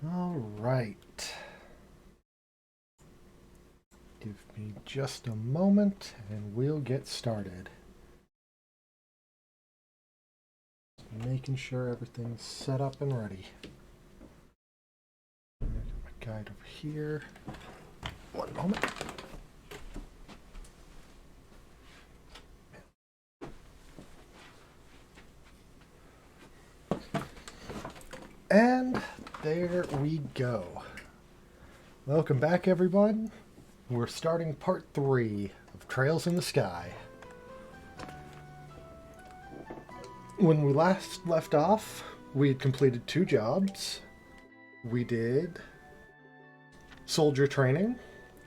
All right. Give me just a moment and we'll get started. Making sure everything's set up and ready. Get my guide over here. One moment. And there we go. Welcome back, everyone. We're starting part 3 of Trails in the Sky. When we last left off, we had completed 2 jobs. We did soldier training,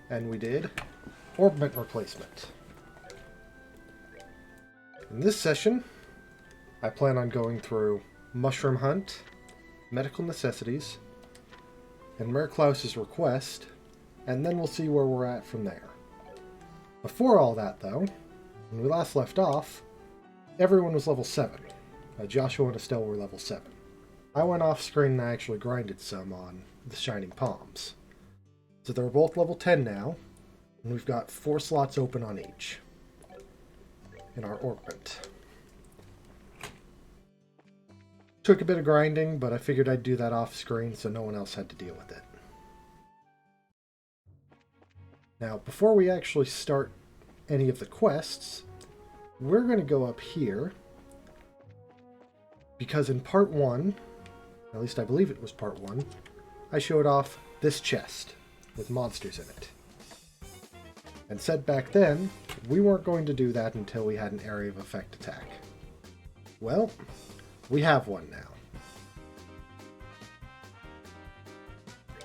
and we did orbment replacement. In this session, I plan on going through mushroom hunt, medical necessities, and Mayor Klaus's request, and then we'll see where we're at from there. Before all that, though, when we last left off, everyone was level 7. Joshua and Estelle were level 7. I went off screen and I actually grinded some on the Shining Palms. So they're both level 10 now, and we've got 4 slots open on each in our orbment. Took a bit of grinding, but I figured I'd do that off screen so no one else had to deal with it. Now, before we actually start any of the quests, we're going to go up here, because in part 1, at least I believe it was part 1, I showed off this chest with monsters in it. And said back then, we weren't going to do that until we had an area of effect attack. Well, we have one now.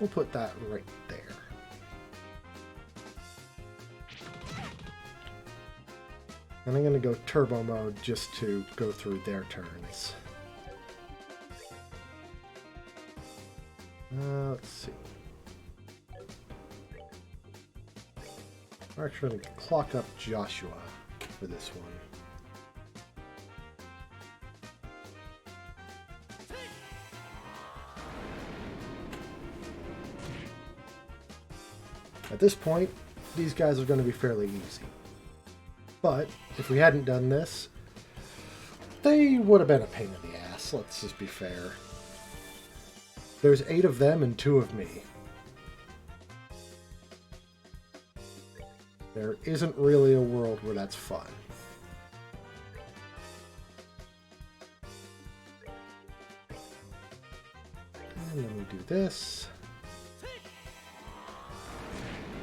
We'll put that right there. And I'm going to go turbo mode just to go through their turns. Let's see. We're actually going to clock up Joshua for this one. At this point, these guys are going to be fairly easy. But if we hadn't done this, they would have been a pain in the ass, let's just be fair. There's 8 of them and 2 of me. There isn't really a world where that's fun. And then we do this.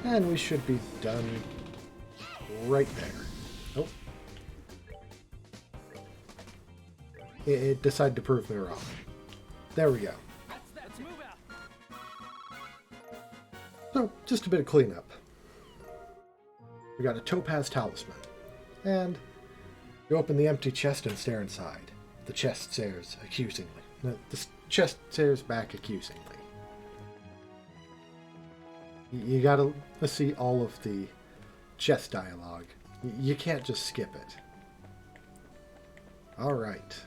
And we should be done right there. Oh. It decided to prove me wrong. There we go. So, just a bit of cleanup. We got a Topaz Talisman. And you open the empty chest and stare inside. The chest stares accusingly. No, the chest stares back accusingly. You gotta see all of the chest dialogue. You can't just skip it. Alright.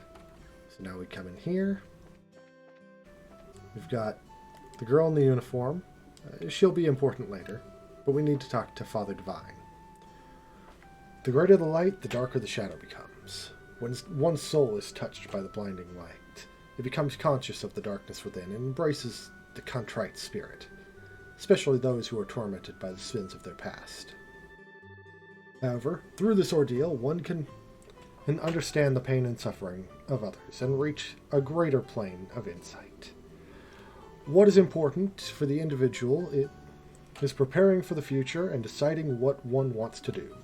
So now we come in here. We've got the girl in the uniform. She'll be important later, but we need to talk to Father Divine. The greater the light, the darker the shadow becomes. When one's soul is touched by the blinding light, it becomes conscious of the darkness within and embraces the contrite spirit, especially those who are tormented by the sins of their past. However, through this ordeal, one can understand the pain and suffering of others and reach a greater plane of insight. What is important for the individual is preparing for the future and deciding what one wants to do.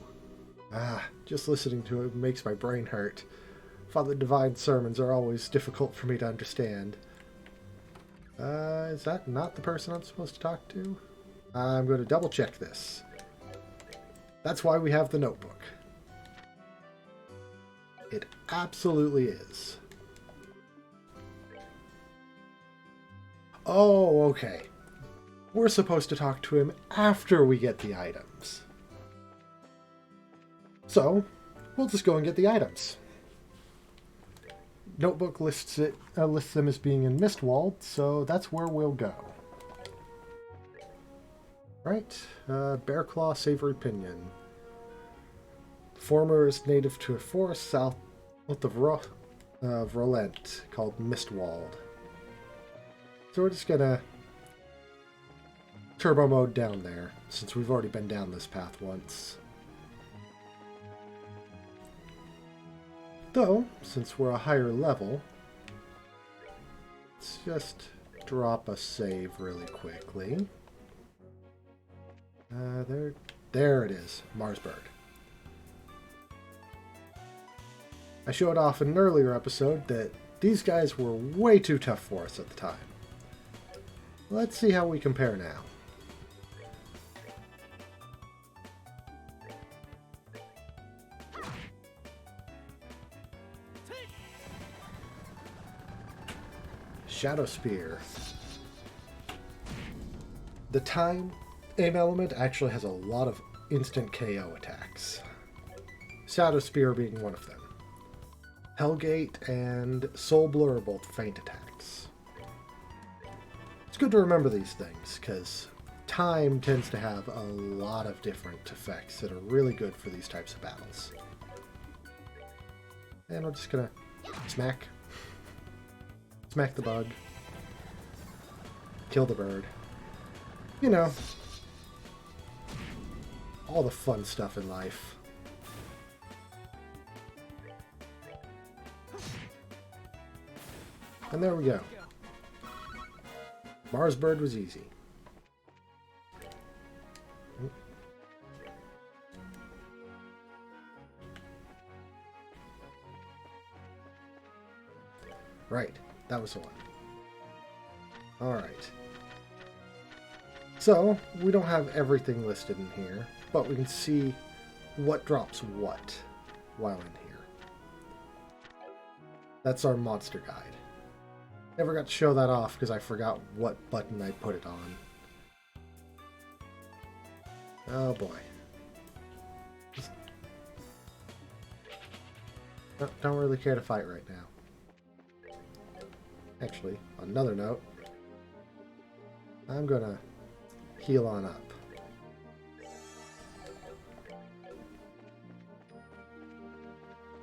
Just listening to it makes my brain hurt. Father Divine's sermons are always difficult for me to understand. Is that not the person I'm supposed to talk to? I'm going to double check this. That's why we have the notebook. It absolutely is. Oh, okay. We're supposed to talk to him after we get the items. So, we'll just go and get the items. notebook lists them as being in Mistwald, so that's where we'll go. Right, Bearclaw Savory Pinion. Former is native to a forest south of Rolent called Mistwald. So we're just gonna turbo mode down there, since we've already been down this path once. Though, since we're a higher level, let's just drop a save really quickly. There it is, Marsburg. I showed off in an earlier episode that these guys were way too tough for us at the time. Let's see how we compare now. Shadow Spear. The time aim element actually has a lot of instant KO attacks. Shadow Spear being one of them. Hellgate and Soul Blur are both feint attacks. It's good to remember these things, because time tends to have a lot of different effects that are really good for these types of battles. And we're just gonna smack the bug. Kill the bird. You know, all the fun stuff in life. And there we go. Marsburg was easy. Right, that was the one. Alright. So, we don't have everything listed in here, but we can see what drops what while in here. That's our monster guide. Never got to show that off because I forgot what button I put it on. Oh boy. Don't really care to fight right now. Actually, on another note, I'm gonna heal on up.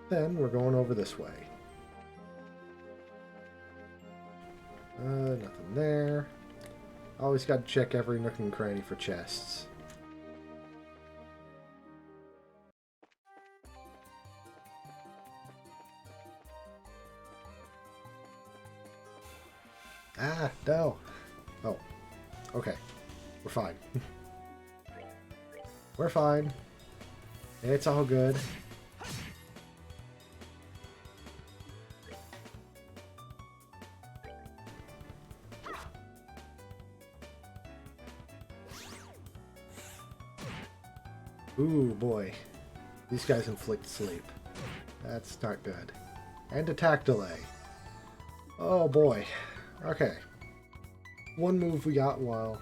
Then we're going over this way. Nothing there. Always got to check every nook and cranny for chests. Ah, no. Oh, okay. We're fine. We're fine. It's all good. Ooh, boy. These guys inflict sleep. That's not good. And attack delay. Oh, boy. Okay. One move we got while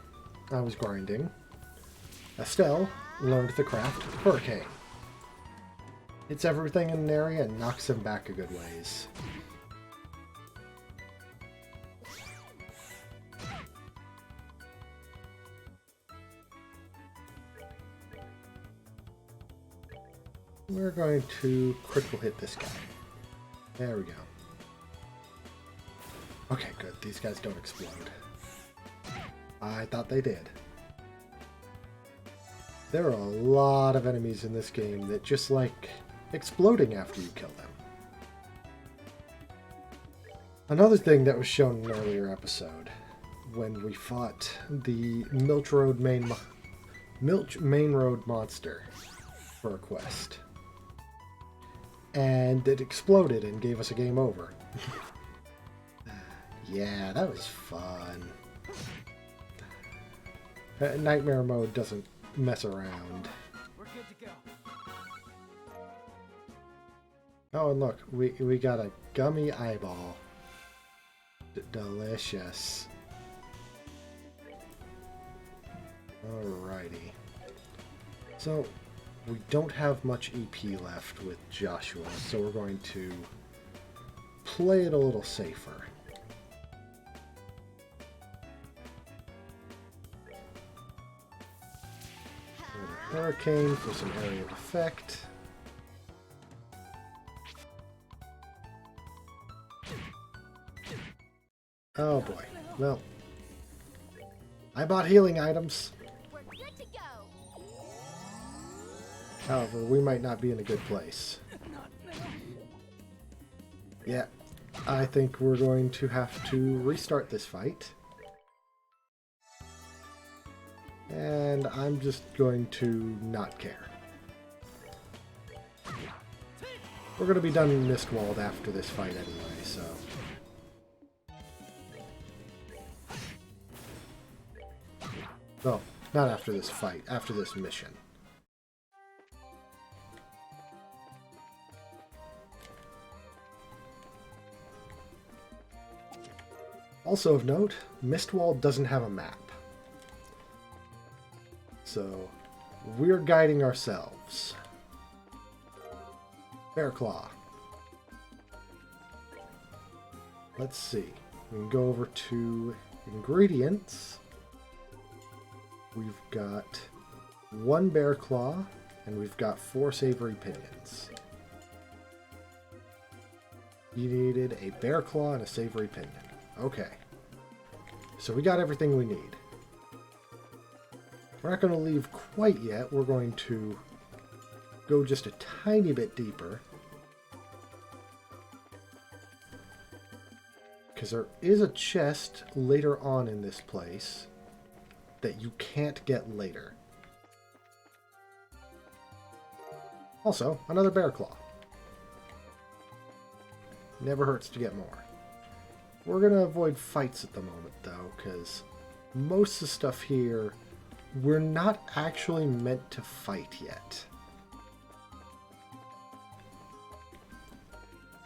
I was grinding. Estelle learned the craft Hurricane. Hits everything in an area and knocks them back a good ways. We're going to critical hit this guy. There we go. Okay, good. These guys don't explode. I thought they did. There are a lot of enemies in this game that just like exploding after you kill them. Another thing that was shown in an earlier episode, when we fought the Milch Main Road monster for a quest. And it exploded and gave us a game over. Yeah, that was fun. Nightmare mode doesn't mess around. We're good to go. Oh, and look, we got a gummy eyeball. Delicious. Alrighty. So, we don't have much EP left with Joshua, so we're going to play it a little safer. Hurricane for some area of effect. Oh boy. Well, I bought healing items. We're good to go. However, we might not be in a good place. Yeah, I think we're going to have to restart this fight. And I'm just going to not care. We're going to be done Mistwalled after this fight anyway, so... Oh, not after this fight, after this mission. Also of note, Mistwall doesn't have a map. So, we're guiding ourselves. Bear Claw. Let's see. We can go over to ingredients. We've got 1 Bear Claw, and we've got 4 Savory Pinions. You needed a Bear Claw and a Savory Pinion. Okay. So we got everything we need. We're not going to leave quite yet. We're going to go just a tiny bit deeper. Because there is a chest later on in this place that you can't get later. Also, another Bear Claw. Never hurts to get more. We're going to avoid fights at the moment, though, because most of the stuff here, we're not actually meant to fight yet.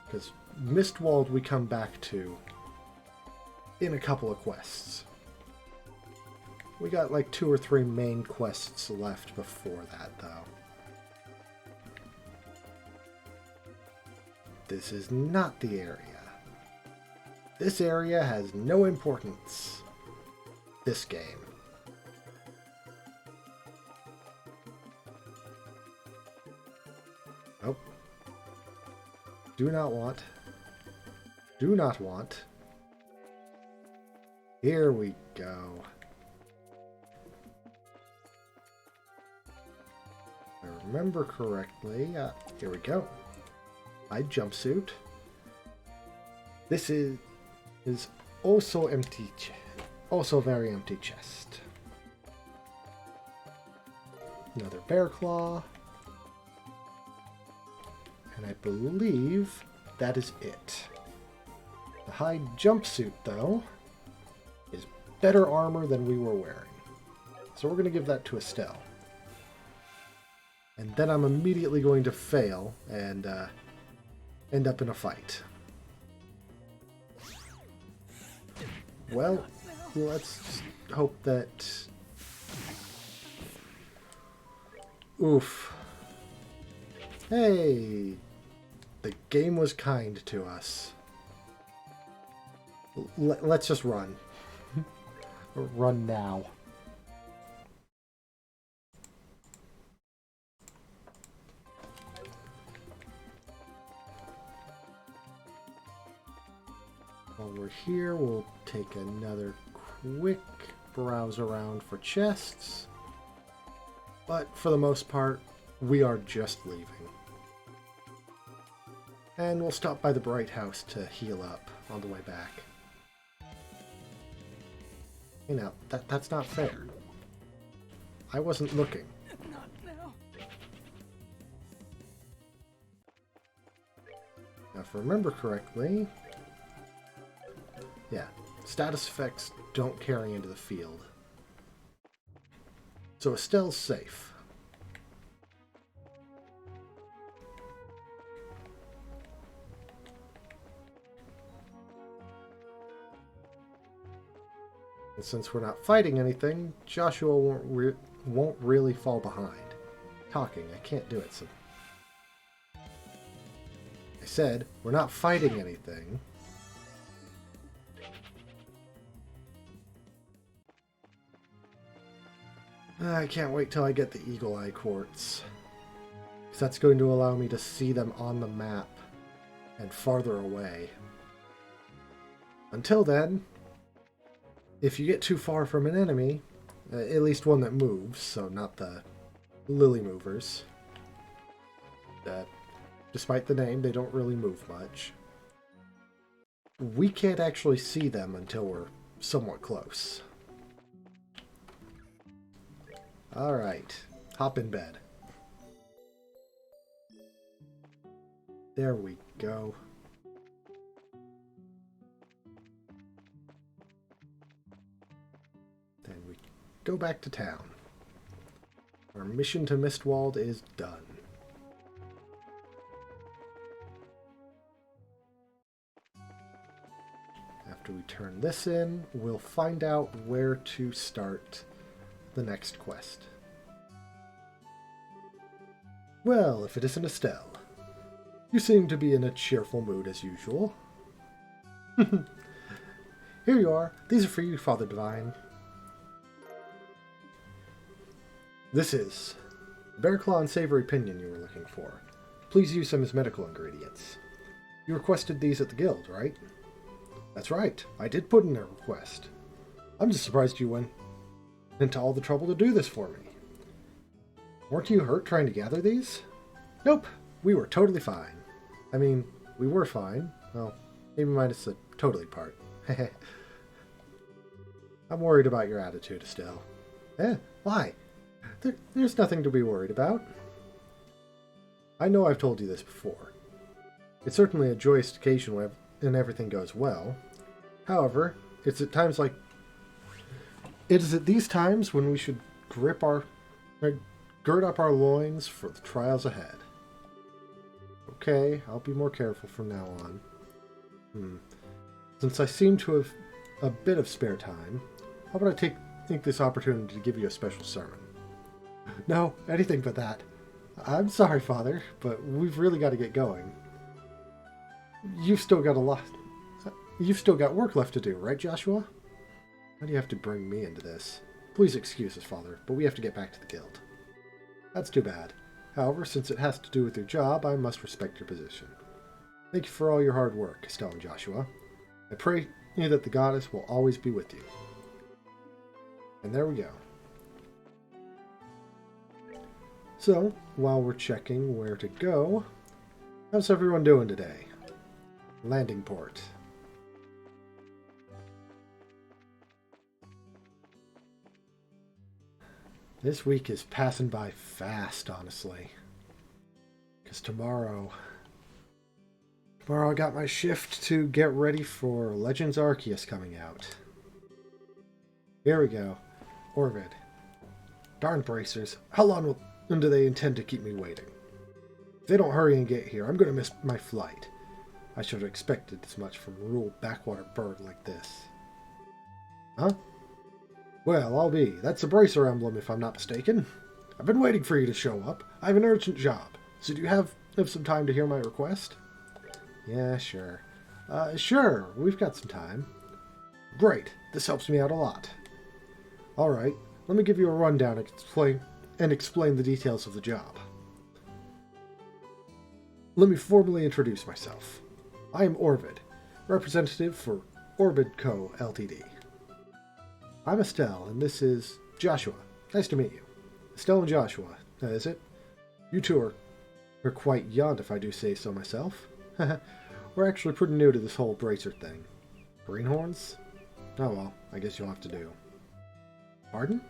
Because Mistwalled we come back to in a couple of quests. We got like 2 or 3 main quests left before that, though. This is not the area. This area has no importance. This game. Nope. Do not want. Do not want. Here we go. If I remember correctly, here we go. My jumpsuit. This is also empty, also very empty chest. Another Bear Claw. And I believe that is it. The hide jumpsuit, though, is better armor than we were wearing. So we're going to give that to Estelle. And then I'm immediately going to fail and end up in a fight. Well, let's just hope that... Oof. Hey! The game was kind to us. Let's just run. Run now. While we're here, we'll take another quick browse around for chests. But for the most part, we are just leaving. And we'll stop by the Bright House to heal up on the way back. You know, that's not fair. I wasn't looking. Not now. Now, if I remember correctly... Yeah, status effects don't carry into the field. So Estelle's safe. And since we're not fighting anything, Joshua won't really fall behind. Talking, I can't do it, so... I said, we're not fighting anything. I can't wait till I get the Eagle Eye Quartz. Because that's going to allow me to see them on the map and farther away. Until then, if you get too far from an enemy, at least one that moves, so not the lily movers. Despite the name, they don't really move much. We can't actually see them until we're somewhat close. Alright, hop in bed. There we go. Then we go back to town. Our mission to Mistwald is done. After we turn this in, we'll find out where to start the next quest. Well, if it isn't Estelle. You seem to be in a cheerful mood as usual. Here you are. These are for you, Father Divine. This is Bear Claw and Savory Pinion you were looking for. Please use them as medical ingredients. You requested these at the guild, right? That's right. I did put in a request. I'm just surprised you went into all the trouble to do this for me. Weren't you hurt trying to gather these? Nope. We were totally fine. I mean, we were fine. Well, maybe minus the totally part. I'm worried about your attitude, Estelle. Why? There's nothing to be worried about. I know I've told you this before. It's certainly a joyous occasion when everything goes well. However, it is at these times when we should gird up our loins for the trials ahead. Okay, I'll be more careful from now on. Since I seem to have a bit of spare time, how about I take this opportunity to give you a special sermon? No, anything but that. I'm sorry, Father, but we've really got to get going. You've still got work left to do, right, Joshua? Why do you have to bring me into this? Please excuse us, Father, but we have to get back to the guild. That's too bad. However, since it has to do with your job, I must respect your position. Thank you for all your hard work, Estelle and Joshua. I pray that the goddess will always be with you. And there we go. So, while we're checking where to go, how's everyone doing today? Landing port. This week is passing by fast, honestly. Because tomorrow I got my shift to get ready for Legends Arceus coming out. Here we go. Orvid. Darn bracers. How long do they intend to keep me waiting? If they don't hurry and get here, I'm going to miss my flight. I should have expected as much from a rural backwater bird like this. Huh? Well, I'll be. That's the bracer emblem, if I'm not mistaken. I've been waiting for you to show up. I have an urgent job. So do you have some time to hear my request? Yeah, sure. Sure, we've got some time. Great. This helps me out a lot. Alright, let me give you a rundown and explain the details of the job. Let me formally introduce myself. I am Orvid, representative for Orbid Co., Ltd. I'm Estelle, and this is Joshua. Nice to meet you. Estelle and Joshua, is it? You two are quite young, if I do say so myself. We're actually pretty new to this whole bracer thing. Greenhorns? Oh well, I guess you'll have to do. Pardon?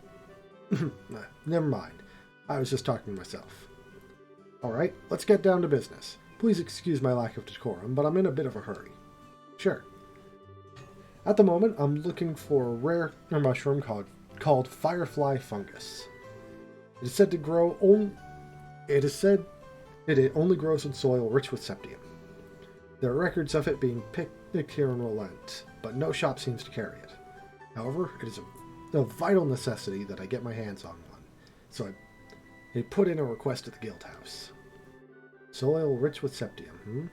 Never mind. I was just talking to myself. Alright, let's get down to business. Please excuse my lack of decorum, but I'm in a bit of a hurry. Sure. At the moment, I'm looking for a rare mushroom called Firefly Fungus. It is said to grow it only grows in soil rich with septium. There are records of it being picked here in Rolent, but no shop seems to carry it. However, it is a vital necessity that I get my hands on one, so I put in a request at the guild house. Soil rich with septium,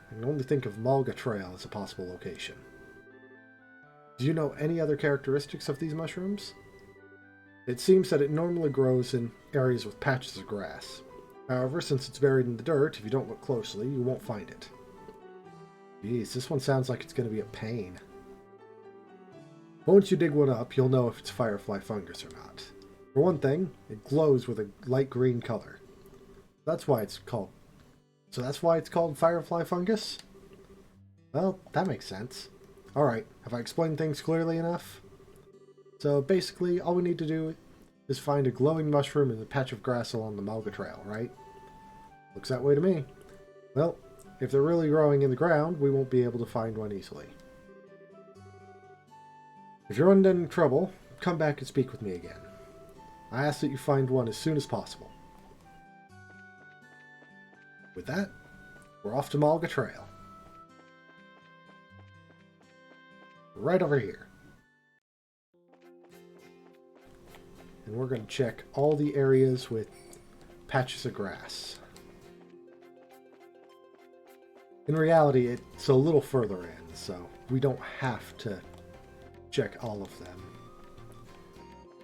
I can only think of Mulga Trail as a possible location. Do you know any other characteristics of these mushrooms? It seems that it normally grows in areas with patches of grass. However, since it's buried in the dirt, if you don't look closely, you won't find it. Geez, this one sounds like it's going to be a pain. But once you dig one up, you'll know if it's Firefly Fungus or not. For one thing, it glows with a light green color. That's why it's called... So that's why it's called Firefly Fungus? Well, that makes sense. Alright, have I explained things clearly enough? So basically, all we need to do is find a glowing mushroom in a patch of grass along the Mulga Trail, right? Looks that way to me. Well, if they're really growing in the ground, we won't be able to find one easily. If you're in any trouble, come back and speak with me again. I ask that you find one as soon as possible. With that, we're off to Mulga Trail. Right over here. And we're going to check all the areas with patches of grass. In reality, it's a little further in, so we don't have to check all of them.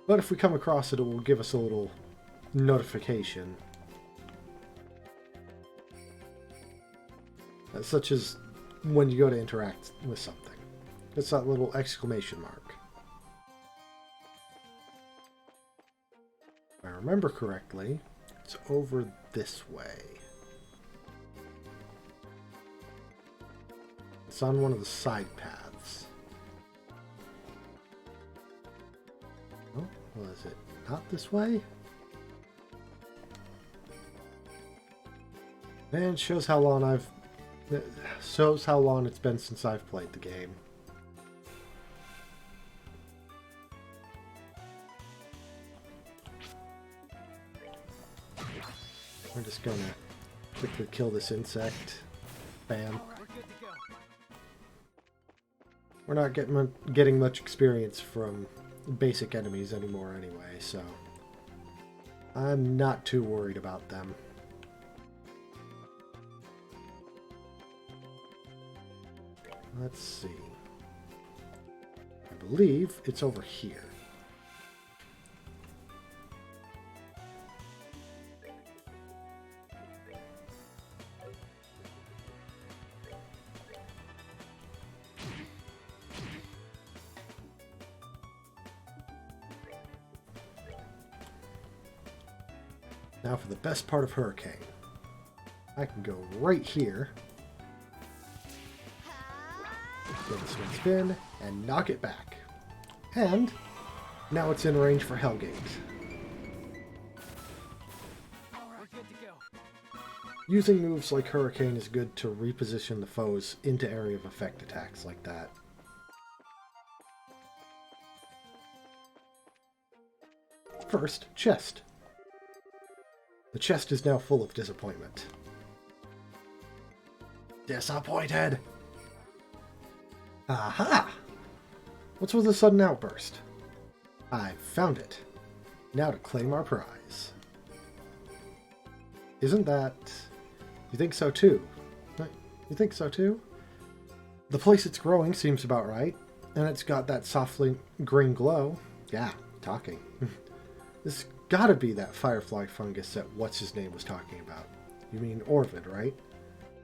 But if we come across it, it will give us a little notification. Such as when you go to interact with something. It's that little exclamation mark. If I remember correctly, it's over this way. It's on one of the side paths. Oh, was it not this way? Man, it shows how long it's been since I've played the game. We're just gonna quickly kill this insect. Bam. We're not getting much experience from basic enemies anymore anyway, so I'm not too worried about them. Let's see. I believe it's over here. Now for the best part of Hurricane. I can go right here. Give this one a spin, and knock it back. And now it's in range for Hellgate. Using moves like Hurricane is good to reposition the foes into area of effect attacks like that. First, chest. The chest is now full of disappointment. Disappointed! Aha! What's with the sudden outburst? I found it. Now to claim our prize. Isn't that... You think so too? You think so too? The place it's growing seems about right, and it's got that softly green glow. Yeah, talking. This gotta be that Firefly Fungus that what's-his-name was talking about. You mean Orvid, right?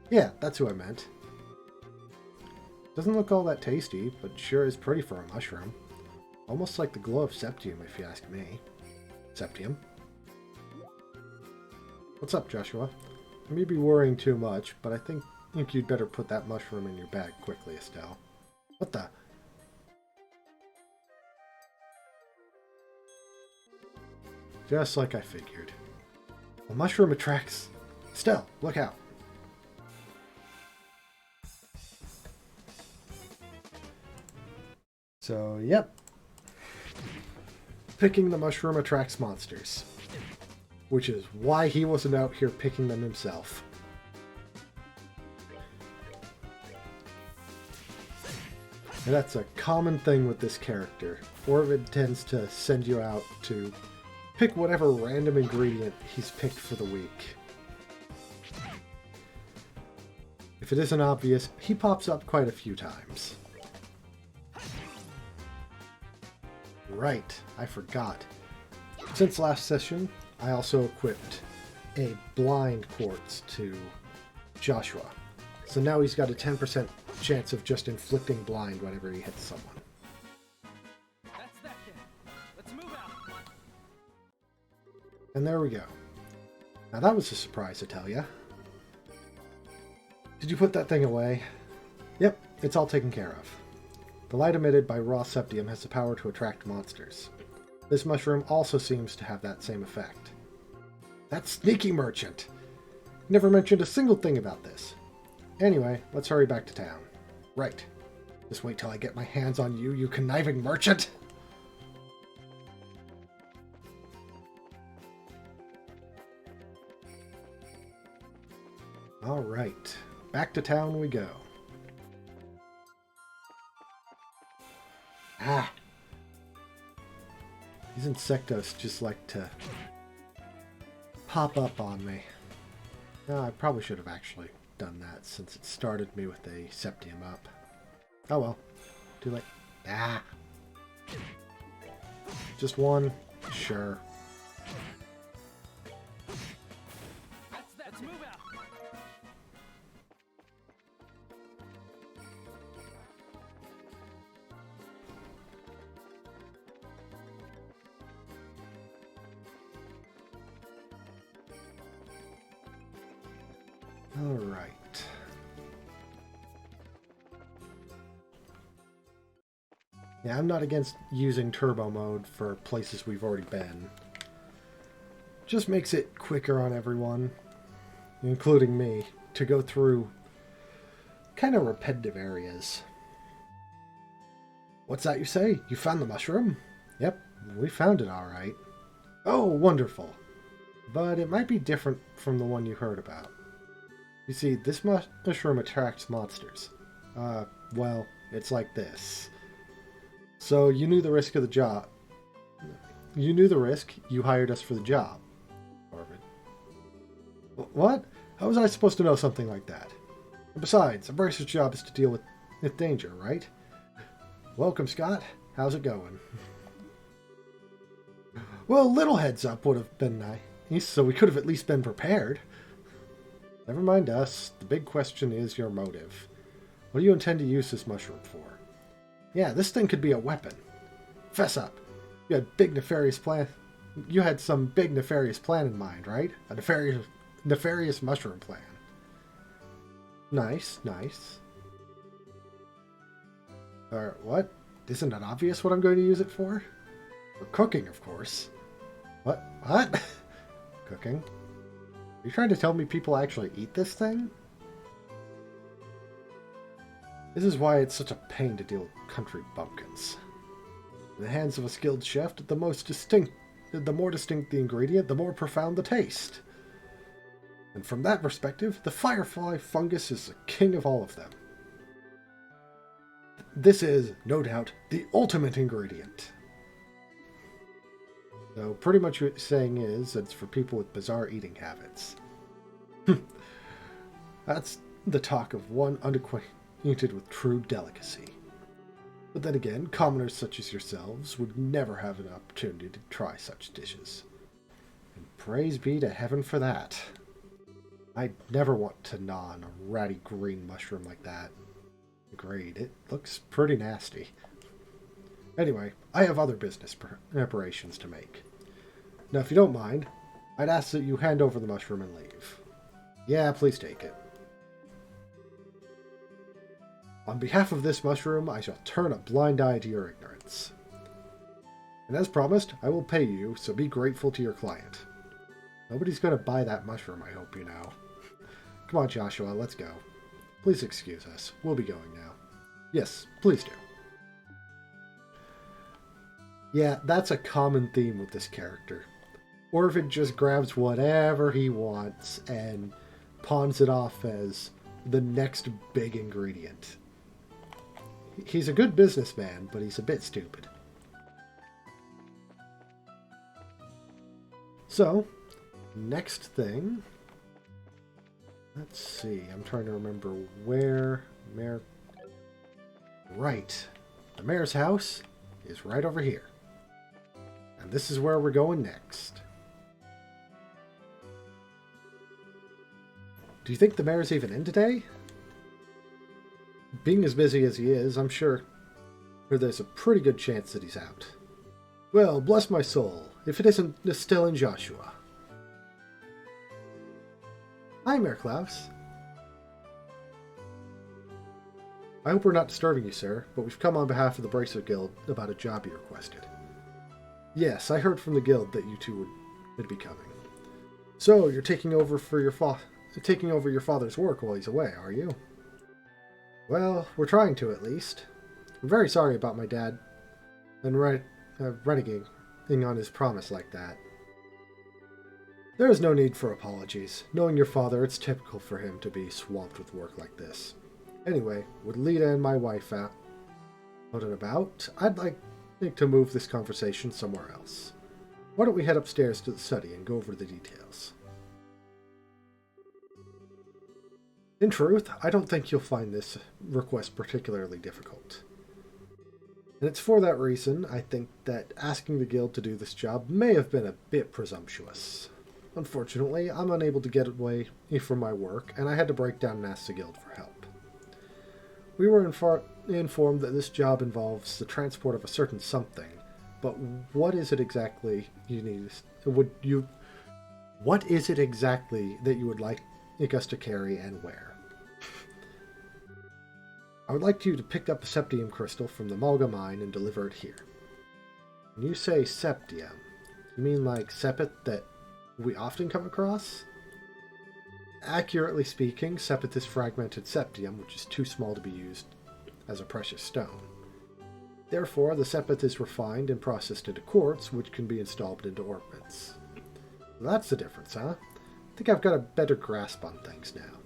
Yeah, that's who I meant. Doesn't look all that tasty, but sure is pretty for a mushroom. Almost like the glow of Septium, if you ask me. Septium? What's up, Joshua? I may be worrying too much, but I think you'd better put that mushroom in your bag quickly, Estelle. What the... Just like I figured. A mushroom attracts... Estelle, look out! So, yep. Picking the mushroom attracts monsters. Which is why he wasn't out here picking them himself. And that's a common thing with this character. Orvid tends to send you out to pick whatever random ingredient he's picked for the week. If if it isn't obvious, he pops up quite a few times. Right, I forgot. Since last session, I also equipped a blind quartz to Joshua. So now he's got a 10% chance of just inflicting blind whenever he hits someone. That's that then. Let's move out. And there we go. Now that was a surprise, I tell ya. Did you put that thing away? Yep, it's all taken care of. The light emitted by raw septium has the power to attract monsters. This mushroom also seems to have that same effect. That sneaky merchant! Never mentioned a single thing about this. Anyway, let's hurry back to town. Right. Just wait till I get my hands on you, you conniving merchant! Alright, back to town we go. Ah! These insectos just like to pop up on me. No, I probably should have actually done that since it started me with a septium up. Oh well. Too late. Ah! Just one? Sure. Let's move out. Alright. Yeah, I'm not against using turbo mode for places we've already been. Just makes it quicker on everyone, including me, to go through kind of repetitive areas. What's that you say? You found the mushroom? Yep, we found it alright. Oh, wonderful. But it might be different from the one you heard about. You see, this mushroom attracts monsters. Well, it's like this. So you knew the risk of the job. You knew the risk, you hired us for the job. What? How was I supposed to know something like that? And besides, a bracer's job is to deal with danger, right? Welcome, Scott. How's it going? Well, a little heads up would have been nice, so we could have at least been prepared. Never mind us. The big question is your motive. What do you intend to use this mushroom for? Yeah, this thing could be a weapon. Fess up. You had some big nefarious plan in mind, right? A nefarious mushroom plan. Nice, nice. What? Isn't it obvious what I'm going to use it for? For cooking, of course. What? Cooking? Are you trying to tell me people actually eat this thing? This is why it's such a pain to deal with country bumpkins. In the hands of a skilled chef, the more distinct the ingredient, the more profound the taste. And from that perspective, the Firefly Fungus is the king of all of them. This is, no doubt, the ultimate ingredient. So pretty much what you're saying is that it's for people with bizarre eating habits. That's the talk of one unacquainted with true delicacy. But then again, commoners such as yourselves would never have an opportunity to try such dishes. And praise be to heaven for that. I'd never want to gnaw on a ratty green mushroom like that. Agreed, it looks pretty nasty. Anyway, I have other business preparations to make. Now, if you don't mind, I'd ask that you hand over the mushroom and leave. Yeah, please take it. On behalf of this mushroom, I shall turn a blind eye to your ignorance. And as promised, I will pay you, so be grateful to your client. Nobody's going to buy that mushroom, I hope you know. Come on, Joshua, let's go. Please excuse us. We'll be going now. Yes, please do. Yeah, that's a common theme with this character. Orvid just grabs whatever he wants and pawns it off as the next big ingredient. He's a good businessman, but he's a bit stupid. So, next thing Let's see. I'm trying to remember where Mayor... Right. The mayor's house is right over here. And this is where we're going next. Do you think the mayor's even in today? Being as busy as he is, I'm sure there's a pretty good chance that he's out. Well, bless my soul, if it isn't Estelle and Joshua. Hi, Mayor Klaus. I hope we're not disturbing you, sir, but we've come on behalf of the Bracer Guild about a job you requested. Yes, I heard from the guild that you two would be coming. So, you're taking over your father's work while he's away, are you? Well, we're trying to, at least. I'm very sorry about my dad and renegating on his promise like that. There is no need for apologies. Knowing your father, it's typical for him to be swamped with work like this. Anyway, with Lita and my wife out and about, I'd like to move this conversation somewhere else. Why don't we head upstairs to the study and go over the details? In truth, I don't think you'll find this request particularly difficult. And it's for that reason I think that asking the guild to do this job may have been a bit presumptuous. Unfortunately, I'm unable to get away from my work, and I had to break down and ask the guild for help. We were informed that this job involves the transport of a certain something, but what is it exactly you need? What is it exactly that you would like us to carry and where? I would like you to pick up a septium crystal from the Mulga mine and deliver it here. When you say septium, you mean like sepet that we often come across? Accurately speaking, sepet is fragmented septium, which is too small to be used as a precious stone. Therefore, the sepet is refined and processed into quartz, which can be installed into ornaments. That's the difference, huh? I think I've got a better grasp on things now.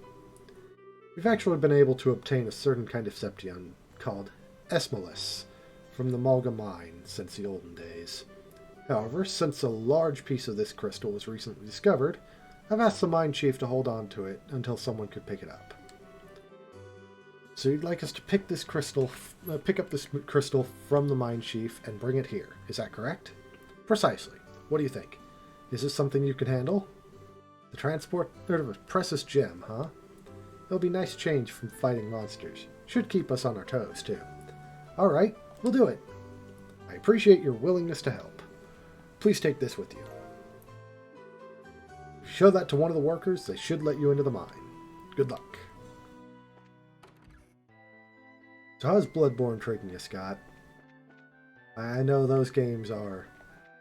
We've actually been able to obtain a certain kind of septium called Esmolis from the Mulga mine since the olden days. However, since a large piece of this crystal was recently discovered, I've asked the mine chief to hold on to it until someone could pick it up. So you'd like us to pick up this crystal from the mine chief and bring it here, is that correct? Precisely. What do you think? Is this something you can handle? The transport of a precious gem, huh? It'll be nice change from fighting monsters. Should keep us on our toes, too. Alright, we'll do it. I appreciate your willingness to help. Please take this with you. Show that to one of the workers, they should let you into the mine. Good luck. So how's Bloodborne treating you, Scott? I know those games are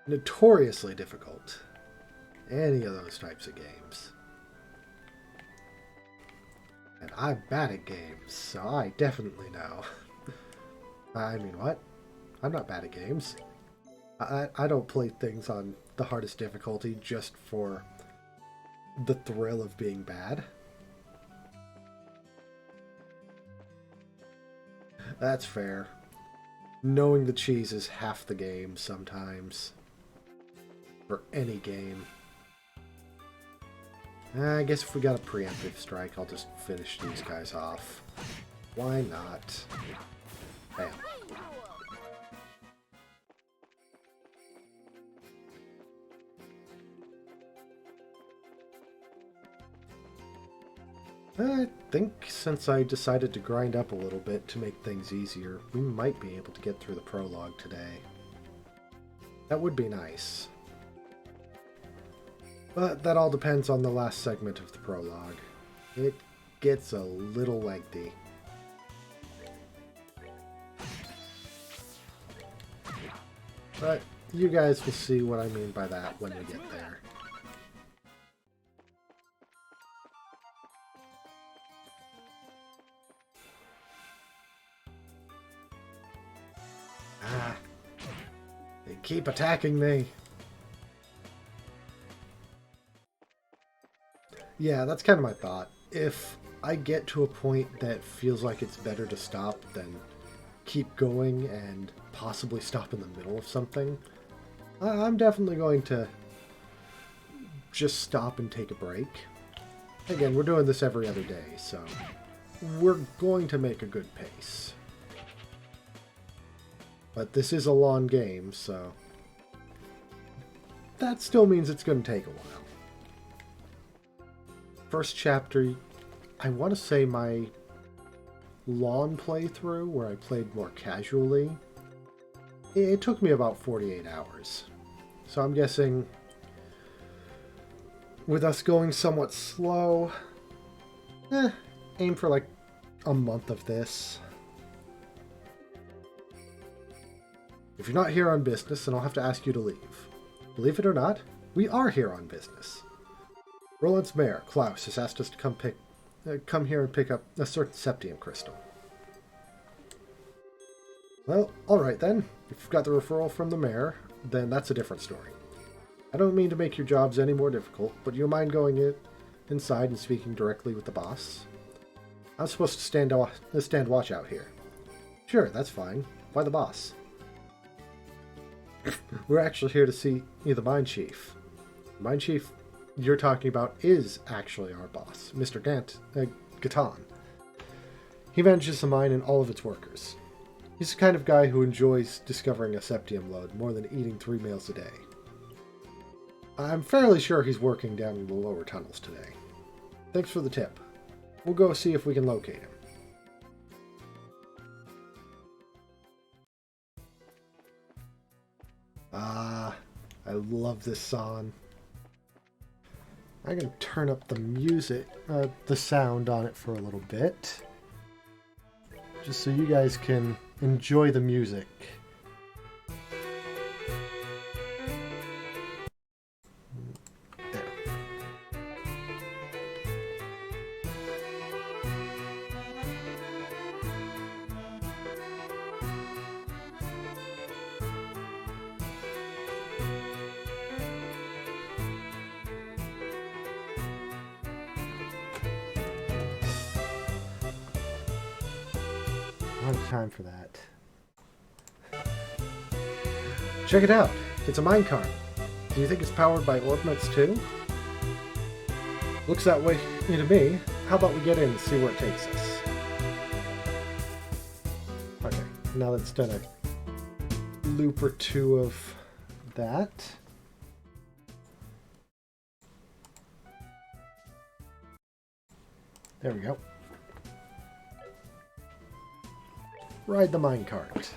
notoriously difficult. Any of those types of games. And I'm bad at games, so I definitely know. I mean, what? I'm not bad at games. I don't play things on the hardest difficulty just for the thrill of being bad. That's fair. Knowing the cheese is half the game sometimes. For any game. I guess if we got a preemptive strike, I'll just finish these guys off. Why not? Bam. I think since I decided to grind up a little bit to make things easier, we might be able to get through the prologue today. That would be nice. But that all depends on the last segment of the prologue. It gets a little lengthy. But you guys will see what I mean by that when we get there. Ah, they keep attacking me. Yeah, that's kind of my thought. If I get to a point that feels like it's better to stop than keep going and possibly stop in the middle of something, I'm definitely going to just stop and take a break. Again, we're doing this every other day, so we're going to make a good pace. But this is a long game, so that still means it's going to take a while. First chapter, I want to say my long playthrough, where I played more casually, it took me about 48 hours. So I'm guessing with us going somewhat slow, aim for like a month of this. If you're not here on business, then I'll have to ask you to leave. Believe it or not, we are here on business. Roland's mayor, Klaus, has asked us to come here and pick up a certain septium crystal. Well, alright then. If you've got the referral from the mayor, then that's a different story. I don't mean to make your jobs any more difficult, but do you mind going inside and speaking directly with the boss? I'm supposed to stand watch out here. Sure, that's fine. Why the boss? We're actually here to see the mine chief. The mine chief you're talking about is actually our boss, Mr. Gatan. He manages the mine and all of its workers. He's the kind of guy who enjoys discovering a septium lode more than eating 3 meals a day. I'm fairly sure he's working down in the lower tunnels today. Thanks for the tip. We'll go see if we can locate him. Ah, I love this song. I'm going to turn up the music, the sound on it for a little bit. Just so you guys can enjoy the music. There. I don't have time for that. Check it out. It's a minecart. Do you think it's powered by orbments too? Looks that way to me. How about we get in and see where it takes us? Okay, now that's done a loop or two of that. There we go. Ride the minecart.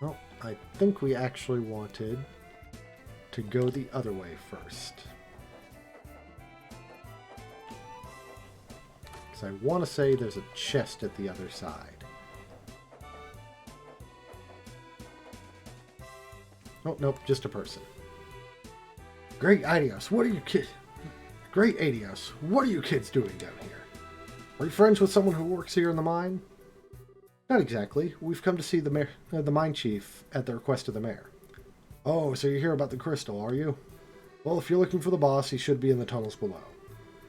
Well, I think we actually wanted to go the other way first. Because I want to say there's a chest at the other side. Oh, nope, just a person. Great Adios, what are you kids? Great Adios, what are you kids doing down here? Are you friends with someone who works here in the mine? Not exactly. We've come to see the mine chief at the request of the mayor. Oh, so you hear about the crystal, are you? Well, if you're looking for the boss, he should be in the tunnels below.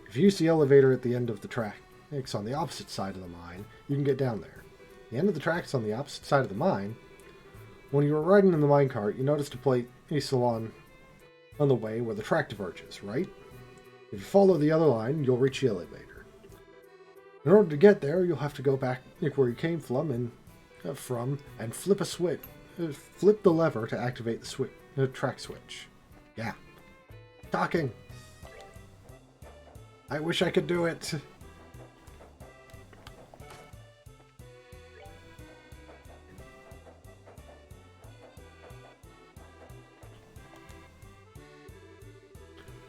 If you use the elevator at the end of the tracks on the opposite side of the mine, you can get down there. The end of the tracks on the opposite side of the mine. When you were riding in the minecart, you noticed a place on the way where the track diverges, right? If you follow the other line, you'll reach the elevator. In order to get there, you'll have to go back where you came from and flip a switch. Flip the lever to activate the track switch. Yeah. Talking. I wish I could do it.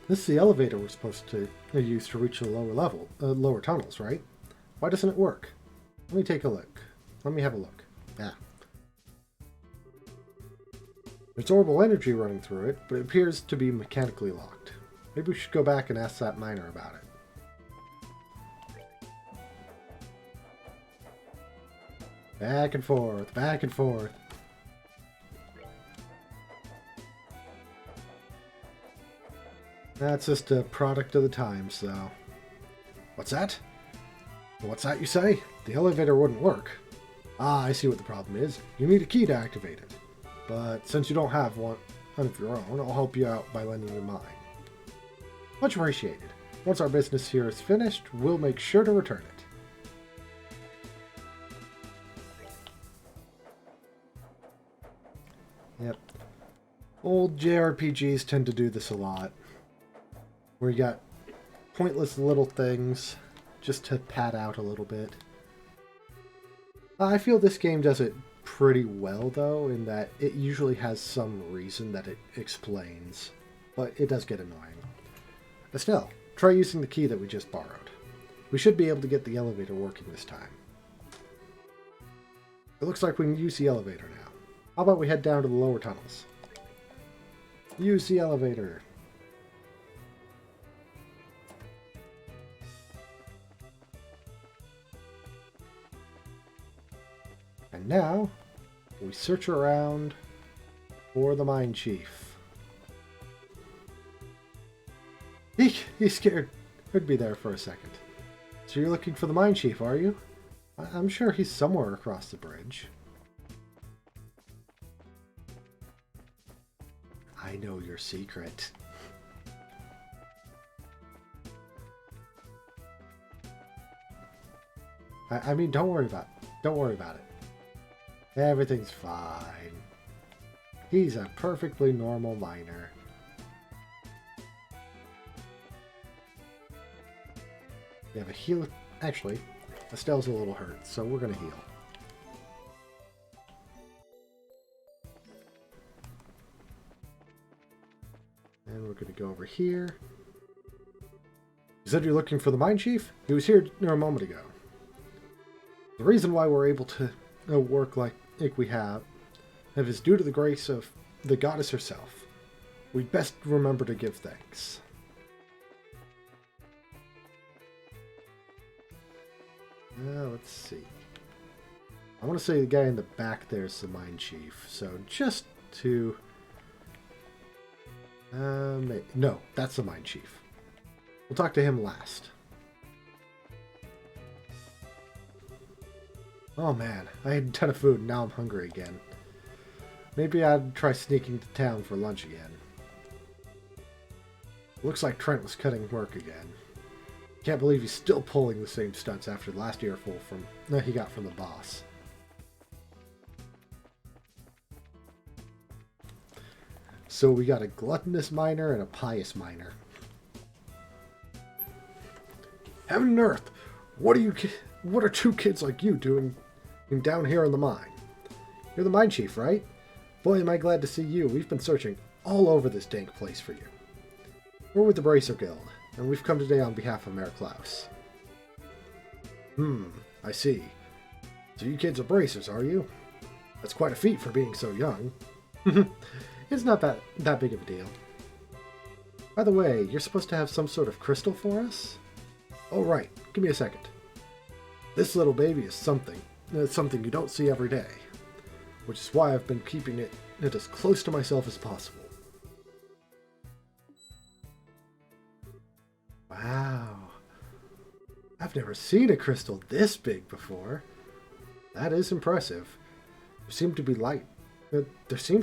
This is the elevator we're supposed to use to reach the lower tunnels, right? Why doesn't it work? Let me take a look. Let me have a look. Yeah. There's orbital energy running through it, but it appears to be mechanically locked. Maybe we should go back and ask that miner about it. Back and forth, back and forth. That's just a product of the times, though. What's that? What's that you say? The elevator wouldn't work. Ah, I see what the problem is. You need a key to activate it. but since you don't have one of your own, I'll help you out by lending you mine. Much appreciated. Once our business here is finished, we'll make sure to return it. Yep. Old JRPGs tend to do this a lot. Where you got pointless little things just to pad out a little bit. I feel this game does it pretty well, though, in that it usually has some reason that it explains. But it does get annoying. Estelle, try using the key that we just borrowed. We should be able to get the elevator working this time. It looks like we can use the elevator now. How about we head down to the lower tunnels? Use the elevator. And now, we search around for the mine chief. He's scared. Could be there for a second. So you're looking for the mine chief, are you? I'm sure he's somewhere across the bridge. I know your secret. I mean, don't worry about it. Everything's fine. He's a perfectly normal miner. We have a heal. Actually, Estelle's a little hurt, so we're gonna heal. And we're gonna go over here. You said you're looking for the mine chief? He was here a moment ago. The reason why we're able to work like we have is due to the grace of the goddess herself. We'd best remember to give thanks. Let's see. I want to say the guy in the back there is the mine chief. So just to... no, that's the mine chief. We'll talk to him last. Oh man, I had a ton of food and now I'm hungry again. Maybe I'd try sneaking to town for lunch again. Looks like Trent was cutting work again. Can't believe he's still pulling the same stunts after the last earful he got from the boss. So we got a gluttonous miner and a pious miner. Heaven and earth! What are two kids like you doing down here in the mine? You're the mine chief, right? Boy, am I glad to see you. We've been searching all over this dank place for you. We're with the Bracer Guild, and we've come today on behalf of Mayor Klaus. I see. So you kids are bracers, are you? That's quite a feat for being so young. It's not that big of a deal. By the way, you're supposed to have some sort of crystal for us? Oh, right. Give me a second. This little baby is something. It's something you don't see every day. Which is why I've been keeping it as close to myself as possible. Wow. I've never seen a crystal this big before. That is impressive. There seems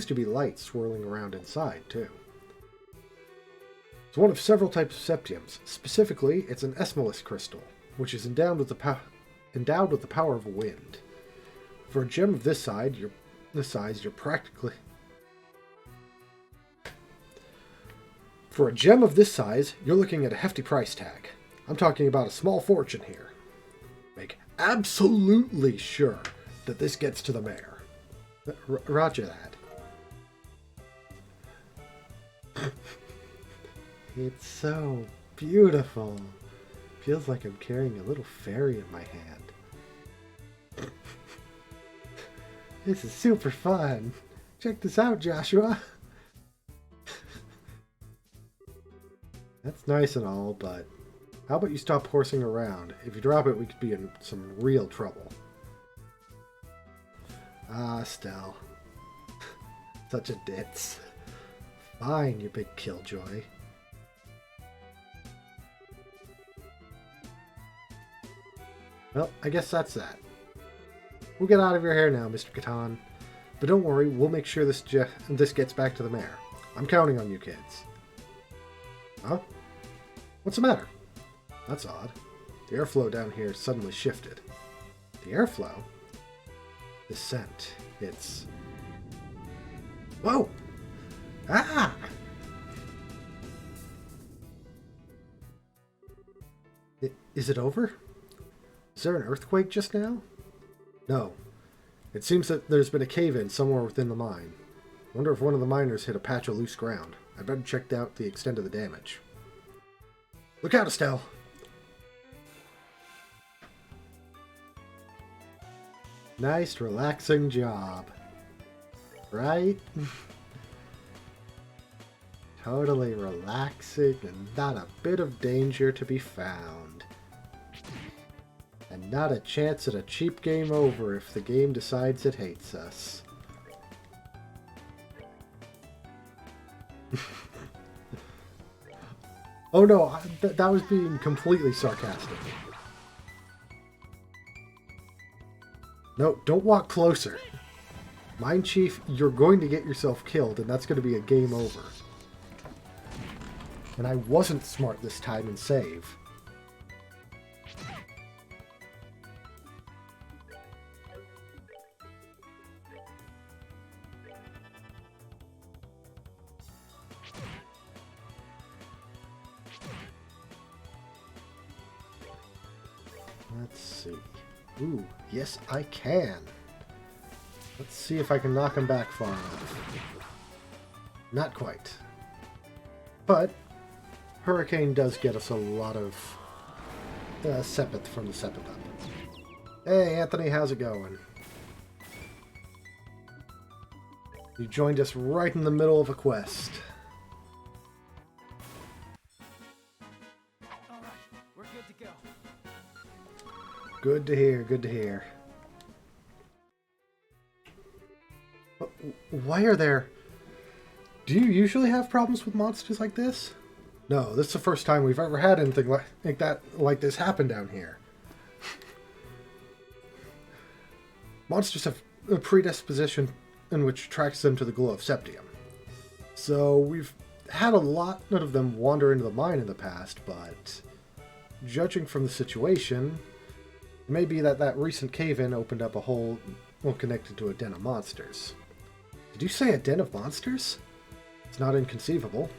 to be light swirling around inside, too. It's one of several types of septiums. Specifically, it's an Esmalus crystal, which is endowed with the power of wind. For a gem of this size, you're practically... For a gem of this size, you're looking at a hefty price tag. I'm talking about a small fortune here. Make absolutely sure that this gets to the mayor. Roger that. It's so beautiful. Feels like I'm carrying a little fairy in my hand. This is super fun. Check this out, Joshua. That's nice and all, but how about you stop horsing around? If you drop it, we could be in some real trouble. Ah, Estelle. Such a ditz. Fine, you big killjoy. Well, I guess that's that. We'll get out of your hair now, Mr. Catan. But don't worry, we'll make sure this gets back to the mayor. I'm counting on you kids. Huh? What's the matter? That's odd. The airflow down here suddenly shifted. The airflow? The scent. It's... Whoa! Ah! Is it over? Is there an earthquake just now? No. It seems that there's been a cave-in somewhere within the mine. Wonder if one of the miners hit a patch of loose ground. I'd better check out the extent of the damage. Look out, Estelle! Nice, relaxing job. Right? Totally relaxing and not a bit of danger to be found. And not a chance at a cheap game over if the game decides it hates us. Oh no, that was being completely sarcastic. No, don't walk closer. Mine Chief, you're going to get yourself killed, and that's going to be a game over. And I wasn't smart this time and save. Let's see. Ooh, yes I can. Let's see if I can knock him back far enough. Not quite. But Hurricane does get us a lot of Sepith from the Sepith up. Hey Anthony, how's it going? You joined us right in the middle of a quest. All right, we're good to go. Good to hear, good to hear. Why are there... Do you usually have problems with monsters like this? No, this is the first time we've ever had anything like this happen down here. Monsters have a predisposition in which attracts them to the glow of septium. So we've had a lot of them wander into the mine in the past, but judging from the situation, it may be that recent cave-in opened up a hole connected to a den of monsters. Did you say a den of monsters? It's not inconceivable.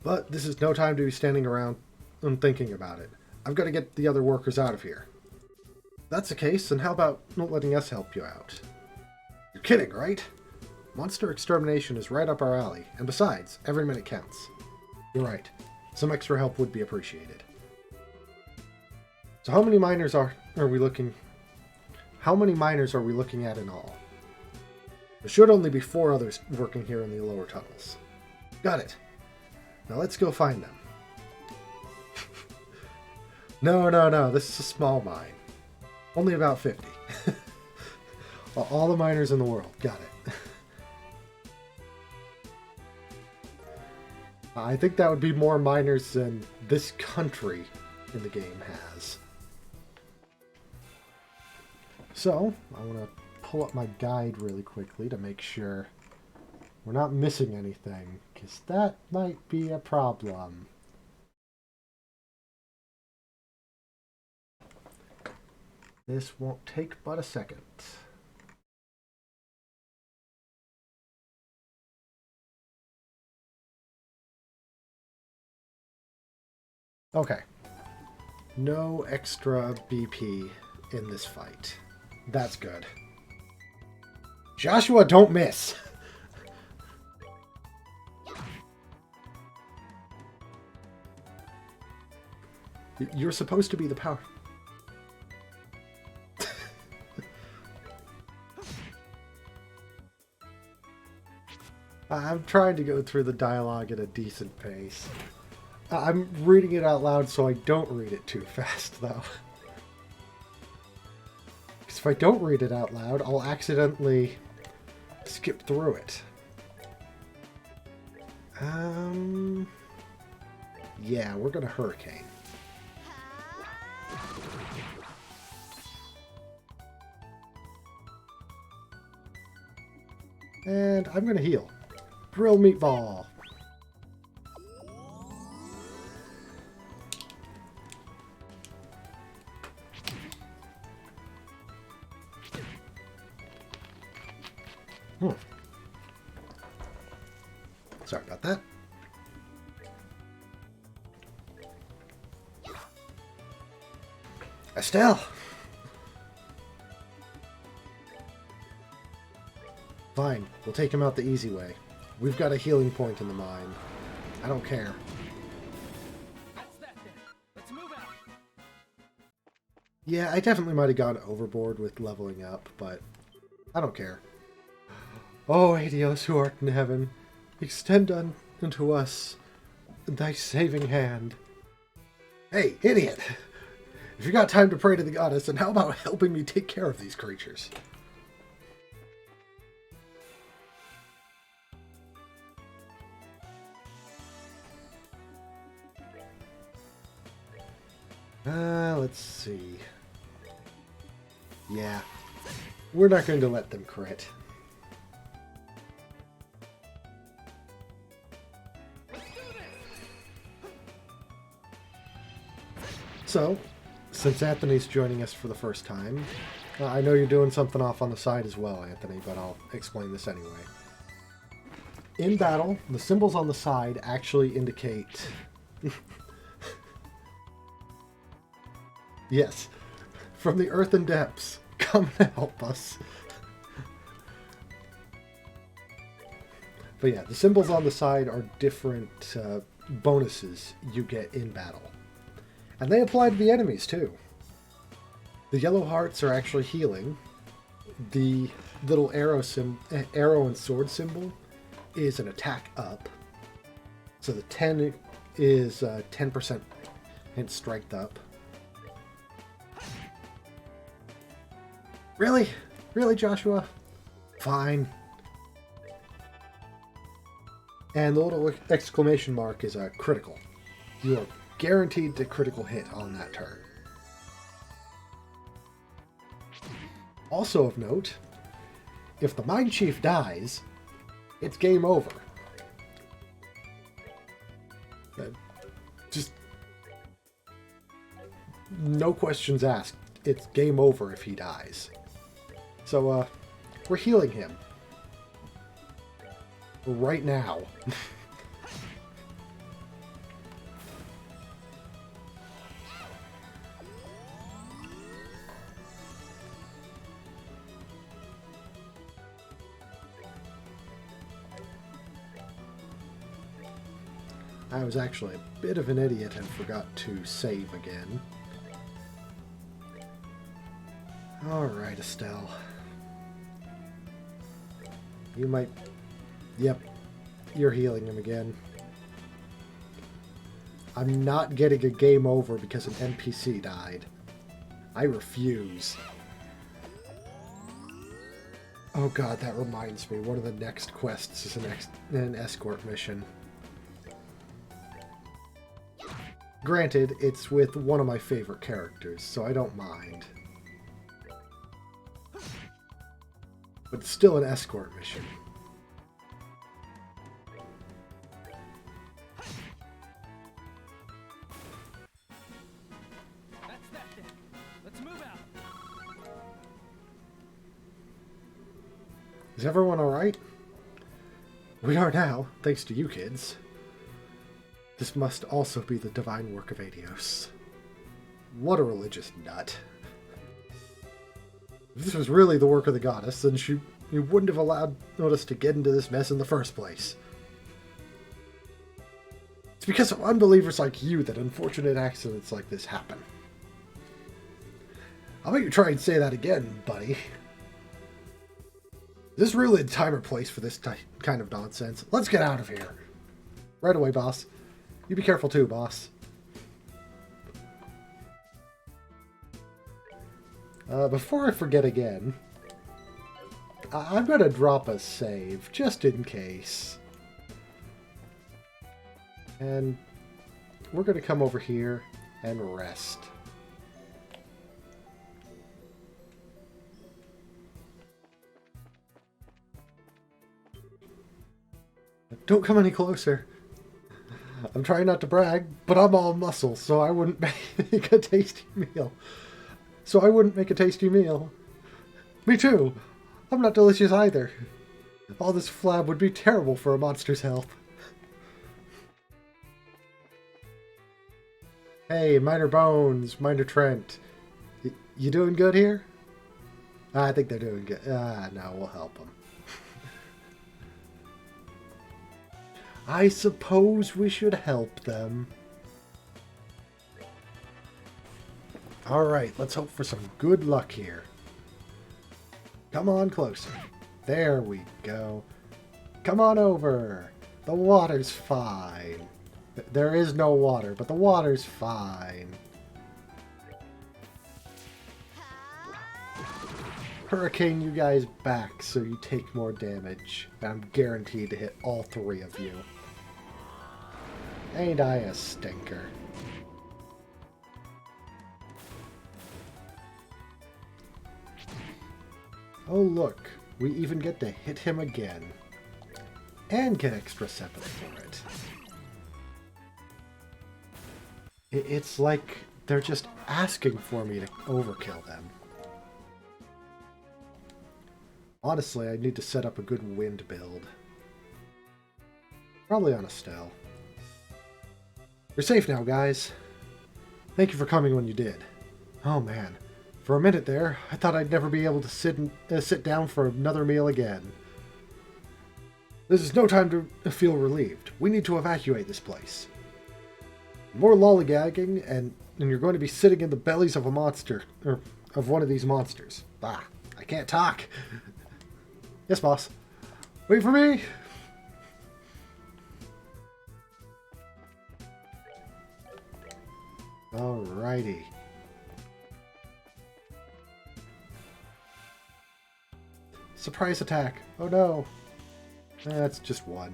But this is no time to be standing around and thinking about it. I've got to get the other workers out of here. If that's the case, then how about not letting us help you out? You're kidding, right? Monster extermination is right up our alley, and besides, every minute counts. You're right. Some extra help would be appreciated. So how many miners are we looking... How many miners are we looking at in all? There should only be 4 others working here in the lower tunnels. Got it. Now let's go find them. No. This is a small mine. Only about 50. All the miners in the world. Got it. I think that would be more miners than this country in the game has. So, I want to pull up my guide really quickly to make sure we're not missing anything, because that might be a problem. This won't take but a second. Okay. No extra BP in this fight. That's good. Joshua, don't miss! You're supposed to be the power... I'm trying to go through the dialogue at a decent pace. I'm reading it out loud so I don't read it too fast, though. Because if I don't read it out loud, I'll accidentally skip through it. Yeah, we're gonna Hurricane. And I'm going to heal. Grill meatball. Sorry about that. Estelle! Fine, we'll take him out the easy way. We've got a healing point in the mine. I don't care. That's that then. Let's move out. Yeah, I definitely might have gone overboard with leveling up, but I don't care. Oh, Adios, who art in heaven, extend unto us thy saving hand. Hey, idiot! If you got time to pray to the goddess, then how about helping me take care of these creatures? Let's see. Yeah, we're not going to let them crit. So, since Anthony's joining us for the first time, I know you're doing something off on the side as well, Anthony, but I'll explain this anyway. In battle, the symbols on the side actually indicate... Yes, from the earthen depths, come and help us. But yeah, the symbols on the side are different bonuses you get in battle. And they apply to the enemies too. The yellow hearts are actually healing. The little arrow and sword symbol is an attack up. So the 10 is 10% hint strength up. Really? Really, Joshua? Fine. And the little exclamation mark is a critical. You are guaranteed to critical hit on that turn. Also of note, if the Mine Chief dies, it's game over. Just no questions asked. It's game over if he dies. So, we're healing him. Right now. I was actually a bit of an idiot and forgot to save again. Alright, Estelle. You might... Yep, you're healing him again. I'm not getting a game over because an NPC died. I refuse. Oh god, that reminds me. One of the next quests is an escort mission. Granted, it's with one of my favorite characters, so I don't mind. But it's still an escort mission. That's that then. Let's move out. Is everyone alright? We are now, thanks to you kids. This must also be the divine work of Adios. What a religious nut. If this was really the work of the goddess, then you wouldn't have allowed us to get into this mess in the first place. It's because of unbelievers like you that unfortunate accidents like this happen. I'll make you try and say that again, buddy. Is this really the time or place for this kind of nonsense? Let's get out of here. Right away, boss. You be careful too, boss. Before I forget again, I'm going to drop a save, just in case. And we're going to come over here and rest. Don't come any closer. I'm trying not to brag, but I'm all muscle, so I wouldn't make a tasty meal. Me too. I'm not delicious either. All this flab would be terrible for a monster's health. Hey, Minor Bones, Minor Trent. You doing good here? I think they're doing good. No, we'll help them. I suppose we should help them. Alright, let's hope for some good luck here. Come on closer. There we go. Come on over. The water's fine. There is no water, but the water's fine. Hurricane you guys back so you take more damage. I'm guaranteed to hit all three of you. Ain't I a stinker? Oh look, we even get to hit him again. And get extra septum for it. It's like they're just asking for me to overkill them. Honestly, I need to set up a good wind build. Probably on Estelle. You're safe now, guys. Thank you for coming when you did. Oh man, for a minute there, I thought I'd never be able to sit down for another meal again. This is no time to feel relieved. We need to evacuate this place. More lollygagging, and you're going to be sitting in the bellies of a monster, or of one of these monsters. Ah, I can't talk. Yes, boss. Wait for me! Alrighty. Surprise attack. Oh no. That's just one.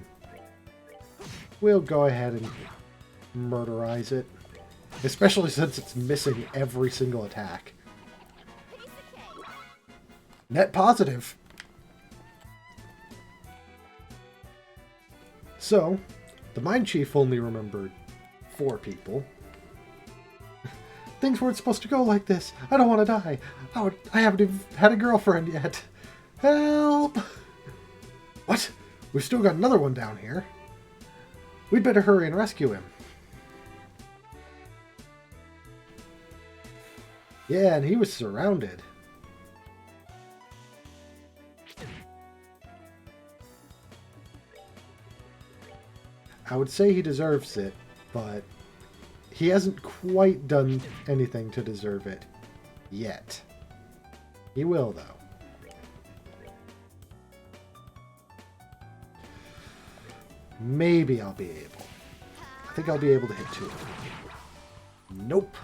We'll go ahead and murderize it. Especially since it's missing every single attack. Net positive. So, the Mine Chief only remembered 4 people. Things weren't supposed to go like this. I don't want to die. I haven't even had a girlfriend yet. Help! What? We've still got another one down here. We'd better hurry and rescue him. Yeah, and he was surrounded. I would say he deserves it, but he hasn't quite done anything to deserve it yet. He will, though. Maybe I'll be able. I think I'll be able to hit 2 of them. Nope.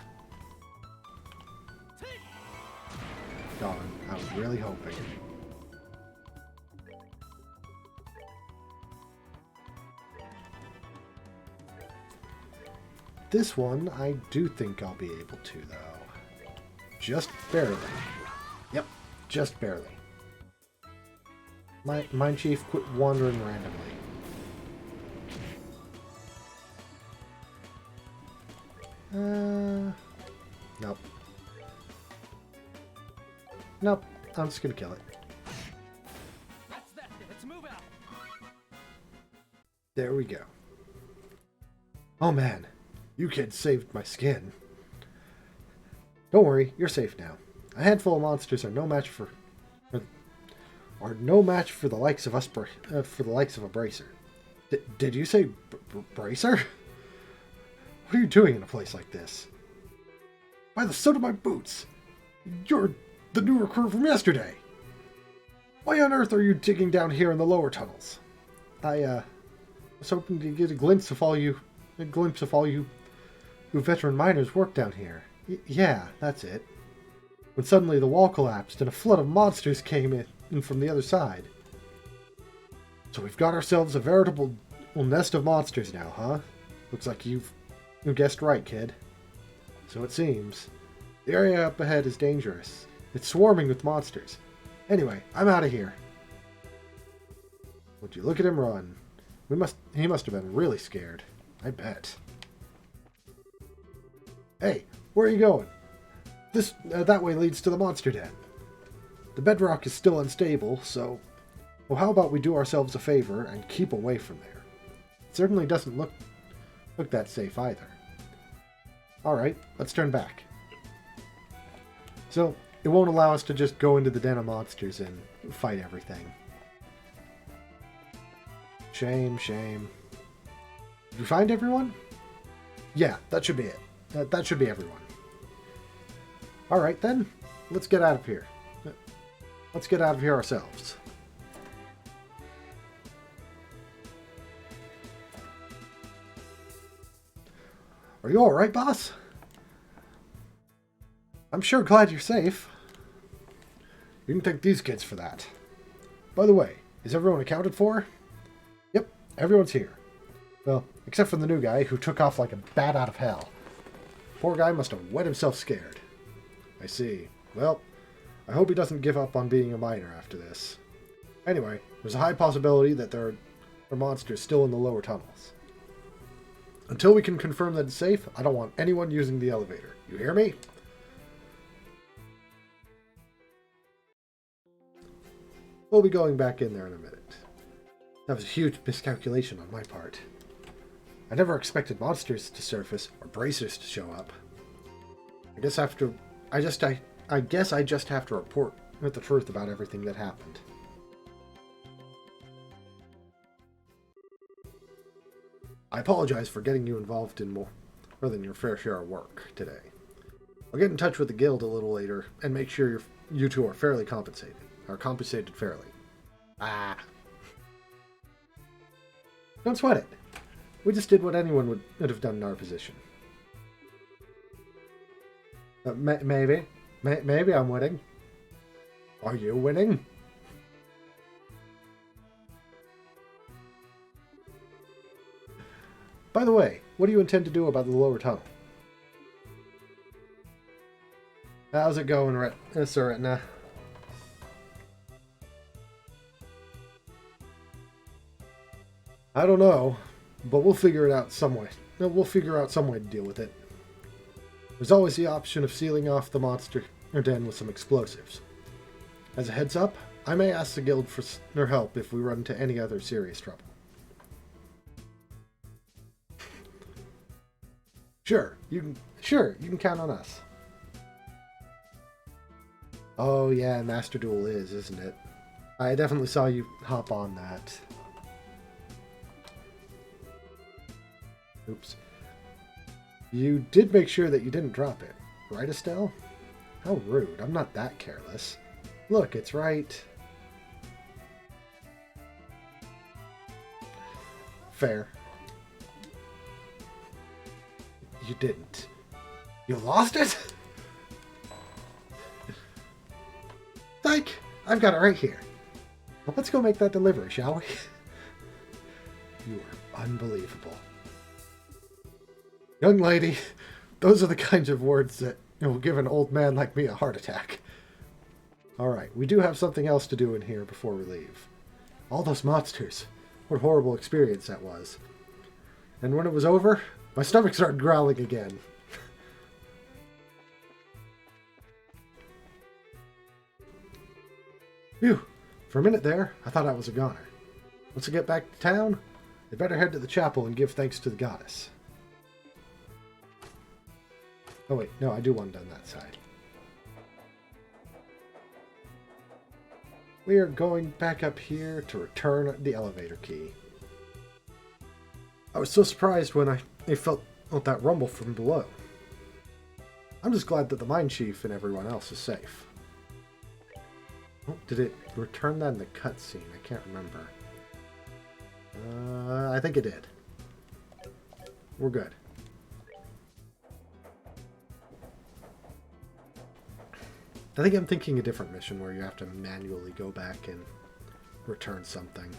Darn, I was really hoping. This one, I do think I'll be able to, though. Just barely. Yep, just barely. Mine Chief, quit wandering randomly. Nope. Nope, I'm just gonna kill it. That's that. Let's move out. There we go. Oh man, you kids saved my skin. Don't worry, you're safe now. A handful of monsters are no match for the likes of us, for the likes of a bracer. Did you say bracer? What are you doing in a place like this? By the soot of my boots! You're the new recruit from yesterday! Why on earth are you digging down here in the lower tunnels? I was hoping to get a glimpse of all you veteran miners work down here. Yeah, that's it. When suddenly the wall collapsed and a flood of monsters came in from the other side. So we've got ourselves a veritable nest of monsters now, huh? Looks like you guessed right, kid. So it seems. The area up ahead is dangerous. It's swarming with monsters. Anyway, I'm out of here. Would you look at him run? He must have been really scared. I bet. Hey, where are you going? That way leads to the monster den. The bedrock is still unstable, so... Well, how about we do ourselves a favor and keep away from there? It certainly doesn't look that safe either. Alright, let's turn back. So, it won't allow us to just go into the den of monsters and fight everything. Shame, shame. Did we find everyone? Yeah, that should be it. That should be everyone. Alright then, let's get out of here. Let's get out of here ourselves. Are you alright, boss? I'm sure glad you're safe. You can thank these kids for that. By the way, is everyone accounted for? Yep, everyone's here. Well, except for the new guy who took off like a bat out of hell. Poor guy must have wet himself scared. I see. Well, I hope he doesn't give up on being a miner after this. Anyway, there's a high possibility that there are monsters still in the lower tunnels. Until we can confirm that it's safe, I don't want anyone using the elevator. You hear me? We'll be going back in there in a minute. That was a huge miscalculation on my part. I never expected monsters to surface or bracers to show up. I guess I just have to report the truth about everything that happened. I apologize for getting you involved in more than your fair share of work today. I'll get in touch with the guild a little later and make sure you two are fairly compensated. Are compensated fairly. Ah. Don't sweat it. We just did what anyone would have done in our position. Maybe I'm winning. Are you winning? By the way, what do you intend to do about the lower tunnel? How's it going, Sir Retina? I don't know, but we'll figure it out some way. We'll figure out some way to deal with it. There's always the option of sealing off the monster den with some explosives. As a heads up, I may ask the guild for their help if we run into any other serious trouble. Sure, you can count on us. Oh yeah, Master Duel isn't it? I definitely saw you hop on that. Oops. You did make sure that you didn't drop it, right, Estelle? How rude. I'm not that careless. Look, it's right. Fair. You didn't. You lost it? Psych! I've got it right here. Well, let's go make that delivery, shall we? You are unbelievable. Young lady, those are the kinds of words that will give an old man like me a heart attack. Alright, we do have something else to do in here before we leave. All those monsters. What a horrible experience that was. And when it was over, my stomach started growling again. Phew. For a minute there, I thought I was a goner. Once I get back to town, I better head to the chapel and give thanks to the goddess. Oh wait, no, I do want it on that side. We are going back up here to return the elevator key. I was so surprised when I felt that rumble from below. I'm just glad that the mine chief and everyone else is safe. Oh, did it return that in the cutscene? I can't remember. I think it did. We're good. I think I'm thinking a different mission where you have to manually go back and return something.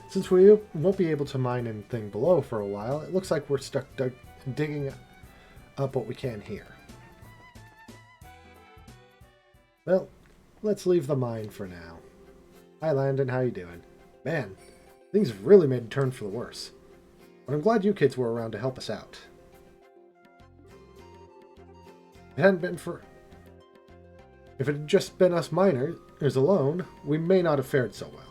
Since we won't be able to mine anything below for a while, it looks like we're stuck digging up what we can here. Well, let's leave the mine for now. Hi Landon, how you doing? Man, things have really made a turn for the worse. But I'm glad you kids were around to help us out. If it had just been us miners alone, we may not have fared so well.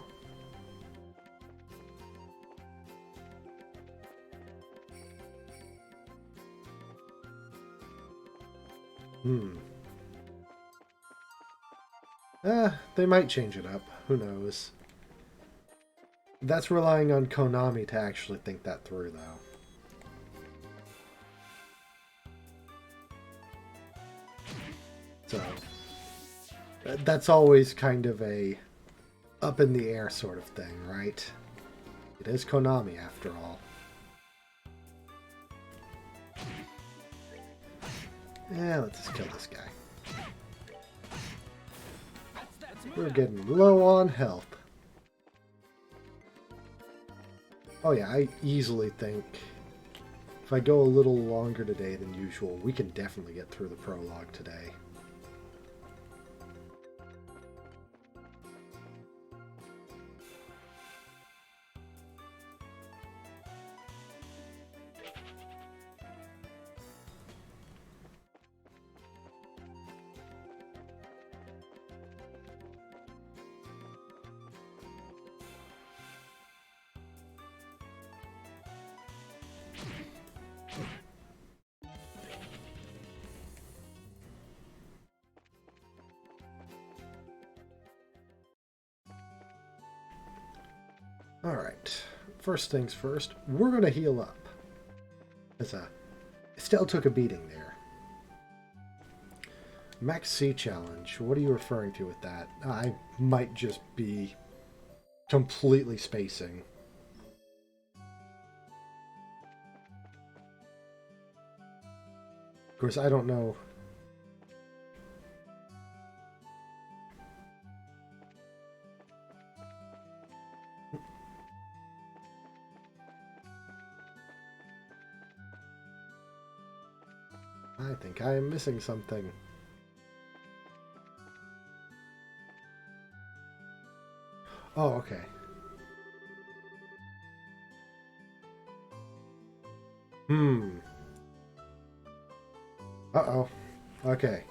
They might change it up. Who knows? That's relying on Konami to actually think that through, though. So, that's always kind of a up in the air sort of thing, right? It is Konami, after all. Yeah, let's just kill this guy. We're getting low on health. Oh yeah, I easily think if I go a little longer today than usual, we can definitely get through the prologue today. Alright, first things first, we're going to heal up. Estelle took a beating there. Max C challenge, what are you referring to with that? I might just be completely spacing. Of course, I don't know. I think I am missing something. Oh, okay. Uh-oh. Okay.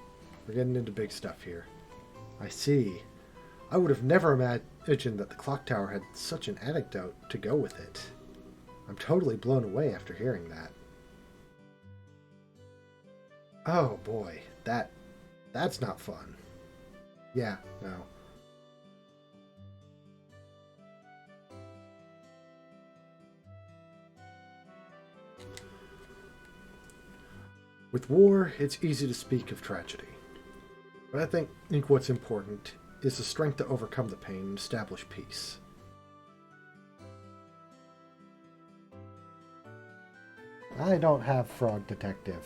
We're getting into big stuff here. I see. I would have never imagined that the clock tower had such an anecdote to go with it. I'm totally blown away after hearing that. Oh boy, that's not fun. Yeah, no. With war, it's easy to speak of tragedy. But I think what's important is the strength to overcome the pain and establish peace. I don't have Frog Detective.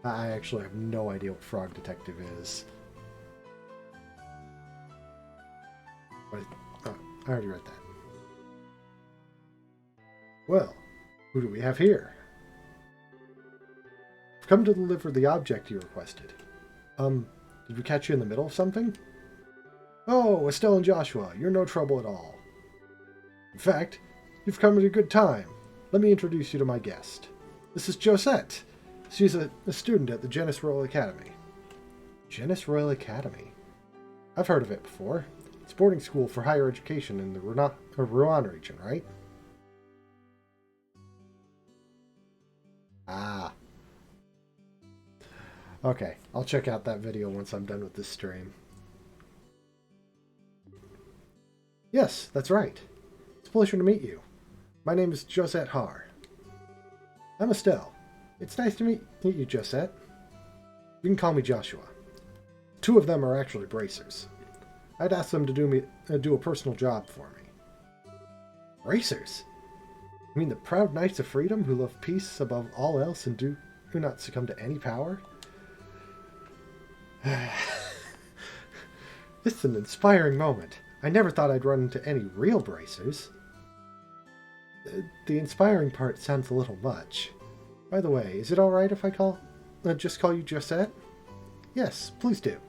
I actually have no idea what Frog Detective is. But, I already read that. Well, who do we have here? I've come to deliver the object you requested. Did we catch you in the middle of something? Oh, Estelle and Joshua, you're no trouble at all. In fact, you've come at a good time. Let me introduce you to my guest. This is Josette. She's a student at the Genis Royal Academy. Genis Royal Academy? I've heard of it before. It's a boarding school for higher education in the Rouen region, right? Ah. Okay, I'll check out that video once I'm done with this stream. Yes, that's right. It's a pleasure to meet you. My name is Josette Har. I'm Estelle. It's nice to meet you, Josette. You can call me Joshua. Two of them are actually bracers. I'd asked them to do a personal job for me. Bracers? You mean the proud knights of freedom who love peace above all else and do not succumb to any power? This is an inspiring moment. I never thought I'd run into any real bracers. The inspiring part sounds a little much. By the way, is it alright if I just call you Josette? Yes, please do.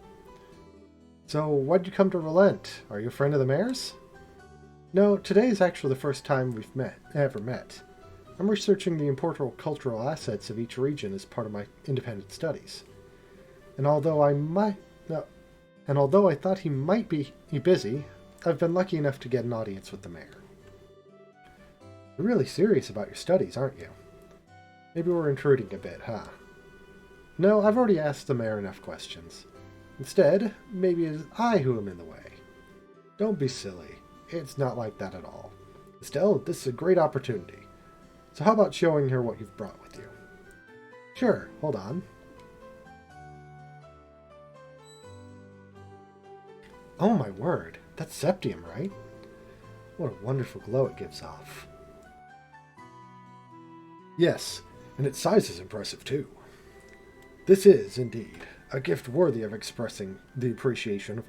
So, why'd you come to Relent? Are you a friend of the mayor's? No, today is actually the first time we've ever met. I'm researching the important cultural assets of each region as part of my independent studies. And although I thought he might be busy, I've been lucky enough to get an audience with the mayor. You're really serious about your studies, aren't you? Maybe we're intruding a bit, huh? No, I've already asked the mayor enough questions. Instead, maybe it is I who am in the way. Don't be silly. It's not like that at all. Estelle, this is a great opportunity. So how about showing her what you've brought with you? Sure, hold on. Oh my word, that's septium, right? What a wonderful glow it gives off. Yes, and its size is impressive too. This is, indeed, a gift worthy of expressing the appreciation of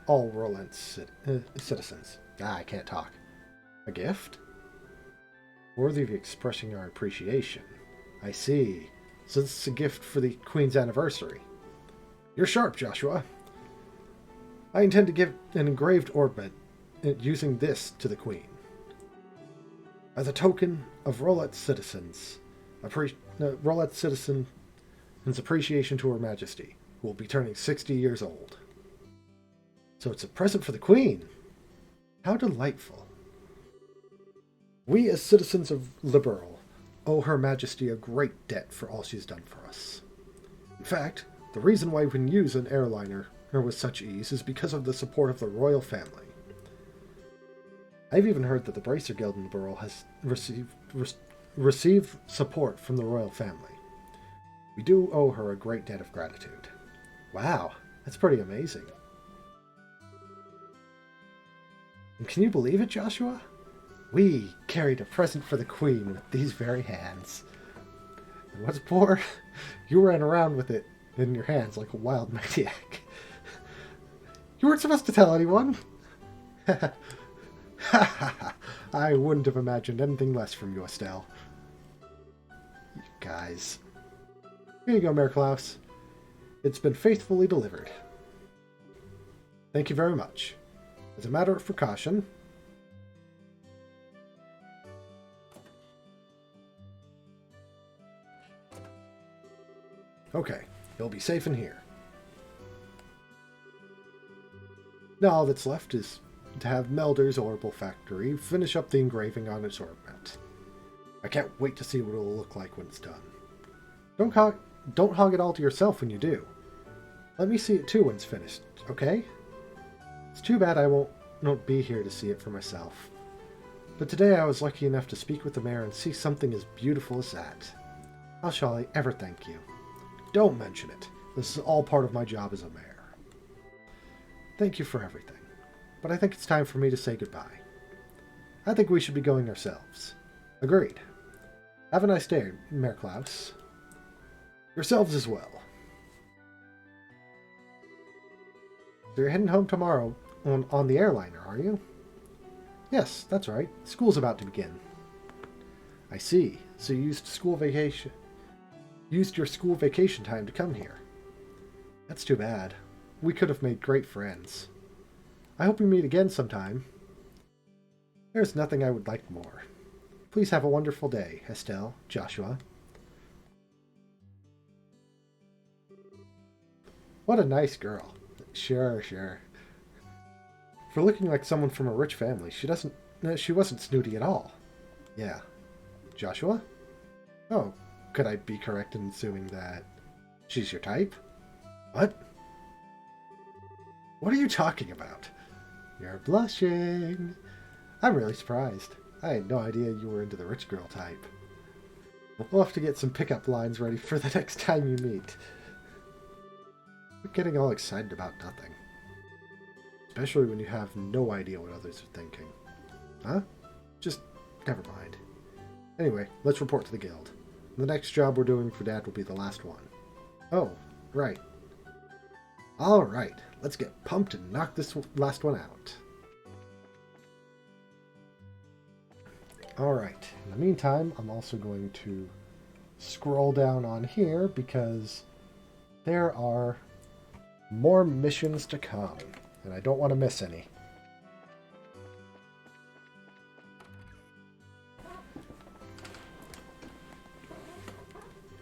all Relent citizens. I can't talk. A gift? Worthy of expressing our appreciation. I see. So this is a gift for the Queen's anniversary. You're sharp, Joshua. I intend to give an engraved ornament using this to the Queen. As a token of Relent citizens' appreciation to Her Majesty, who will be turning 60 years old. So it's a present for the Queen. How delightful. We as citizens of Liberl owe Her Majesty a great debt for all she's done for us. In fact, the reason why we can use an airliner with such ease is because of the support of the royal family. I've even heard that the Bracer Guild in Liberl has received support from the royal family. We do owe her a great debt of gratitude. Wow, that's pretty amazing. And can you believe it, Joshua? We carried a present for the Queen with these very hands. And what's more, you ran around with it in your hands like a wild maniac. You weren't supposed to tell anyone. I wouldn't have imagined anything less from you, Estelle. You guys. Here you go, Mayor Klaus. It's been faithfully delivered. Thank you very much. As a matter of precaution... Okay, you'll be safe in here. Now all that's left is to have Melder's Orbital Factory finish up the engraving on its ornament. I can't wait to see what it'll look like when it's done. Don't hog it all to yourself when you do. Let me see it too when it's finished, okay? It's too bad I won't be here to see it for myself. But today I was lucky enough to speak with the mayor and see something as beautiful as that. How shall I ever thank you? Don't mention it. This is all part of my job as a mayor. Thank you for everything. But I think it's time for me to say goodbye. I think we should be going ourselves. Agreed. Have a nice day, Mayor Klaus. Yourselves as well. So you're heading home tomorrow on the airliner, are you? Yes, that's right. School's about to begin. I see. So you used your school vacation time to come here. That's too bad. We could have made great friends. I hope we meet again sometime. There's nothing I would like more. Please have a wonderful day, Estelle, Joshua. What a nice girl. Sure. For looking like someone from a rich family, she wasn't snooty at all. Yeah. Joshua? Oh, could I be correct in assuming that she's your type? What? What are you talking about? You're blushing. I'm really surprised. I had no idea you were into the rich girl type. We'll have to get some pickup lines ready for the next time you meet. You're getting all excited about nothing. Especially when you have no idea what others are thinking. Huh? Just never mind. Anyway, let's report to the guild. The next job we're doing for Dad will be the last one. Oh, right. Alright, let's get pumped and knock this last one out. Alright, in the meantime, I'm also going to scroll down on here because there are More missions to come, and I don't want to miss any.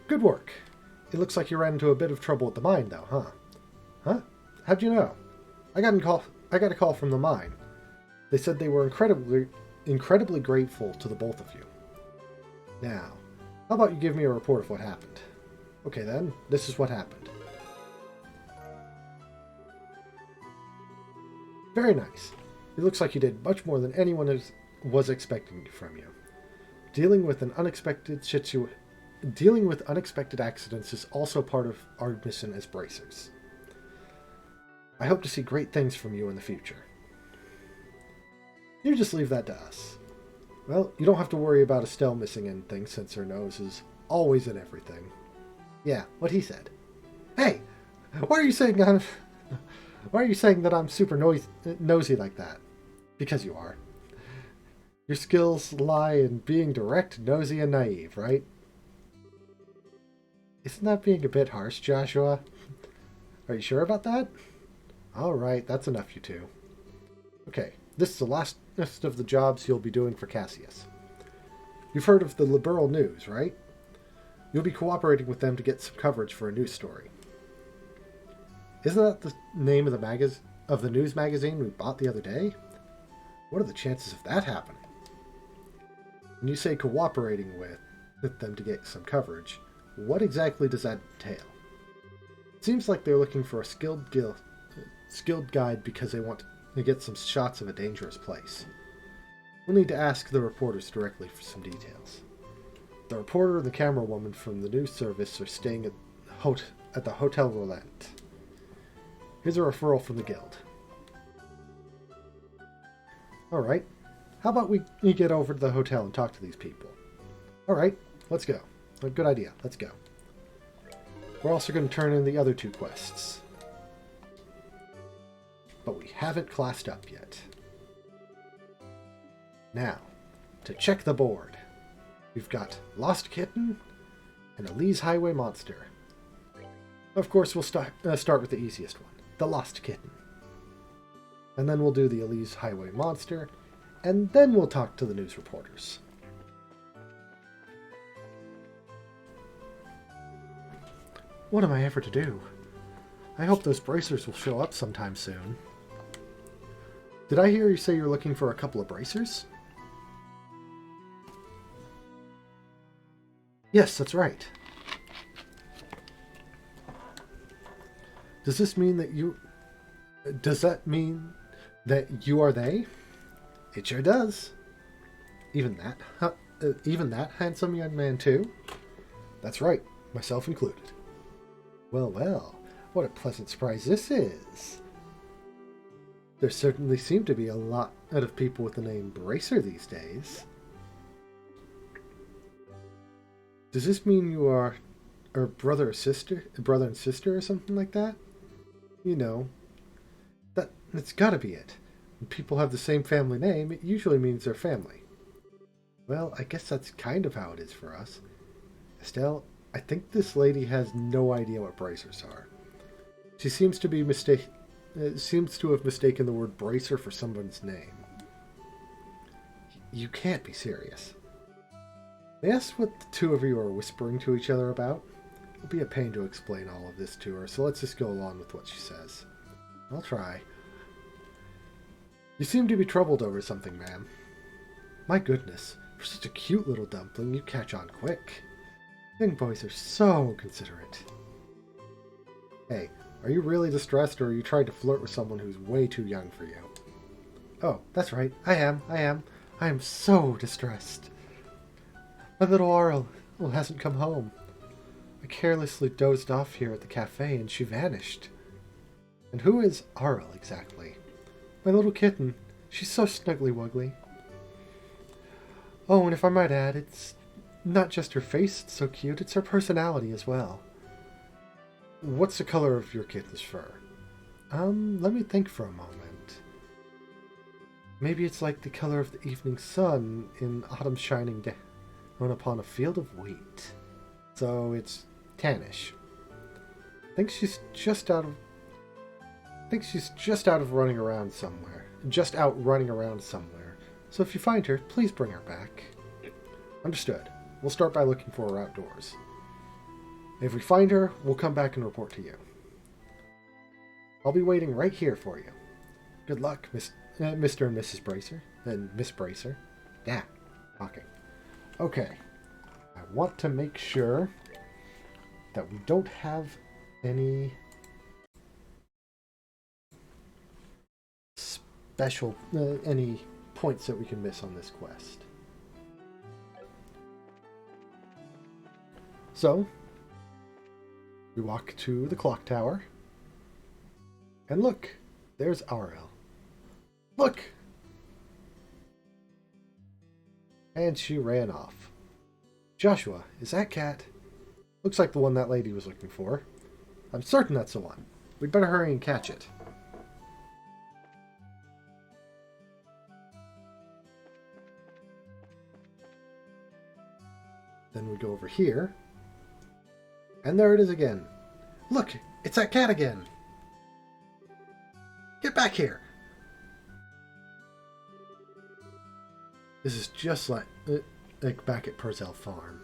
Good work. It looks like you ran into a bit of trouble at the mine, though, huh? Huh? How'd you know? I got a call from the mine. They said they were incredibly grateful to the both of you. Now, how about you give me a report of what happened? Okay then, this is what happened. Very nice. It looks like you did much more than anyone was expecting from you. Dealing with unexpected accidents is also part of our mission as bracers. I hope to see great things from you in the future. You just leave that to us. Well, you don't have to worry about Estelle missing anything since her nose is always in everything. Yeah, what he said. Hey, why are you saying that I'm super nosy like that? Because you are. Your skills lie in being direct, nosy, and naive, right? Isn't that being a bit harsh, Joshua? Are you sure about that? Alright, that's enough, you two. Okay, this is the last of the jobs you'll be doing for Cassius. You've heard of the Liberl news, right? You'll be cooperating with them to get some coverage for a news story. Isn't that the name of the news magazine we bought the other day? What are the chances of that happening? When you say cooperating with them to get some coverage, what exactly does that entail? It seems like they're looking for a skilled guide because they want to get some shots of a dangerous place. We'll need to ask the reporters directly for some details. The reporter and the camera woman from the news service are staying at the Hotel Roulette. Here's a referral from the guild. Alright, how about we get over to the hotel and talk to these people? Alright, let's go. A good idea, let's go. We're also going to turn in the other two quests. But we haven't classed up yet. Now, to check the board. We've got Lost Kitten and Elise Highway Monster. Of course, we'll start with the easiest one, the Lost Kitten. And then we'll do the Elise Highway Monster, and then we'll talk to the news reporters. What am I ever to do? I hope those bracers will show up sometime soon. Did I hear you say you're looking for a couple of bracers? Yes, that's right. Does that mean that you are they? It sure does. Even that handsome young man too? That's right, myself included. Well, what a pleasant surprise this is. There certainly seem to be a lot of people with the name Bracer these days. Does this mean you are brother and sister or something like that? You know, that's gotta be it. When people have the same family name, it usually means they're family. Well, I guess that's kind of how it is for us. Estelle, I think this lady has no idea what bracers are. She seems to have mistaken the word bracer for someone's name. You can't be serious. May I ask what the two of you are whispering to each other about? It'll be a pain to explain all of this to her, so let's just go along with what she says. I'll try. You seem to be troubled over something, ma'am. My goodness, for such a cute little dumpling, you catch on quick. Young boys are so considerate. Hey, are you really distressed, or are you trying to flirt with someone who's way too young for you? Oh, that's right. I am. I am so distressed. My little Arl hasn't come home. I carelessly dozed off here at the cafe and she vanished. And who is Arl exactly? My little kitten. She's so snuggly wuggly. Oh, and if I might add, it's not just her face that's so cute, it's her personality as well. What's the color of your kitten's fur? Let me think for a moment. Maybe it's like the color of the evening sun in autumn's shining down upon a field of wheat. So it's tannish. I think she's just out of think she's just out running around somewhere. So if you find her, please bring her back. Understood. We'll start by looking for her outdoors. If we find her, we'll come back and report to you. I'll be waiting right here for you. Good luck, Mr. and Mrs. Bracer. And Miss Bracer. Yeah, talking. Okay. I want to make sure that we don't have any special, any points that we can miss on this quest. So, we walk to the clock tower, and look, there's RL. Look! And she ran off. Joshua, is that cat? Looks like the one that lady was looking for. I'm certain that's the one. We'd better hurry and catch it. Then we go over here. And there it is again. Look, it's that cat again. Get back here. This is just like back at Purcell Farm.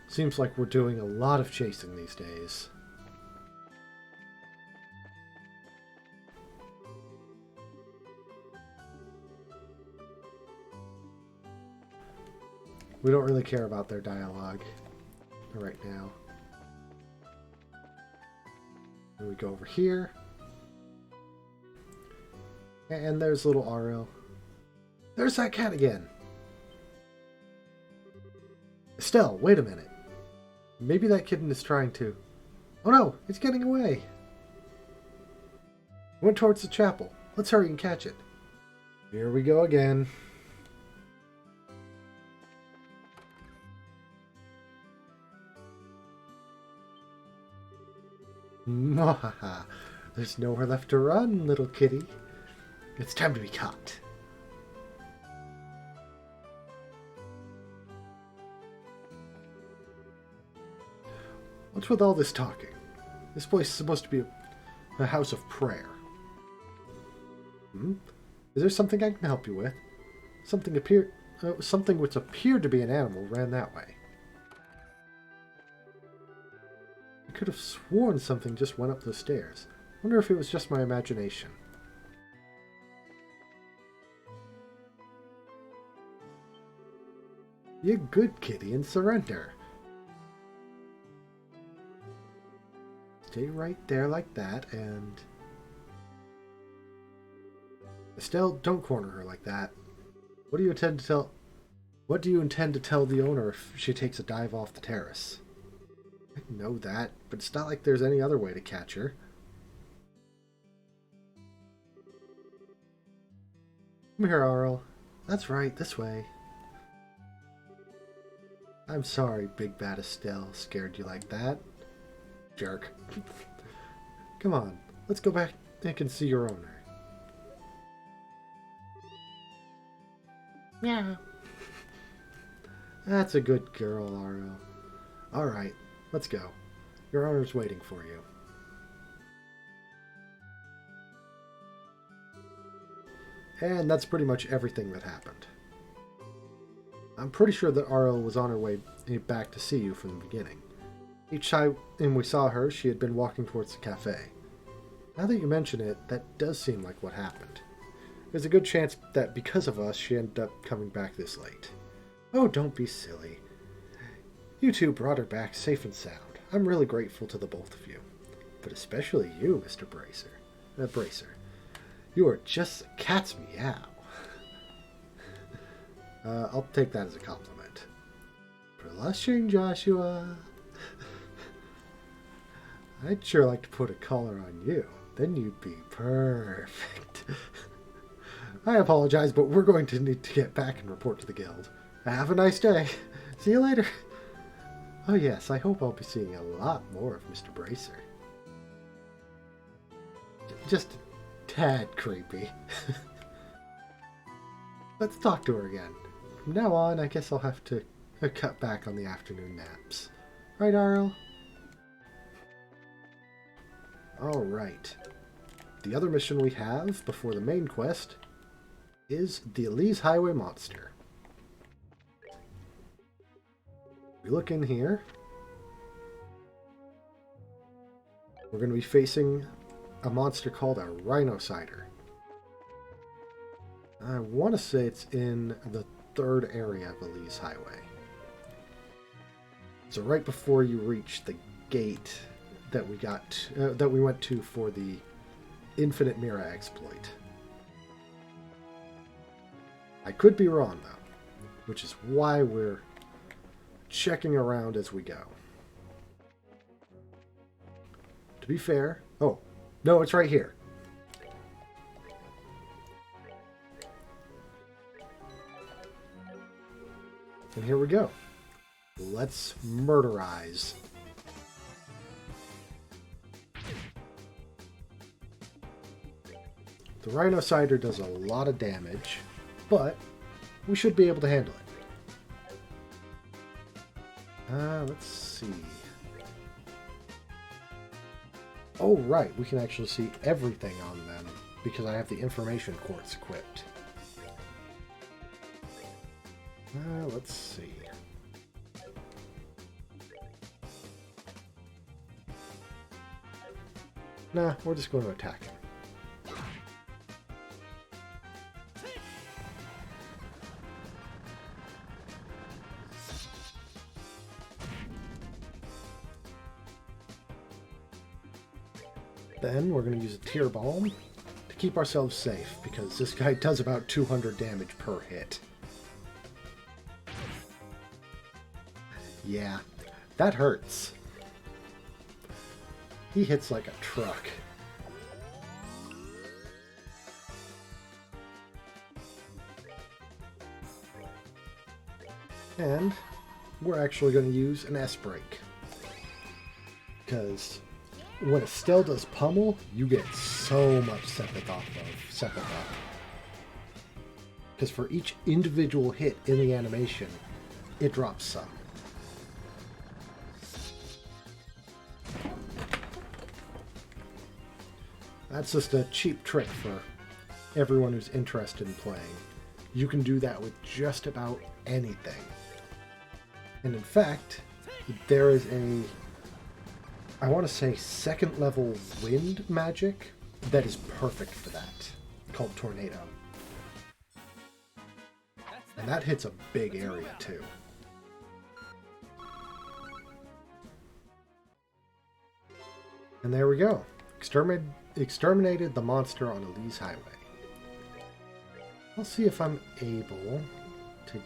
Seems like we're doing a lot of chasing these days. We don't really care about their dialogue right now. And we go over here. And there's little RL. There's that cat again. Estelle, wait a minute. Maybe that kitten is trying to... Oh no, it's getting away. It went towards the chapel. Let's hurry and catch it. Here we go again. Mwahaha. There's nowhere left to run, little kitty. It's time to be caught. What's with all this talking? This place is supposed to be a house of prayer. Is there something I can help you with? Something which appeared to be an animal ran that way. I could have sworn something just went up the stairs. Wonder if it was just my imagination. You good kitty and surrender. Stay right there like that, and... Estelle, don't corner her like that. What do you intend to tell... What do you intend to tell the owner if she takes a dive off the terrace? I know that, but it's not like there's any other way to catch her. Come here, Arl. That's right, this way. I'm sorry, Big Bad Estelle scared you like that. Jerk. Come on, let's go back and see your owner. Meow. That's a good girl, Arl. Alright, let's go. Your owner's waiting for you. And that's pretty much everything that happened. I'm pretty sure that RL was on her way back to see you from the beginning. Each time we saw her, she had been walking towards the cafe. Now that you mention it, that does seem like what happened. There's a good chance that because of us, she ended up coming back this late. Oh, don't be silly. You two brought her back safe and sound. I'm really grateful to the both of you. But especially you, Mr. Bracer. You are just a cat's meow. I'll take that as a compliment. Blushing, Joshua. I'd sure like to put a collar on you. Then you'd be perfect. I apologize, but we're going to need to get back and report to the guild. Have a nice day. See you later. Oh yes, I hope I'll be seeing a lot more of Mr. Bracer. Just a tad creepy. Let's talk to her again. From now on, I guess I'll have to cut back on the afternoon naps. Right, Arl? Alright. the other mission we have before the main quest is the Elise Highway Monster. We look in here. We're going to be facing a monster called a Rhinocider. I want to say it's in the third area of Elise Highway. So right before you reach the gate that we went to for the Infinite Mirror exploit. I could be wrong though, which is why we're checking around as we go. To be fair, oh, no, it's right here. And here we go. Let's murderize. The Rhinocider does a lot of damage, but we should be able to handle it. Let's see. Oh, right, we can actually see everything on them because I have the information quartz equipped. Let's see. Nah, we're just going to attack him. Then we're going to use a Tear Balm to keep ourselves safe, because this guy does about 200 damage per hit. Yeah, that hurts. He hits like a truck. And we're actually going to use an S-Break. Because when Estelle does pummel, you get so much Sepith off of Sepith up. Because for each individual hit in the animation, it drops some. That's just a cheap trick for everyone who's interested in playing. You can do that with just about anything. And in fact, there is a, I want to say, second level wind magic that is perfect for that, called Tornado. And that hits a big area too. And there we go. Exterminated the monster on Elise Highway. I'll see if I'm able to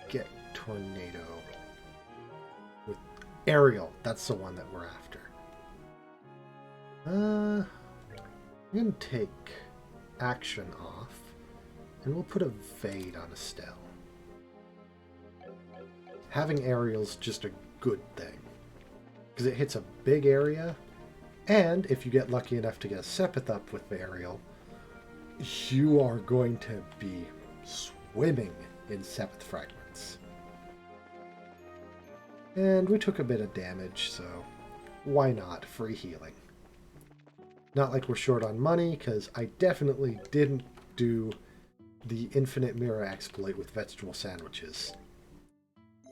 get Tornado with Aerial. That's the one that we're after. I'm going to take action off, and we'll put Evade on Estelle. Having Aerial's just a good thing, because it hits a big area. And if you get lucky enough to get a Sepith up with the Aerial, you are going to be swimming in Sepith fragments. And we took a bit of damage, so why not? Free healing. Not like we're short on money, because I definitely didn't do the Infinite Mirror exploit with vegetable sandwiches.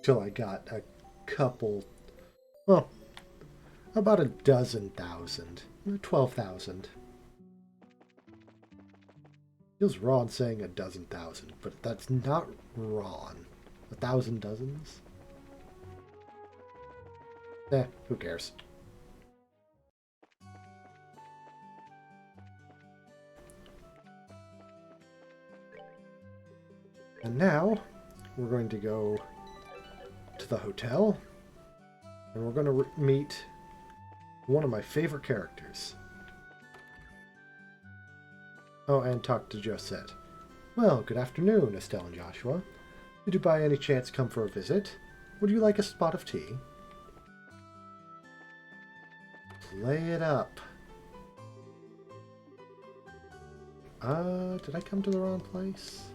Till I got a couple, well, about 12,000. 12,000. Feels wrong saying 12,000, but that's not wrong. 1,000 dozens? Who cares? And now, we're going to go to the hotel, and we're going to meet one of my favorite characters. Oh, and talk to Josette. Well, good afternoon, Estelle and Joshua. Did you by any chance come for a visit? Would you like a spot of tea? Play it up. Did I come to the wrong place?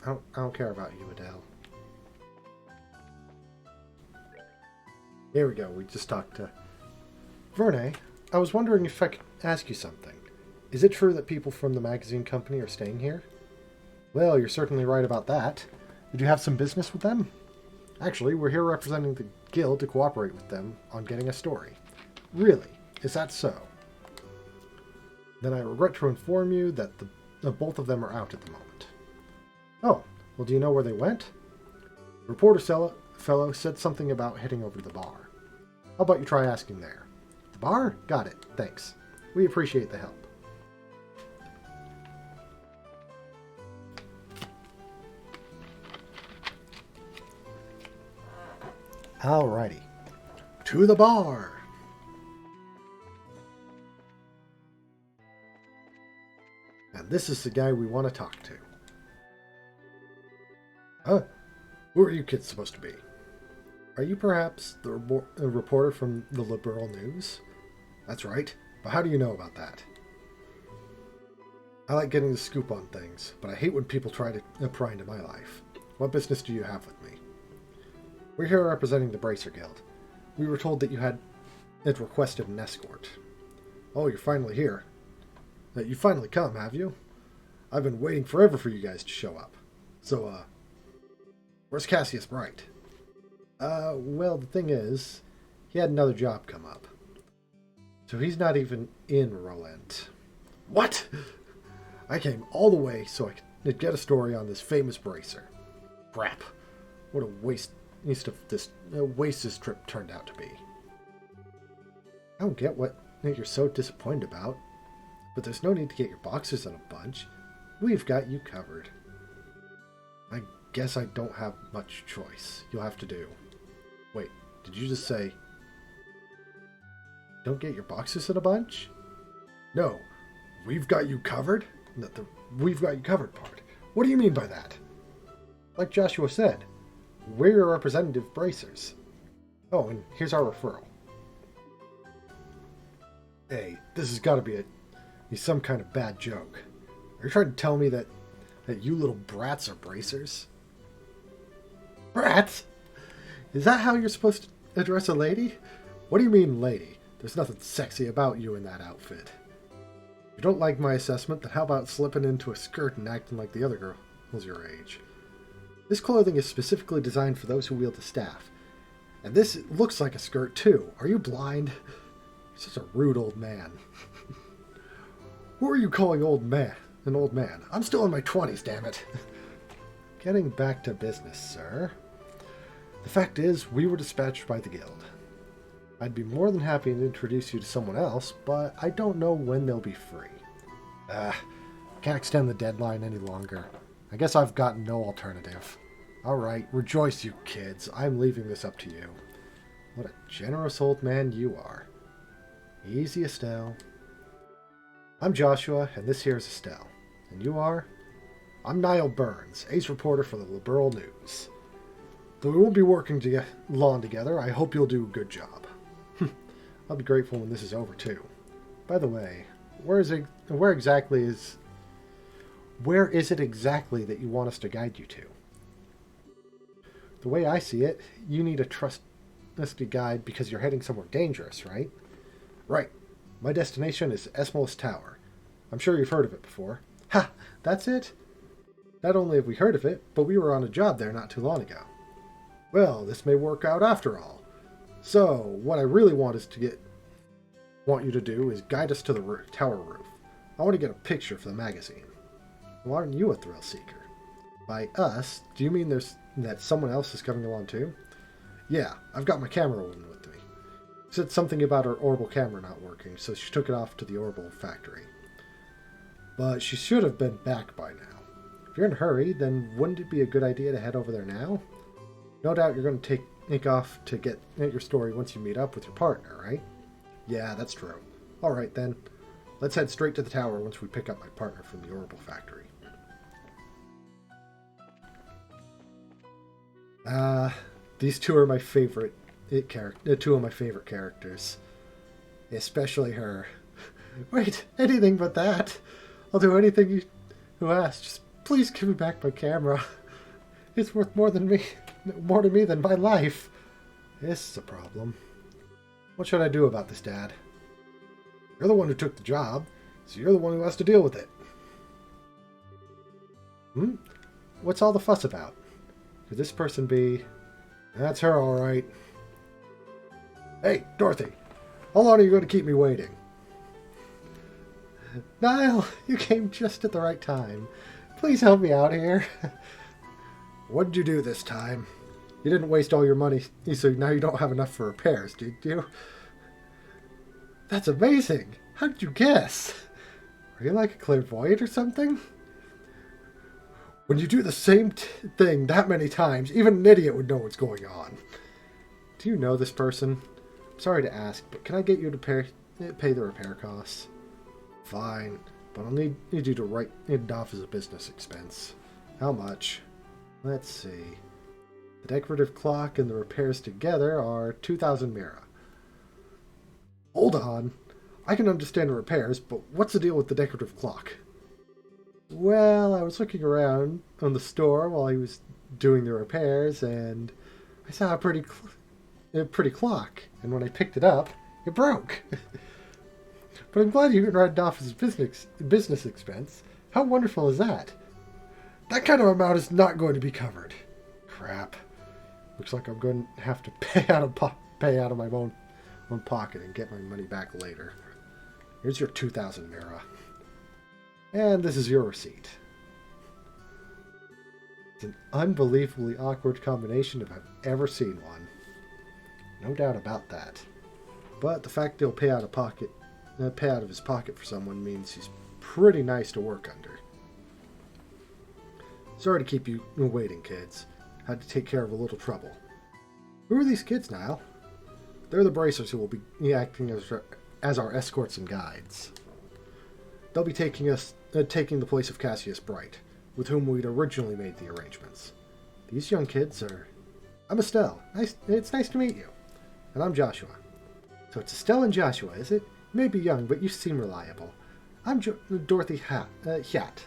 I don't care about you, Adele. Here we go. We just talked to Verne. I was wondering if I could ask you something. Is it true that people from the magazine company are staying here? Well, you're certainly right about that. Did you have some business with them? Actually, we're here representing the guild to cooperate with them on getting a story. Really? Is that so? Then I regret to inform you that both of them are out at the moment. Oh, well, do you know where they went? The reporter fellow said something about heading over to the bar. How about you try asking there? The bar? Got it. Thanks. We appreciate the help. Alrighty. To the bar! And this is the guy we want to talk to. Huh? Who are you kids supposed to be? Are you perhaps the reporter from the Liberl News? That's right. But how do you know about that? I like getting the scoop on things, but I hate when people try to pry into my life. What business do you have with me? We're here representing the Bracer Guild. We were told that you had requested an escort. Oh, you're finally here. You finally come, have you? I've been waiting forever for you guys to show up. So, where's Cassius Bright? Well, the thing is, he had another job come up. So he's not even in Roland. What? I came all the way so I could get a story on this famous bracer. Crap. What a waste this trip turned out to be. I don't get what you're so disappointed about, but there's no need to get your boxes in a bunch. We've got you covered. I guess I don't have much choice. You'll have to do. Wait, did you just say, don't get your boxes in a bunch? No, we've got you covered? Not the we've got you covered part. What do you mean by that? Like Joshua said, we're your representative bracers. Oh, and here's our referral. Hey, this has got to be some kind of bad joke. Are you trying to tell me that you little brats are bracers? Brats? Is that how you're supposed to address a lady? What do you mean, lady? There's nothing sexy about you in that outfit. If you don't like my assessment, then how about slipping into a skirt and acting like the other girls your age? This clothing is specifically designed for those who wield the staff. And this looks like a skirt, too. Are you blind? You're such a rude old man. Who are you calling old man? An old man? I'm still in my 20s, damn it. Getting back to business, sir. The fact is, we were dispatched by the guild. I'd be more than happy to introduce you to someone else, but I don't know when they'll be free. Can't extend the deadline any longer. I guess I've got no alternative. Alright, rejoice you kids. I'm leaving this up to you. What a generous old man you are. Easy, Estelle. I'm Joshua, and this here is Estelle. And you are? I'm Niall Burns, ace reporter for the Liberl News. Though we won't be working long together, I hope you'll do a good job. I'll be grateful when this is over, too. By the way, where is it exactly that you want us to guide you to? The way I see it, you need a trusted guide because you're heading somewhere dangerous, right? Right. My destination is Esmolus Tower. I'm sure you've heard of it before. Ha! That's it? Not only have we heard of it, but we were on a job there not too long ago. Well, this may work out after all. So, what I really want you to do is guide us to the tower roof. I want to get a picture for the magazine. Well, aren't you a thrill seeker? By us, do you mean that someone else is coming along too? Yeah, I've got my camera with me. Said something about her orbital camera not working, so she took it off to the orbital factory. But she should have been back by now. If you're in a hurry, then wouldn't it be a good idea to head over there now? No doubt you're going to take off to get your story once you meet up with your partner, right? Yeah, that's true. Alright then, let's head straight to the tower once we pick up my partner from the orbital factory. These two are my favorite two of my favorite characters. Especially her. Wait, anything but that. I'll do anything you ask. Just please give me back my camera. It's worth more to me than my life. This is a problem. What should I do about this, Dad? You're the one who took the job, so you're the one who has to deal with it. What's all the fuss about? Could this person be... That's her, all right. Hey, Dorothy, how long are you going to keep me waiting? Niall, you came just at the right time. Please help me out here. What did you do this time? You didn't waste all your money, so now you don't have enough for repairs, did you? That's amazing. How did you guess? Are you like a clairvoyant or something? When you do the same thing that many times, even an idiot would know what's going on. Do you know this person? I'm sorry to ask, but can I get you to pay the repair costs? Fine, but I'll need you to write it off as a business expense. How much? Let's see. The decorative clock and the repairs together are 2,000 mira. Hold on. I can understand the repairs, but what's the deal with the decorative clock? Well, I was looking around on the store while he was doing the repairs, and I saw a pretty clock, and when I picked it up, it broke. But I'm glad you can write it off as a business expense. How wonderful is that? That kind of amount is not going to be covered. Crap. Looks like I'm going to have to pay out of my own pocket and get my money back later. Here's your 2,000 mira. And this is your receipt. It's an unbelievably awkward combination if I've ever seen one. No doubt about that. But the fact he'll pay out of his pocket for someone means he's pretty nice to work under. Sorry to keep you waiting, kids. Had to take care of a little trouble. Who are these kids, Niall? They're the bracers who will be acting as our escorts and guides. They'll be taking the place of Cassius Bright, with whom we'd originally made the arrangements. These young kids are... I'm Estelle. It's nice to meet you. And I'm Joshua. So it's Estelle and Joshua, is it? You may be young, but you seem reliable. I'm Dorothy Hyatt.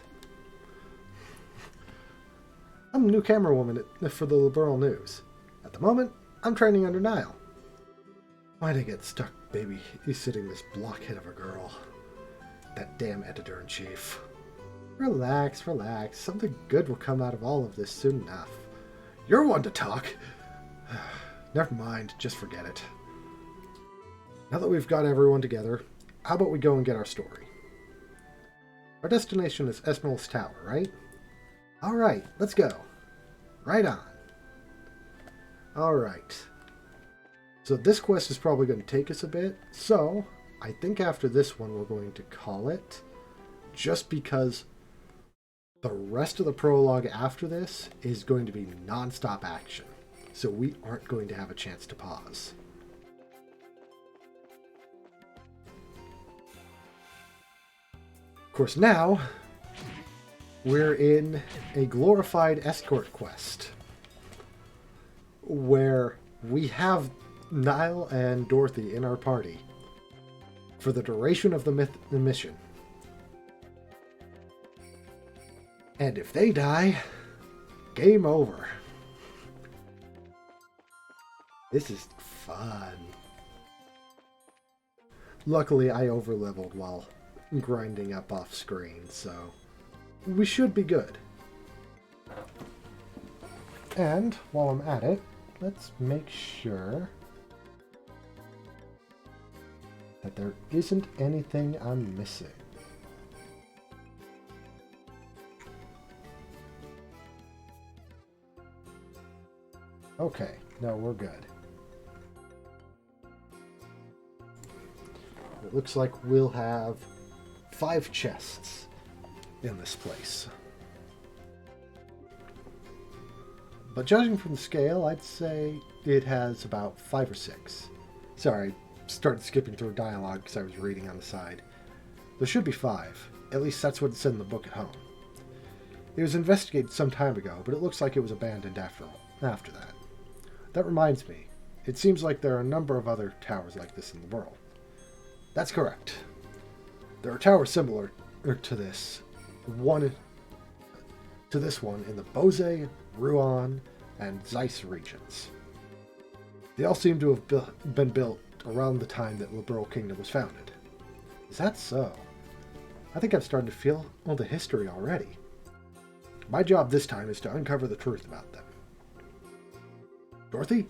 I'm the new camerawoman for the Liberl News. At the moment, I'm training under Niall. Why'd I get stuck babysitting this blockhead of a girl? That damn editor-in-chief. Relax, relax. Something good will come out of all of this soon enough. You're one to talk. Never mind, just forget it. Now that we've got everyone together, how about we go and get our story? Our destination is Esmerald's Tower, right? Alright, let's go. Right on. Alright. So this quest is probably going to take us a bit, so I think after this one we're going to call it, just because the rest of the prologue after this is going to be non-stop action, so we aren't going to have a chance to pause. Of course, now we're in a glorified escort quest where we have Niall and Dorothy in our party for the duration of the mission. And if they die, game over. This is fun. Luckily, I overleveled while grinding up off screen, so we should be good. And while I'm at it, let's make sure that there isn't anything I'm missing. Okay, no, we're good. It looks like we'll have 5 chests in this place. But judging from the scale, I'd say it has about 5 or 6. Sorry, started skipping through dialogue because I was reading on the side. There should be 5. At least that's what it said in the book at home. It was investigated some time ago, but it looks like it was abandoned after that. That reminds me, it seems like there are a number of other towers like this in the world. That's correct. There are towers similar to this one in the Bose, Rouen, and Zeiss regions. They all seem to have been built around the time that Liberl Kingdom was founded. Is that so? I think I'm starting to feel all the history already. My job this time is to uncover the truth about them. Dorothy,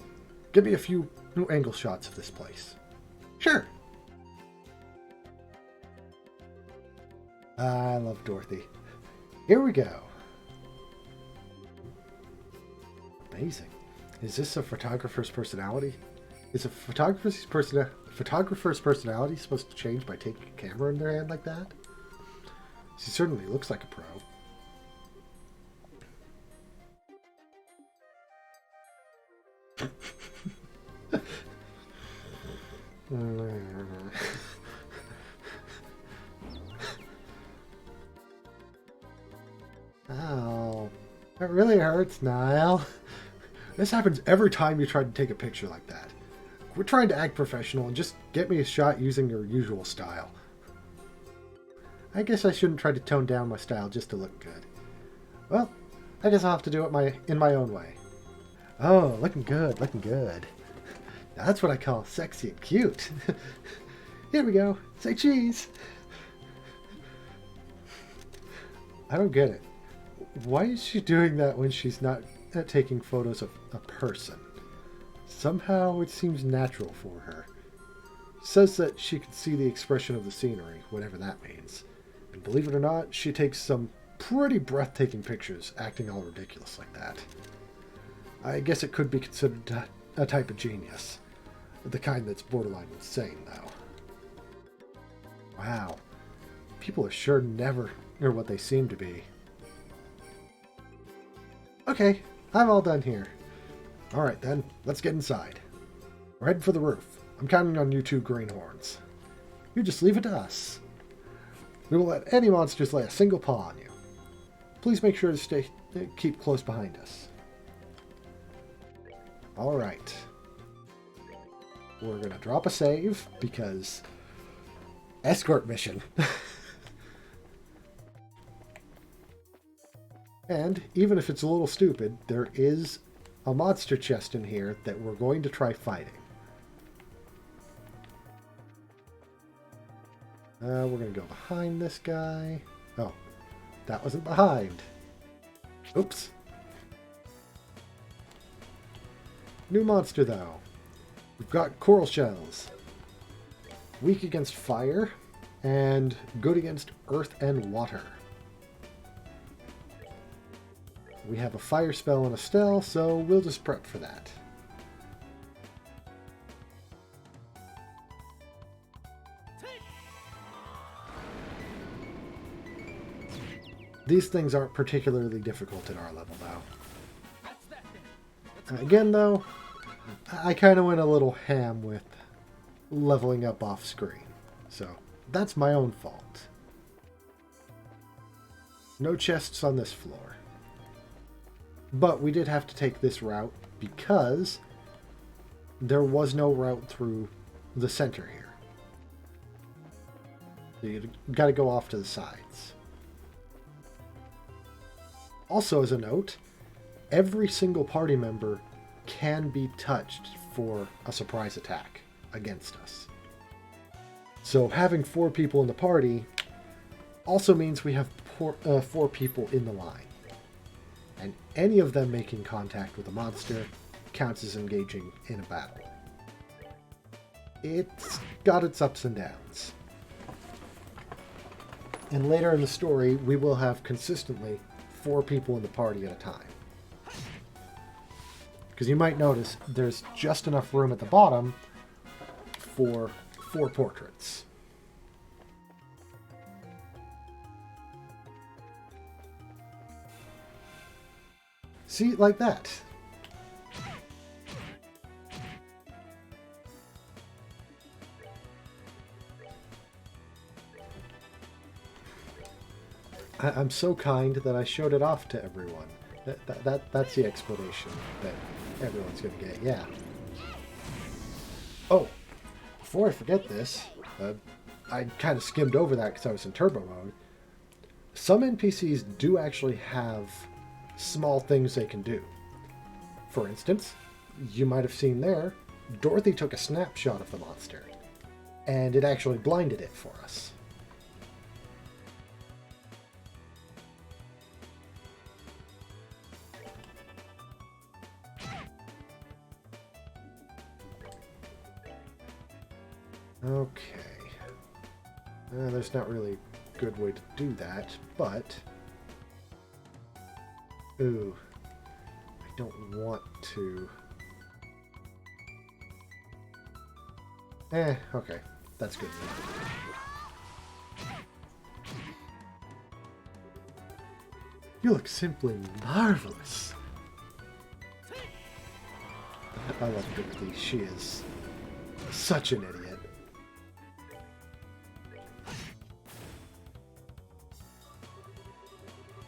give me a few new angle shots of this place. Sure. I love Dorothy. Here we go. Amazing. Is this a photographer's personality? Is a photographer's personality supposed to change by taking a camera in their hand like that? She certainly looks like a pro. Ow. That really hurts, Niall. This happens every time you try to take a picture like that. We're trying to act professional and just get me a shot using your usual style. I guess I shouldn't try to tone down my style just to look good. Well, I guess I'll have to do it in my own way. Oh, looking good, looking good. Now that's what I call sexy and cute. Here we go. Say cheese. I don't get it. Why is she doing that when she's not taking photos of a person? Somehow it seems natural for her. She says that she can see the expression of the scenery, whatever that means. And believe it or not, she takes some pretty breathtaking pictures, acting all ridiculous like that. I guess it could be considered a type of genius. The kind that's borderline insane, though. Wow. People are sure never near what they seem to be. Okay, I'm all done here. Alright then, let's get inside. We're heading for the roof. I'm counting on you two greenhorns. You just leave it to us. We won't let any monsters lay a single paw on you. Please make sure to keep close behind us. Alright. We're going to drop a save because escort mission. And even if it's a little stupid, there is a monster chest in here that we're going to try fighting. We're going to go behind this guy. Oh, that wasn't behind. Oops. New monster, though. We've got coral shells. Weak against fire, and good against earth and water. We have a fire spell on Estelle, so we'll just prep for that. These things aren't particularly difficult at our level, though. Again, though, I kind of went a little ham with leveling up off screen, so that's my own fault. No chests on this floor. But we did have to take this route because there was no route through the center here. So you got to go off to the sides. Also, as a note, every single party member can be touched for a surprise attack against us. So having 4 people in the party also means we have 4 people in the line. And any of them making contact with a monster counts as engaging in a battle. It's got its ups and downs. And later in the story, we will have consistently 4 people in the party at a time. Because you might notice there's just enough room at the bottom for 4 portraits. See, like that. I'm so kind that I showed it off to everyone. That's the explanation that everyone's going to get, yeah. Oh, before I forget this, I kind of skimmed over that because I was in turbo mode. Some NPCs do actually have small things they can do. For instance, you might have seen there, Dorothy took a snapshot of the monster, and it actually blinded it for us. Okay. There's not really a good way to do that, but... Ooh. I don't want to... Okay. That's good enough. You look simply marvelous. I love Dorothy. She is such an idiot.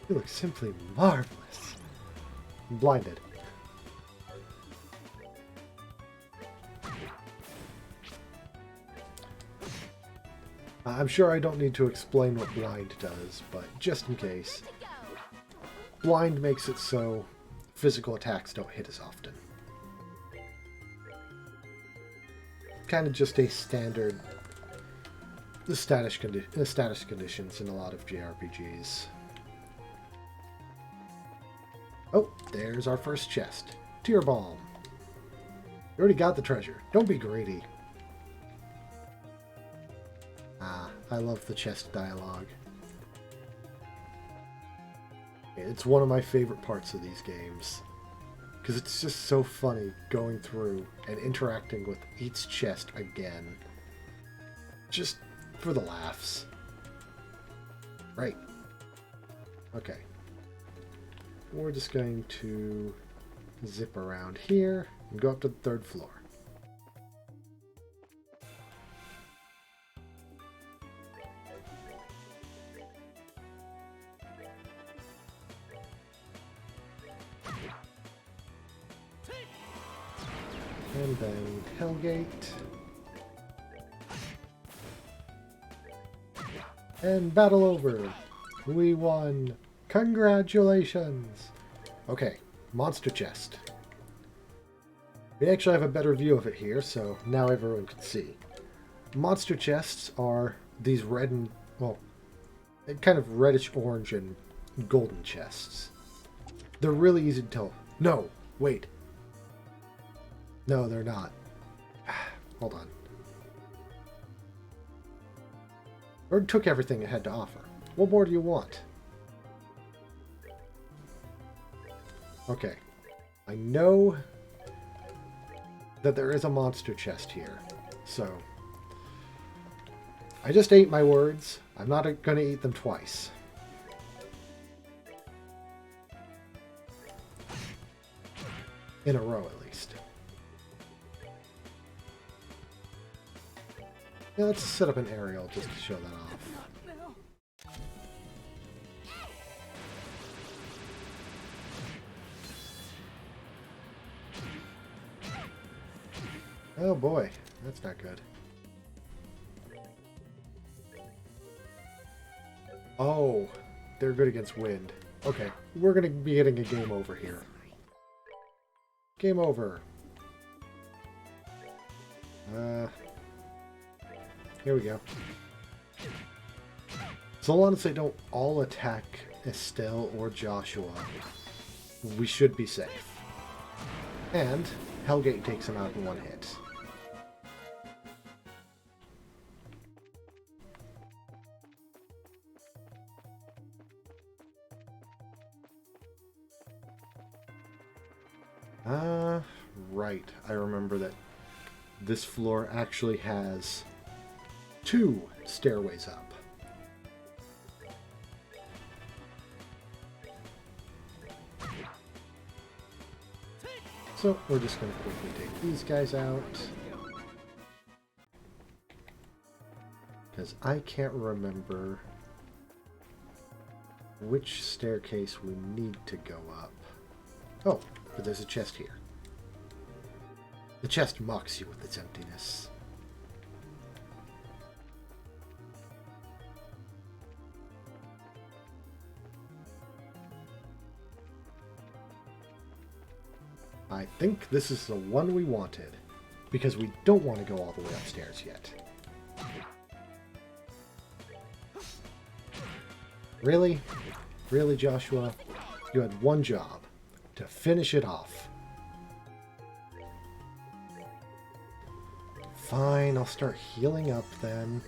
You look simply marvelous. I'm blinded. I'm sure I don't need to explain what blind does, but just in case. Blind makes it so physical attacks don't hit as often. Kind of just a standard status conditions in a lot of JRPGs. Oh, there's our first chest. Tear Balm. You already got the treasure. Don't be greedy. Ah, I love the chest dialogue. It's one of my favorite parts of these games. Because it's just so funny going through and interacting with each chest again. Just for the laughs. Right. Okay. We're just going to zip around here and go up to the 3rd floor. And then Hellgate. And battle over. We won. Congratulations. Okay, monster chest. We actually have a better view of it here, so now everyone can see. Monster chests are these red and, well, kind of reddish orange and golden chests. They're really easy to tell. No, wait. No, they're not. Hold on. Bird took everything it had to offer. What more do you want? Okay. I know that there is a monster chest here. So, I just ate my words. I'm not going to eat them twice. In a row, at least. Yeah, let's set up an aerial just to show that off. Oh boy, that's not good. Oh, they're good against wind. Okay, we're going to be getting a game over here. Game over. Here we go. So long as they don't all attack Estelle or Joshua, we should be safe. And Hellgate takes him out in one hit. Right. I remember that this floor actually has 2 stairways up. So we're just going to quickly take these guys out. Because I can't remember which staircase we need to go up. Oh, but there's a chest here. The chest mocks you with its emptiness. I think this is the one we wanted, because we don't want to go all the way upstairs yet. Really? Really, Joshua? You had one job, to finish it off. Fine, I'll start healing up then.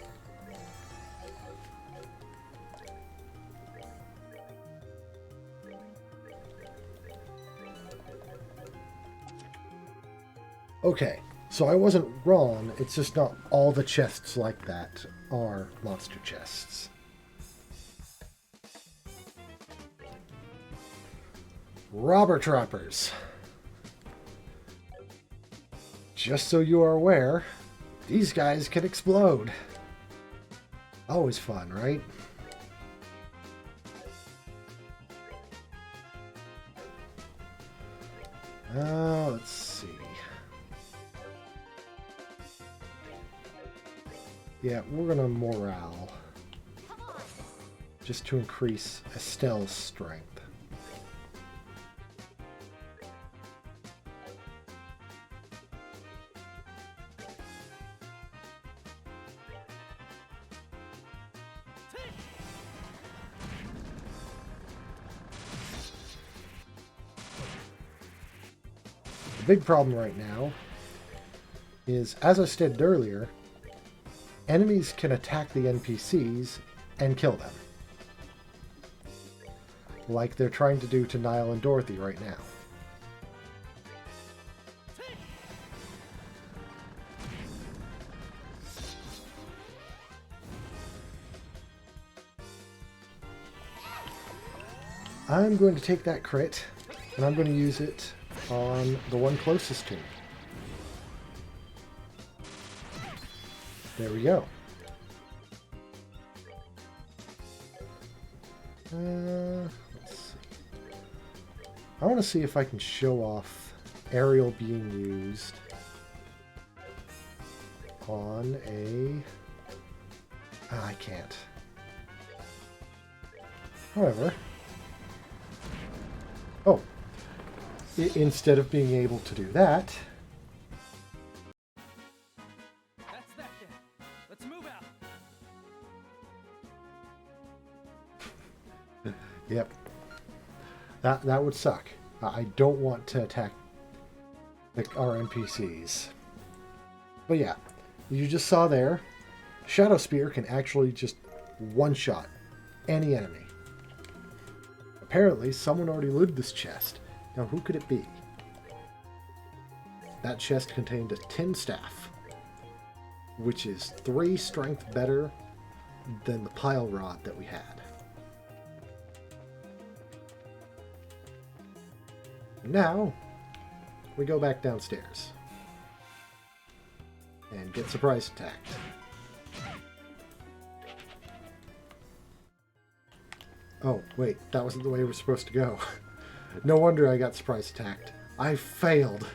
Okay, so I wasn't wrong. It's just not all the chests like that are monster chests. Robber trappers. Just so you are aware, these guys can explode. Always fun, right? Let's see. Yeah, we're gonna morale. Just to increase Estelle's strength. The big problem right now is, as I stated earlier, enemies can attack the NPCs and kill them. Like they're trying to do to Niall and Dorothy right now. I'm going to take that crit, and I'm going to use it on the one closest to me. There we go. Let's see. I want to see if I can show off aerial being used on a... I can't. However... Oh. Instead of being able to do that... That's that then. Let's move out. Yep. That would suck. I don't want to attack our NPCs. But yeah, you just saw there, Shadow Spear can actually just one-shot any enemy. Apparently, someone already looted this chest. Now, who could it be? That chest contained a tin staff, which is 3 strength better than the pile rod that we had. Now, we go back downstairs and get surprise attacked. Oh, wait, that wasn't the way we were supposed to go. No wonder I got surprise attacked. I failed.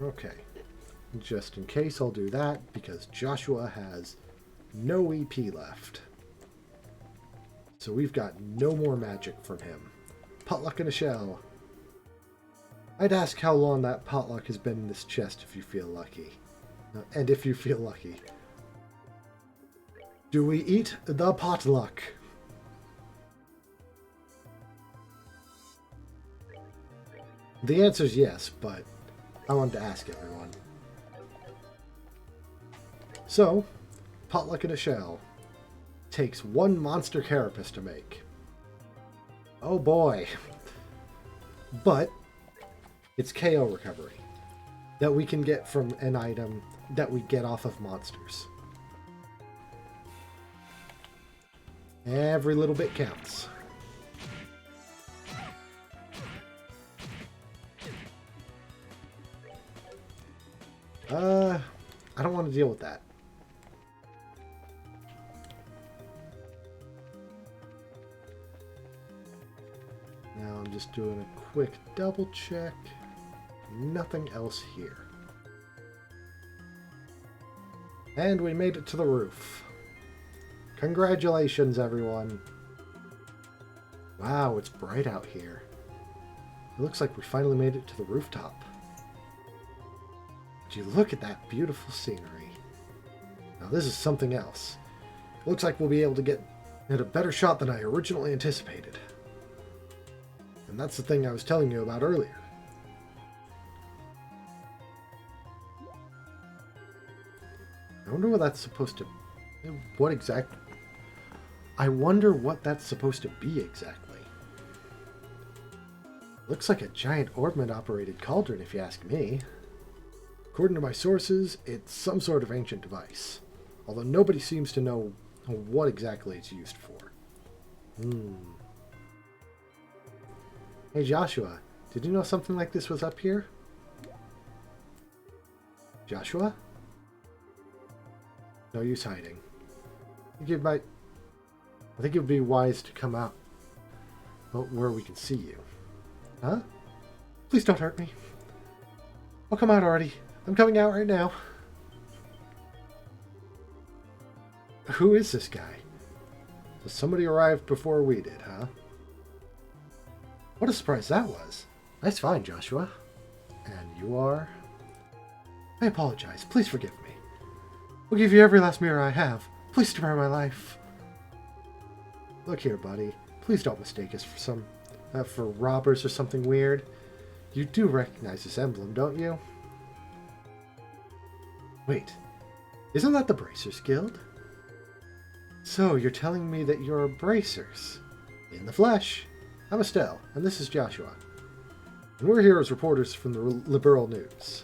Okay. Just in case, I'll do that because Joshua has no EP left. So we've got no more magic from him. Potluck in a shell. I'd ask how long that potluck has been in this chest if you feel lucky. And if you feel lucky. Do we eat the potluck? The answer is yes, but I wanted to ask everyone. So, potluck in a shell takes 1 monster carapace to make. Oh boy. But it's KO recovery that we can get from an item that we get off of monsters. Every little bit counts. I don't want to deal with that. Now I'm just doing a quick double check. Nothing else here. And we made it to the roof. Congratulations, everyone. Wow, it's bright out here. It looks like we finally made it to the rooftop. Would you look at that beautiful scenery? Now this is something else. It looks like we'll be able to get a better shot than I originally anticipated. and that's the thing I was telling you about earlier. I wonder what that's supposed to... What exactly... I wonder what that's supposed to be exactly. Looks like a giant Ormond-operated cauldron, if you ask me. According to my sources, it's some sort of ancient device, although nobody seems to know what exactly it's used for. Hey Joshua, did you know something like this was up here? Joshua? No use hiding. I think it would be wise to come out where we can see you. Huh? Please don't hurt me. I'll come out already. I'm coming out right now. Who is this guy? So somebody arrived before we did, huh? What a surprise that was. Nice find, Joshua. And you are? I apologize. Please forgive me. I'll give you every last mirror I have. Please spare my life. Look here, buddy. Please don't mistake us for robbers or something weird. You do recognize this emblem, don't you? Wait, isn't that the Bracers Guild? So, you're telling me that you're bracers? In the flesh. I'm Estelle, and this is Joshua. And we're here as reporters from the Liberl News.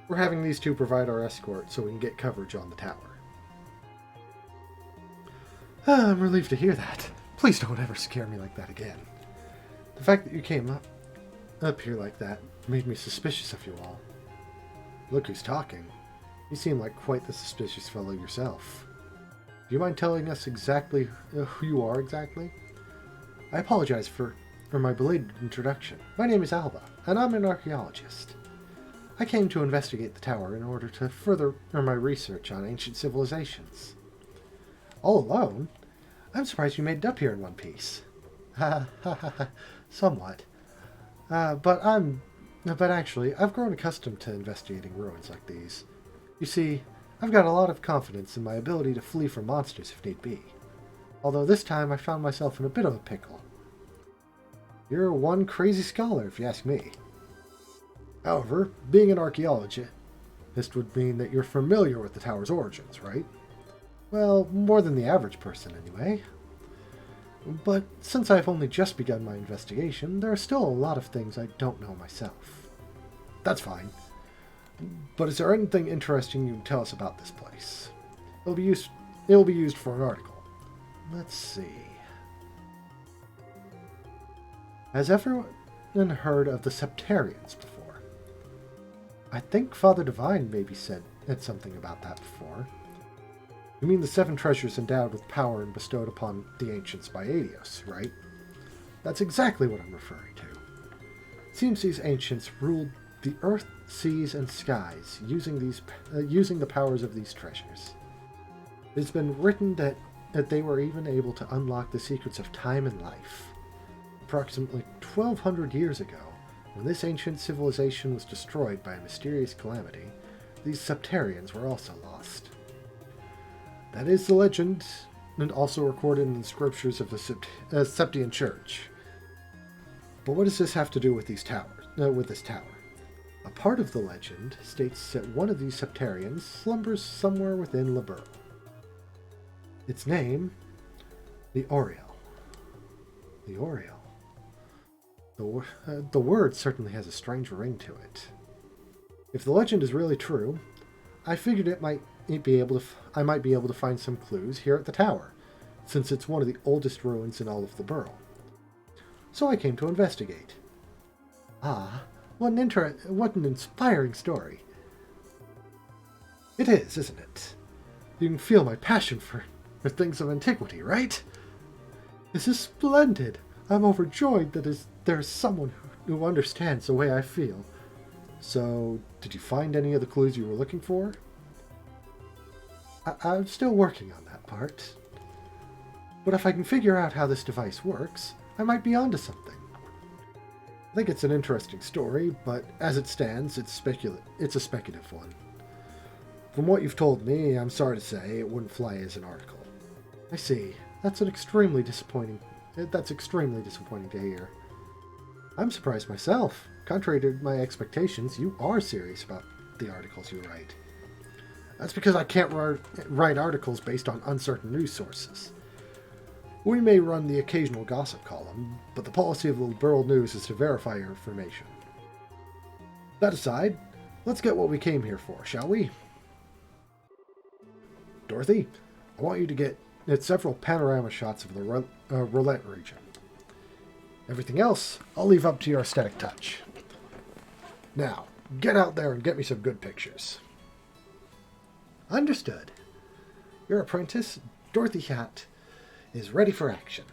We're having these two provide our escort so we can get coverage on the tower. I'm relieved to hear that. Please don't ever scare me like that again. The fact that you came up here like that made me suspicious of you all. Look who's talking. You seem like quite the suspicious fellow yourself. Do you mind telling us exactly who you are exactly? I apologize for my belated introduction. My name is Alba, and I'm an archaeologist. I came to investigate the tower in order to further my research on ancient civilizations. All alone? I'm surprised you made it up here in one piece. Somewhat. But actually, I've grown accustomed to investigating ruins like these. You see, I've got a lot of confidence in my ability to flee from monsters if need be. Although this time I found myself in a bit of a pickle. You're one crazy scholar, if you ask me. However, being an archaeologist would mean that you're familiar with the tower's origins, right? Well, more than the average person, anyway. But since I've only just begun my investigation, there are still a lot of things I don't know myself. That's fine. But is there anything interesting you can tell us about this place? It'll be used for an article. Let's see. Has everyone heard of the Septarians before? I think Father Divine maybe said something about that before. You mean the 7 treasures endowed with power and bestowed upon the ancients by Adios, right? That's exactly what I'm referring to. It seems these ancients ruled the earth, seas, and skies using the powers of these treasures. It's been written that they were even able to unlock the secrets of time and life. Approximately 1,200 years ago, when this ancient civilization was destroyed by a mysterious calamity, these Septarians were also lost. That is the legend, and also recorded in the scriptures of the Septian Church. But what does this have to do with this tower? A part of the legend states that one of these Septarians slumbers somewhere within Liberl. Its name, the Oriel. The Oriel. The word certainly has a strange ring to it. If the legend is really true, I figured I might be able to find some clues here at the tower, since it's one of the oldest ruins in all of Liberl. So I came to investigate. Ah, what an inspiring story. It is, isn't it? You can feel my passion for things of antiquity, right? This is splendid. I'm overjoyed that there is someone who understands the way I feel. So, did you find any of the clues you were looking for? I'm still working on that part. But if I can figure out how this device works, I might be onto something. I think it's an interesting story, but as it stands, it's a speculative one. From what you've told me, I'm sorry to say, it wouldn't fly as an article. I see. That's an extremely disappointing That's extremely disappointing to hear. I'm surprised myself. Contrary to my expectations, you are serious about the articles you write. That's because I can't write articles based on uncertain news sources. We may run the occasional gossip column, but the policy of the Liberl News is to verify your information. That aside, let's get what we came here for, shall we? Dorothy, I want you to get several panorama shots of the roulette region. Everything else, I'll leave up to your aesthetic touch. Now, get out there and get me some good pictures. Understood. Your apprentice, Dorothy Hat, is ready for action.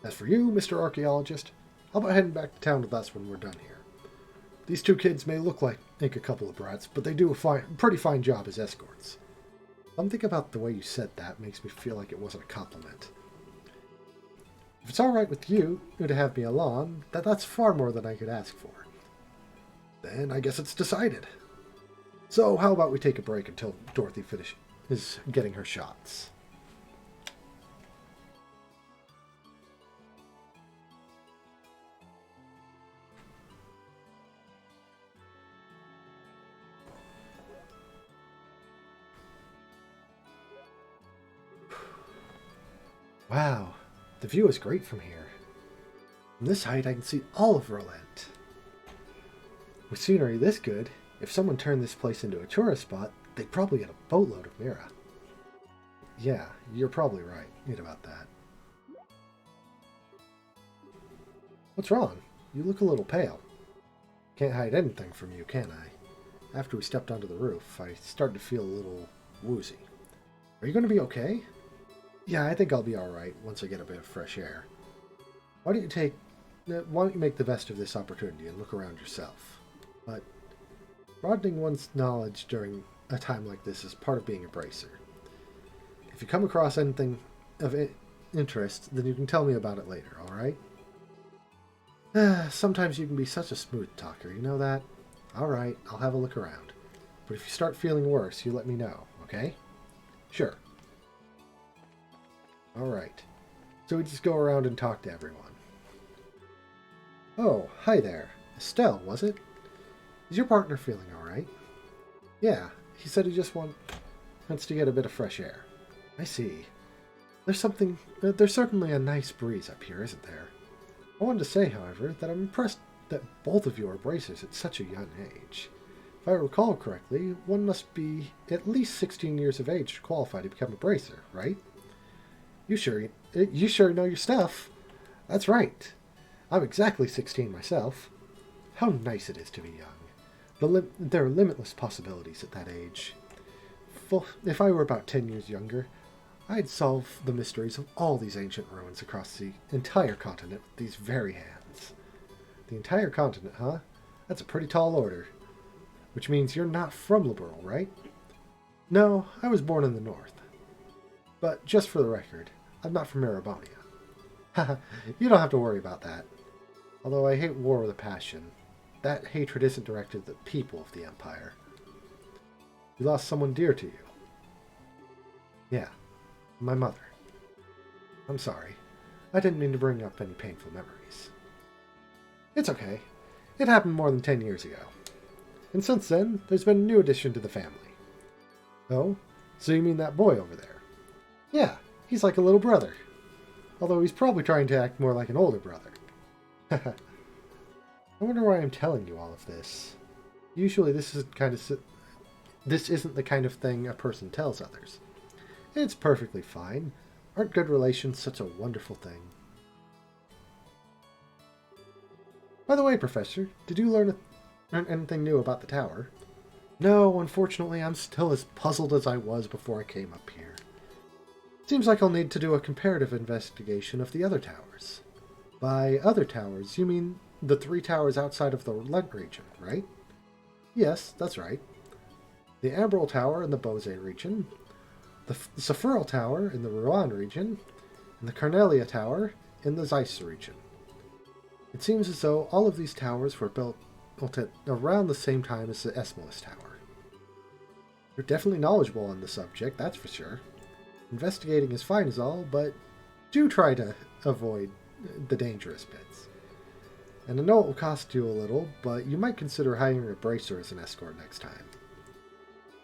As for you, Mr. Archaeologist, how about heading back to town with us when we're done here? These two kids may look like a couple of brats, but they do a pretty fine job as escorts. Something about the way you said that makes me feel like it wasn't a compliment. If it's alright with you to have me along, that's far more than I could ask for. Then I guess it's decided. So how about we take a break until Dorothy is getting her shots? Wow, the view is great from here. From this height I can see all of Roland. With scenery this good, if someone turned this place into a tourist spot, they'd probably get a boatload of Mira. Yeah, you're probably right about that. What's wrong? You look a little pale. Can't hide anything from you, can I? After we stepped onto the roof, I started to feel a little woozy. Are you going to be okay? Yeah, I think I'll be alright once I get a bit of fresh air. Why don't you make the best of this opportunity and look around yourself? But broadening one's knowledge during a time like this is part of being a bracer. If you come across anything of interest, then you can tell me about it later, alright? Sometimes you can be such a smooth talker, you know that? Alright, I'll have a look around. But if you start feeling worse, you let me know, okay? Sure. Alright, so we just go around and talk to everyone. Oh, hi there. Estelle, was it? Is your partner feeling alright? Yeah, he said he just wants to get a bit of fresh air. I see. There's certainly a nice breeze up here, isn't there? I wanted to say, however, that I'm impressed that both of you are bracers at such a young age. If I recall correctly, one must be at least 16 years of age to qualify to become a bracer, right? You sure know your stuff. That's right. I'm exactly 16 myself. How nice it is to be young. There are limitless possibilities at that age. If I were about 10 years younger, I'd solve the mysteries of all these ancient ruins across the entire continent with these very hands. The entire continent, huh? That's a pretty tall order. Which means you're not from Liberl, right? No, I was born in the north. But just for the record, I'm not from Erebonia. Haha, you don't have to worry about that. Although I hate war with a passion, that hatred isn't directed at the people of the Empire. You lost someone dear to you. Yeah, my mother. I'm sorry. I didn't mean to bring up any painful memories. It's okay. It happened more than 10 years ago. And since then, there's been a new addition to the family. Oh? So you mean that boy over there? Yeah, he's like a little brother. Although he's probably trying to act more like an older brother. I wonder why I'm telling you all of this. Usually this isn't the kind of thing a person tells others. It's perfectly fine. Aren't good relations such a wonderful thing? By the way, Professor, did you learn anything new about the tower? No, unfortunately, I'm still as puzzled as I was before I came up here. Seems like I'll need to do a comparative investigation of the other towers. By other towers, you mean the 3 towers outside of the Lent region, right? Yes, that's right. The Ambrel Tower in the Bose region, the Sephiral Tower in the Rouen region, and the Carnelia Tower in the Zeiss region. It seems as though all of these towers were built at around the same time as the Esmolus Tower. You're definitely knowledgeable on the subject, that's for sure. Investigating is fine as all, but do try to avoid the dangerous bits. And I know it will cost you a little, but you might consider hiring a bracer as an escort next time.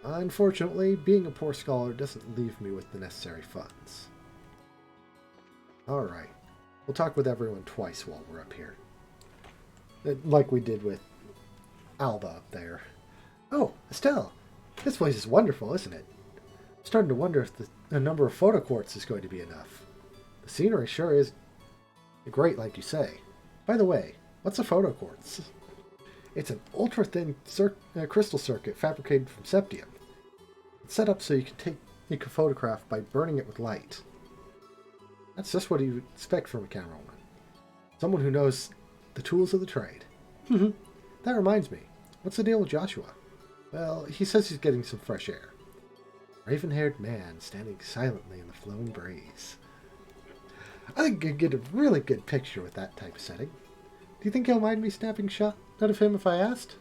Unfortunately, being a poor scholar doesn't leave me with the necessary funds. Alright, we'll talk with everyone twice while we're up here. Like we did with Alba up there. Oh, Estelle! This place is wonderful, isn't it? I'm starting to wonder if the number of photo quartz is going to be enough. The scenery sure is great, like you say. By the way, what's a photo quartz? It's an ultra-thin crystal circuit fabricated from septium. It's set up so you can photograph by burning it with light. That's just what you expect from a cameraman. Someone who knows the tools of the trade. That reminds me, what's the deal with Joshua? Well, he says he's getting some fresh air. Raven-haired man standing silently in the flowing breeze. I think I could get a really good picture with that type of setting. Do you think he'll mind me snapping a shot out of him if I asked?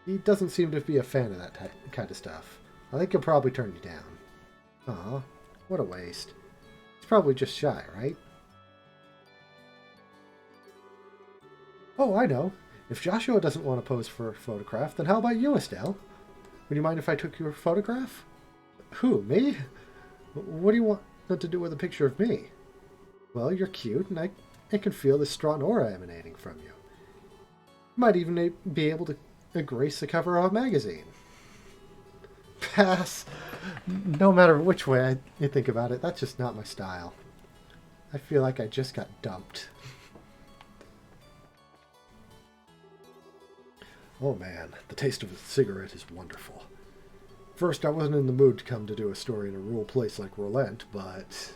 He doesn't seem to be a fan of that kind of stuff. I think he'll probably turn you down. Aw, what a waste. He's probably just shy, right? Oh, I know. If Joshua doesn't want to pose for a photograph, then how about you, Estelle? Would you mind if I took your photograph? Who, me? What do you want to do with a picture of me? Well, you're cute, and I can feel this strong aura emanating from you. You might even be able to grace the cover of a magazine. Pass. No matter which way I think about it, that's just not my style. I feel like I just got dumped. Oh man, the taste of a cigarette is wonderful. First, I wasn't in the mood to come to do a story in a rural place like Rolent, but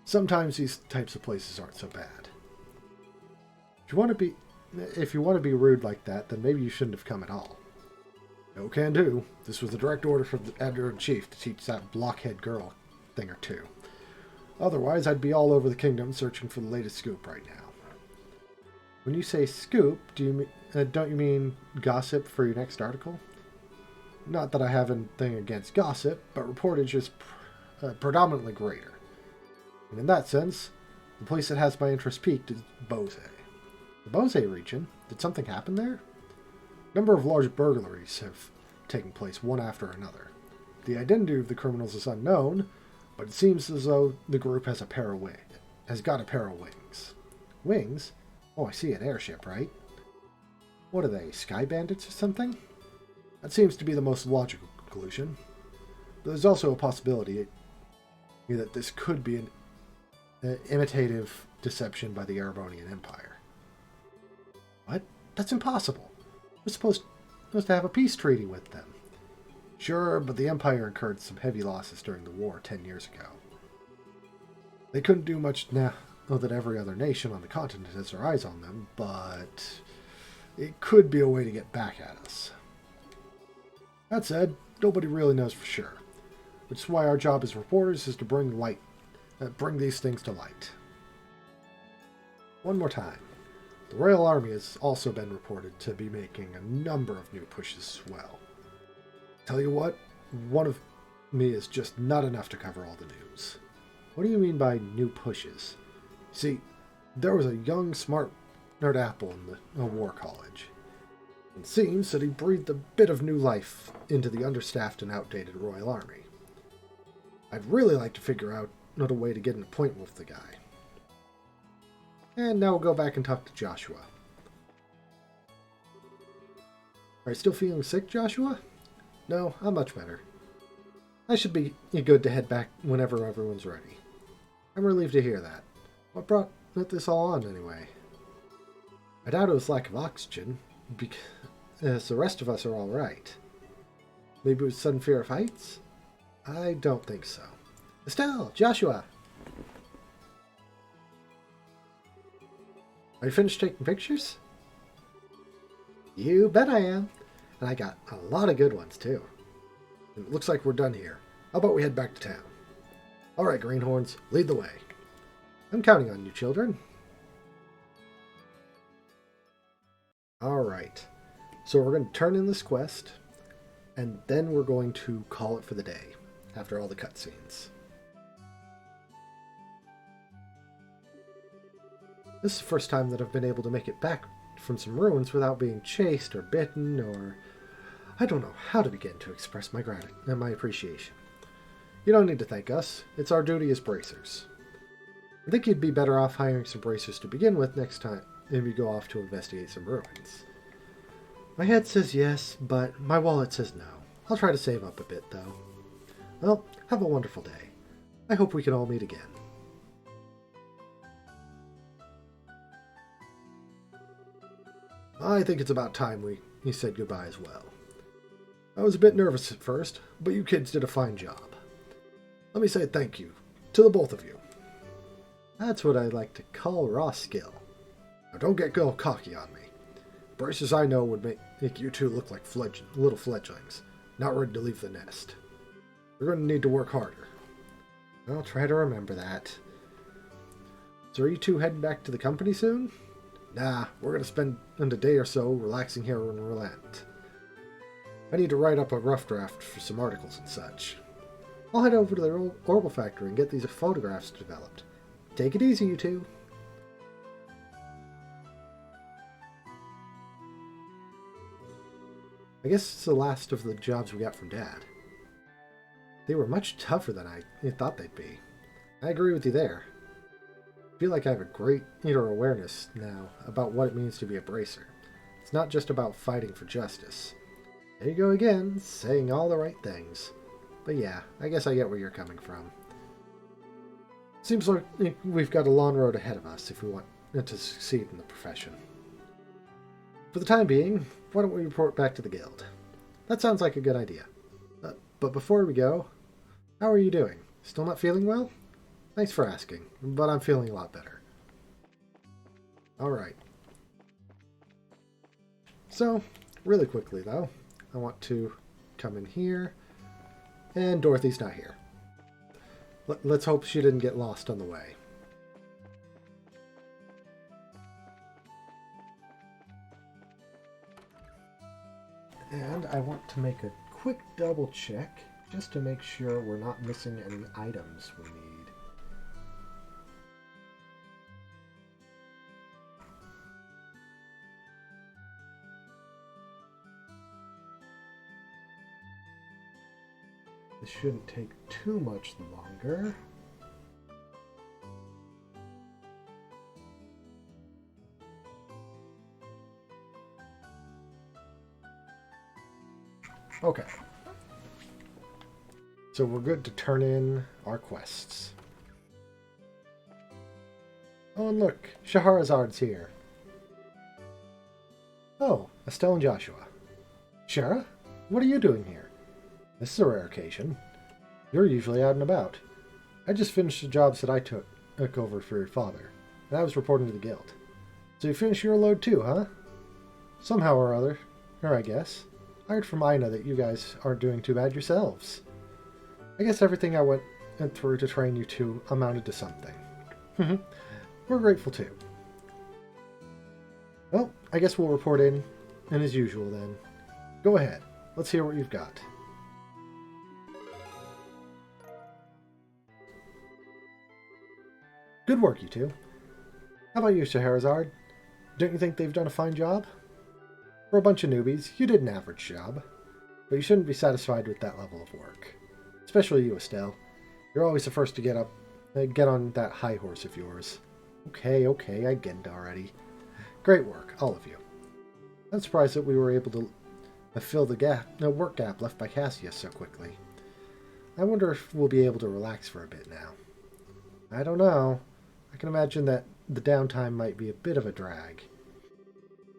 sometimes these types of places aren't so bad. If you want to be rude like that, then maybe you shouldn't have come at all. No can do. This was a direct order from the editor-in-chief to teach that blockhead girl thing or two. Otherwise, I'd be all over the kingdom searching for the latest scoop right now. When you say scoop, don't you mean gossip for your next article? Not that I have anything against gossip, but reportage is predominantly greater. And in that sense, the place that has my interest peaked is Bose. The Bose region? Did something happen there? A number of large burglaries have taken place one after another. The identity of the criminals is unknown, but it seems as though the group has got a pair of wings. Wings? Oh, I see an airship, right? What are they, sky bandits or something? That seems to be the most logical conclusion. But there's also a possibility that this could be an imitative deception by the Erebonian Empire. What? That's impossible. We're supposed to have a peace treaty with them. Sure, but the Empire incurred some heavy losses during the war 10 years ago. They couldn't do much now that every other nation on the continent has their eyes on them, but it could be a way to get back at us. That said, nobody really knows for sure, which is why our job as reporters is to bring these things to light. One more time. The Royal Army has also been reported to be making a number of new pushes as well. Tell you what, one of me is just not enough to cover all the news. What do you mean by new pushes? See, there was a young, smart nerd apple in the war college. It seems that he breathed a bit of new life into the understaffed and outdated Royal Army. I'd really like to figure out a way to get an appointment with the guy. And now we'll go back and talk to Joshua. Are you still feeling sick, Joshua? No, I'm much better. I should be good to head back whenever everyone's ready. I'm relieved to hear that. What brought this all on, anyway? I doubt it was lack of oxygen, because the rest of us are all right. Maybe it was sudden fear of heights? I don't think so. Estelle! Joshua! Are you finished taking pictures? You bet I am. And I got a lot of good ones, too. And it looks like we're done here. How about we head back to town? Alright, Greenhorns, lead the way. I'm counting on you, children. Alright. So we're going to turn in this quest, and then we're going to call it for the day, after all the cutscenes. This is the first time that I've been able to make it back from some ruins without being chased or bitten or... I don't know how to begin to express my gratitude and my appreciation. You don't need to thank us. It's our duty as bracers. I think you'd be better off hiring some bracers to begin with next time if you go off to investigate some ruins. My head says yes, but my wallet says no. I'll try to save up a bit, though. Well, have a wonderful day. I hope we can all meet again. I think it's about time he said goodbye as well. I was a bit nervous at first, but you kids did a fine job. Let me say thank you to the both of you. That's what I like to call raw skill. Now don't get all cocky on me. Bracers I know would make you two look like little fledglings, not ready to leave the nest. We're going to need to work harder. I'll try to remember that. So are you two heading back to the company soon? Nah, we're going to spend a day or so relaxing here in Relent. I need to write up a rough draft for some articles and such. I'll head over to the Orbital Factory and get these photographs developed. Take it easy, you two. I guess it's the last of the jobs we got from Dad. They were much tougher than I thought they'd be. I agree with you there. I feel like I have a great inner awareness now about what it means to be a bracer. It's not just about fighting for justice. There you go again, saying all the right things. But yeah, I guess I get where you're coming from. Seems like we've got a long road ahead of us if we want to succeed in the profession. For the time being, why don't we report back to the guild? That sounds like a good idea. But before we go, how are you doing? Still not feeling well? Thanks for asking, but I'm feeling a lot better. Alright. So, really quickly though, I want to come in here, and Dorothy's not here. Let's hope she didn't get lost on the way. And I want to make a quick double check just to make sure we're not missing any items we need. This shouldn't take too much longer. Okay. So we're good to turn in our quests. Oh, and look, Scheherazad's here. Oh, Estelle and Joshua. Shara, what are you doing here? This is a rare occasion. You're usually out and about. I just finished the jobs that I took over for your father, and I was reporting to the guild. So you finished your load too, huh? Somehow or other, I guess. I heard from Ina that you guys aren't doing too bad yourselves. I guess everything I went through to train you two amounted to something. We're grateful too. Well, I guess we'll report in as usual then. Go ahead. Let's hear what you've got. Good work, you two. How about you, Scheherazade? Don't you think they've done a fine job? For a bunch of newbies, you did an average job. But you shouldn't be satisfied with that level of work. Especially you, Estelle. You're always the first to get on that high horse of yours. Okay, I get it already. Great work, all of you. I'm surprised that we were able to fill the work gap left by Cassius so quickly. I wonder if we'll be able to relax for a bit now. I don't know. I can imagine that the downtime might be a bit of a drag.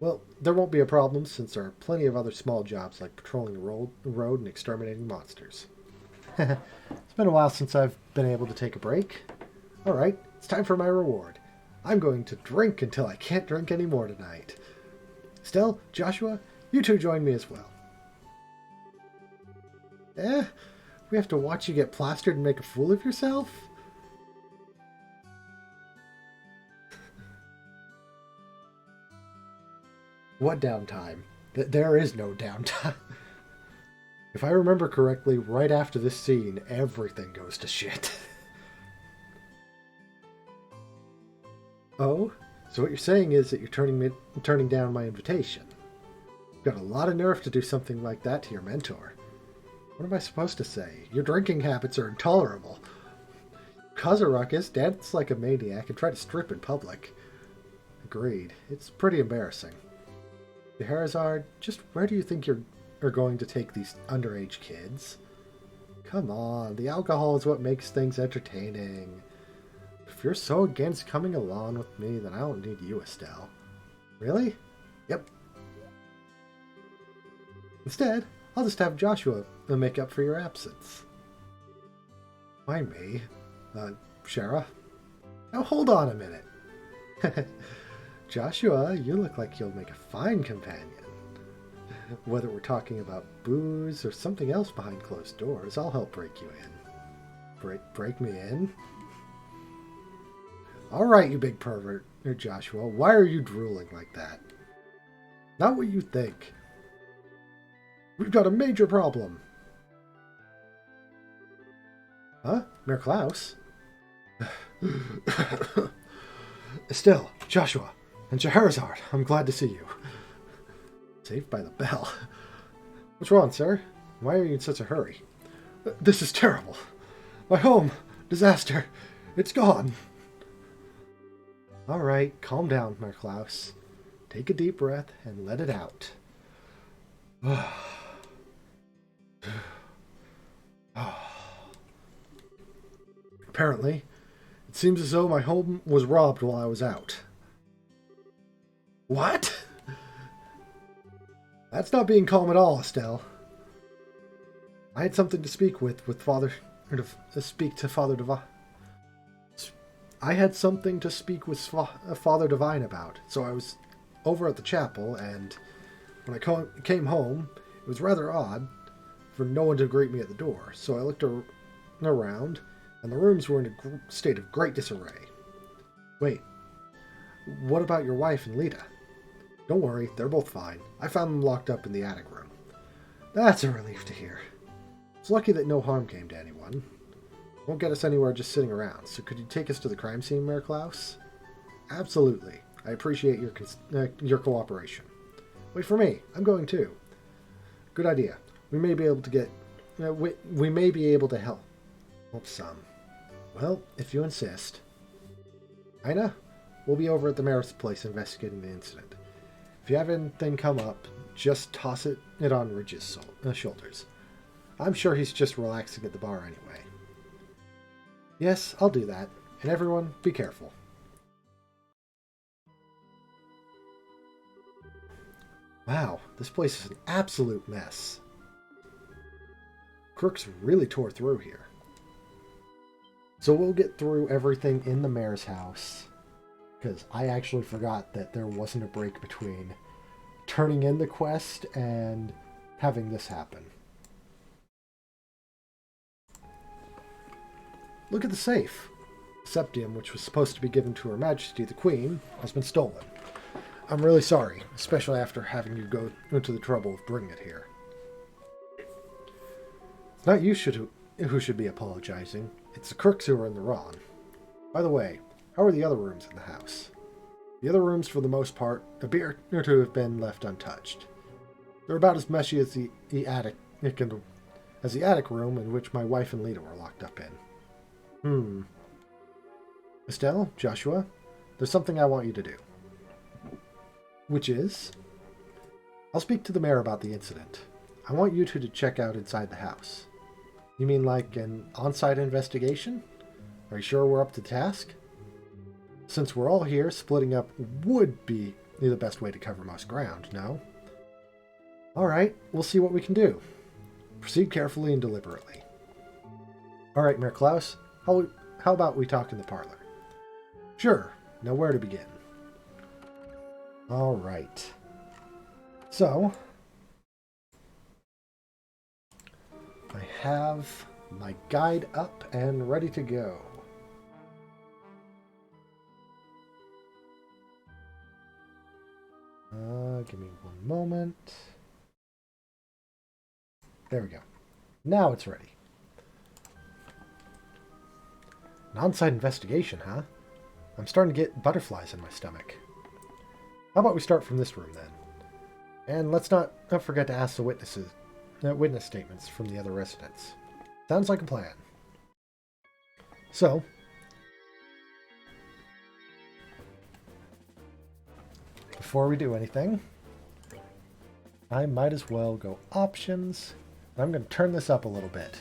Well, there won't be a problem since there are plenty of other small jobs like patrolling the road and exterminating monsters. It's been a while since I've been able to take a break. Alright, it's time for my reward. I'm going to drink until I can't drink anymore tonight. Estelle, Joshua, you two join me as well. We have to watch you get plastered and make a fool of yourself? What downtime? There is no downtime. If I remember correctly, right after this scene, everything goes to shit. Oh? So what you're saying is that you're turning down my invitation. You've got a lot of nerve to do something like that to your mentor. What am I supposed to say? Your drinking habits are intolerable. Cause a ruckus, dance like a maniac, and try to strip in public. Agreed. It's pretty embarrassing. Scheherazade, just where do you think you're going to take these underage kids? Come on, the alcohol is what makes things entertaining. If you're so against coming along with me, then I don't need you, Estelle. Really? Yep. Instead, I'll just have Joshua make up for your absence. Why me? Shara? Now hold on a minute. Joshua, you look like you'll make a fine companion. Whether we're talking about booze or something else behind closed doors, I'll help break you in. Break me in? All right, you big pervert, Joshua. Why are you drooling like that? Not what you think. We've got a major problem. Huh? Mayor Klaus? Estelle, Joshua, and Scheherazade, I'm glad to see you. Saved by the bell. What's wrong, sir? Why are you in such a hurry? This is terrible. My home. Disaster. It's gone. All right, calm down, Mayor Klaus. Take a deep breath and let it out. Apparently, it seems as though my home was robbed while I was out. What? That's not being calm at all, Estelle. I had something to speak with Father, or to speak to Father Divine. I had something to speak with Father Divine about, so I was over at the chapel, and when I came home, it was rather odd for no one to greet me at the door, so I looked around, and the rooms were in a state of great disarray. Wait, what about your wife and Lita? Don't worry, they're both fine. I found them locked up in the attic room. That's a relief to hear. It's lucky that no harm came to anyone. Won't get us anywhere just sitting around, so could you take us to the crime scene, Mayor Klaus? Absolutely. I appreciate your cooperation. Wait for me. I'm going too. Good idea. We may be able to get... we may be able to help some. Well, if you insist. Ina, we'll be over at the mayor's place investigating the incident. If you have anything come up, just toss it on Ridge's shoulders. I'm sure he's just relaxing at the bar anyway. Yes, I'll do that. And everyone, be careful. Wow, this place is an absolute mess. Crooks really tore through here. So we'll get through everything in the mayor's house, because I actually forgot that there wasn't a break between turning in the quest and having this happen. Look at the safe. The septium, which was supposed to be given to Her Majesty the Queen, has been stolen. I'm really sorry, especially after having you go into the trouble of bringing it here. It's not you who should be apologizing. It's the crooks who are in the wrong. By the way, how are the other rooms in the house? The other rooms, for the most part, appear to have been left untouched. They're about as messy as the attic room in which my wife and Lita were locked up in. Estelle, Joshua, there's something I want you to do. Which is? I'll speak to the mayor about the incident. I want you two to check out inside the house. You mean like an on-site investigation? Are you sure we're up to the task? Since we're all here, splitting up would be the best way to cover most ground, no? Alright, we'll see what we can do. Proceed carefully and deliberately. Alright, Mayor Klaus, how about we talk in the parlor? Sure. Now where to begin? Alright. So, I have my guide up and ready to go. Give me one moment. There we go. Now it's ready. An on-site investigation, huh? I'm starting to get butterflies in my stomach. How about we start from this room then? And let's not forget to ask the witness statements from the other residents. Sounds like a plan. So, before we do anything, I might as well go options. I'm going to turn this up a little bit.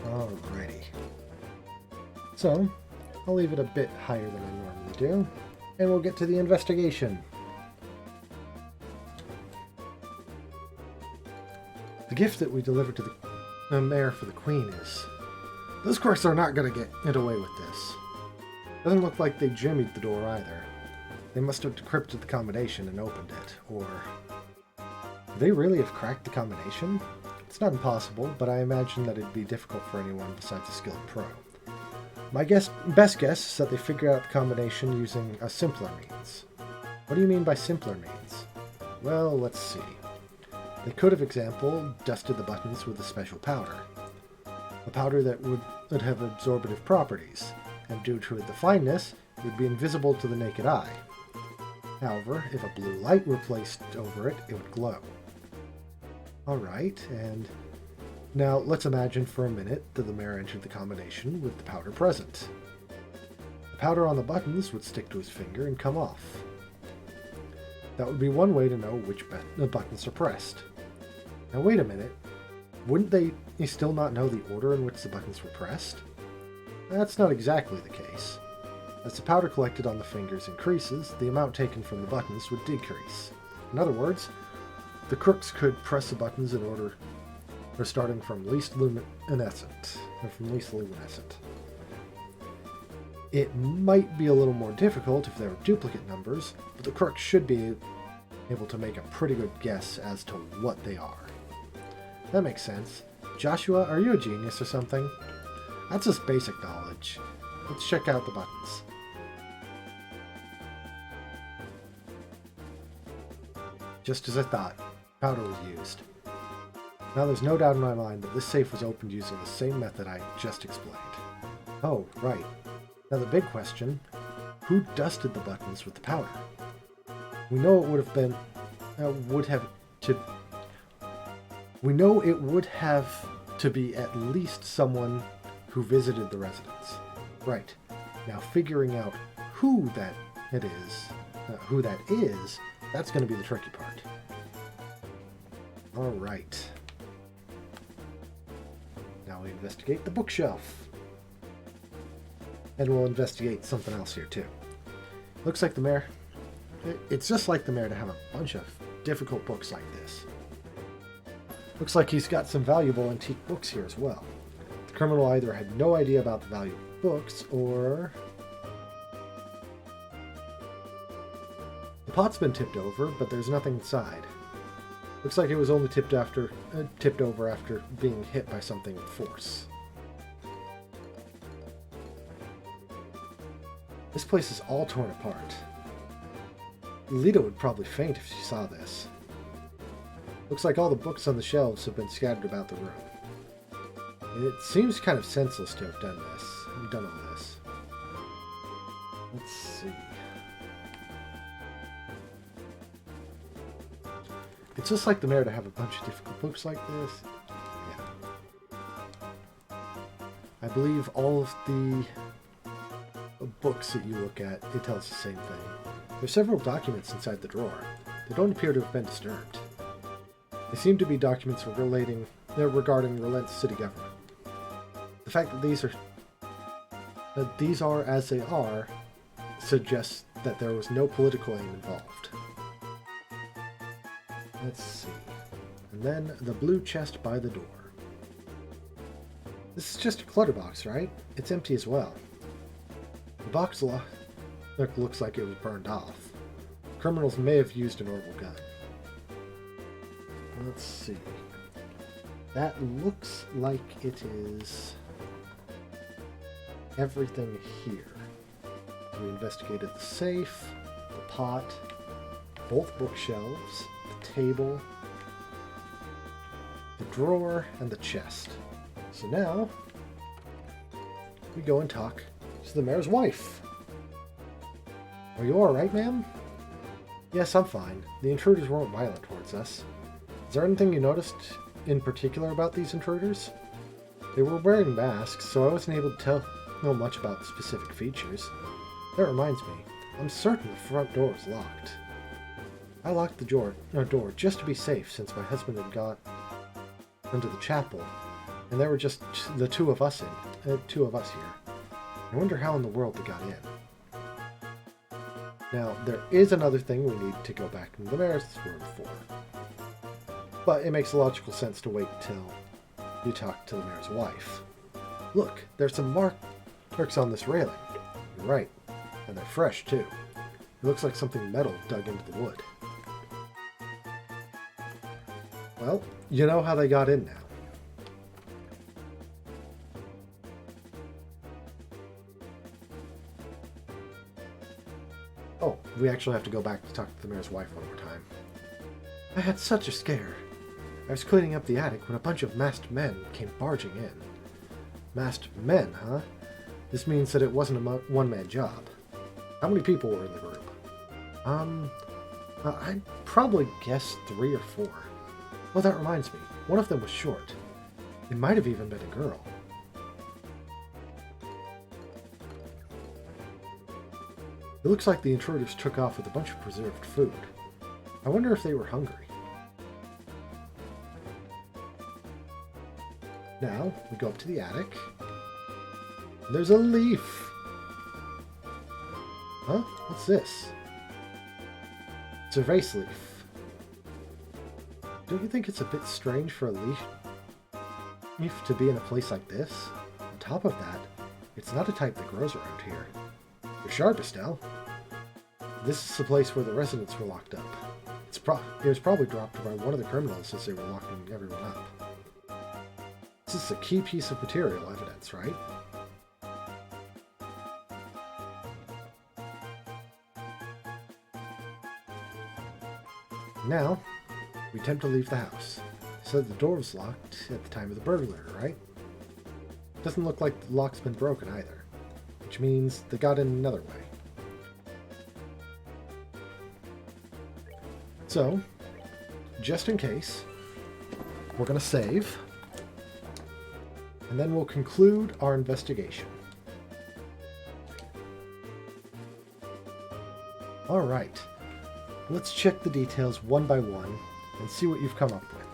Alrighty. So, I'll leave it a bit higher than I normally do, and we'll get to the investigation. The gift that we delivered to the mayor for the queen is... Those crooks are not going to get away with this. Doesn't look like they jimmied the door either. They must have decrypted the combination and opened it, or... Would they really have cracked the combination? It's not impossible, but I imagine that it'd be difficult for anyone besides a skilled pro. My best guess is that they figured out the combination using a simpler means. What do you mean by simpler means? Well, let's see. They could have, example, dusted the buttons with a special powder. A powder that would have absorptive properties, and due to the fineness, it would be invisible to the naked eye. However, if a blue light were placed over it, it would glow. Alright, and now let's imagine for a minute that the mayor entered the combination with the powder present. The powder on the buttons would stick to his finger and come off. That would be one way to know which buttons are pressed. Now wait a minute, wouldn't they still not know the order in which the buttons were pressed? That's not exactly the case. As the powder collected on the fingers increases, the amount taken from the buttons would decrease. In other words, the crooks could press the buttons in order, or starting from least luminescent. It might be a little more difficult if there were duplicate numbers, but the crooks should be able to make a pretty good guess as to what they are. That makes sense. Joshua, are you a genius or something? That's just basic knowledge. Let's check out the buttons. Just as I thought. Powder was used. Now there's no doubt in my mind that this safe was opened using the same method I just explained. Oh, right. Now the big question, who dusted the buttons with the powder? We know it would have been... We know it would have to be at least someone who visited the residence. Right. Now figuring out who that is, that's going to be the tricky part. Alright. Now we investigate the bookshelf. And we'll investigate something else here too. Looks like the mayor... It's just like the mayor to have a bunch of difficult books like this. Looks like he's got some valuable antique books here as well. The criminal either had no idea about the value of books, or... The pot's been tipped over, but there's nothing inside. Looks like it was only tipped over after being hit by something with force. This place is all torn apart. Lita would probably faint if she saw this. Looks like all the books on the shelves have been scattered about the room. It seems kind of senseless to have done all this. Let's see. It's just like the mayor to have a bunch of difficult books like this. Yeah. I believe all of the books that you look at, it tells the same thing. There's several documents inside the drawer. They don't appear to have been disturbed. They seem to be documents regarding Relent's city government. The fact that these are as they are suggests that there was no political aim involved. Let's see. And then the blue chest by the door. This is just a clutter box, right? It's empty as well. The box looks like it was burned off. Criminals may have used an orbital gun. Let's see. That looks like it is everything here. We investigated the safe, the pot, both bookshelves, the table, the drawer, and the chest. So now, we go and talk to the mayor's wife. Are you alright, ma'am? Yes, I'm fine. The intruders weren't violent towards us. Is there anything you noticed in particular about these intruders? They were wearing masks, so I wasn't able to know much about specific features. That reminds me, I'm certain the front door is locked. I locked the door just to be safe since my husband had got into the chapel, and there were just the two of us here. I wonder how in the world they got in. Now, there is another thing we need to go back into the mayor's room for. But it makes logical sense to wait till you talk to the mayor's wife. Look, there's some marks on this railing. You're right. And they're fresh, too. It looks like something metal dug into the wood. Well, you know how they got in now. Oh, we actually have to go back to talk to the mayor's wife one more time. I had such a scare. I was cleaning up the attic when a bunch of masked men came barging in. Masked men, huh? This means that it wasn't a one-man job. How many people were in the group? I'd probably guess 3 or 4. Oh, that reminds me. One of them was short. It might have even been a girl. It looks like the intruders took off with a bunch of preserved food. I wonder if they were hungry. Now, we go up to the attic. There's a leaf! Huh? What's this? It's a vase leaf. Don't you think it's a bit strange for a leaf to be in a place like this? On top of that, it's not a type that grows around here. You're sharp, Estelle. This is the place where the residents were locked up. It was probably dropped by one of the criminals as they were locking everyone up. This is a key piece of material evidence, right? Now, we attempt to leave the house. Said the door was locked at the time of the burglary, right? Doesn't look like the lock's been broken either, which means they got in another way. So, just in case, we're going to save, and then we'll conclude our investigation. Alright, let's check the details one by one and see what you've come up with.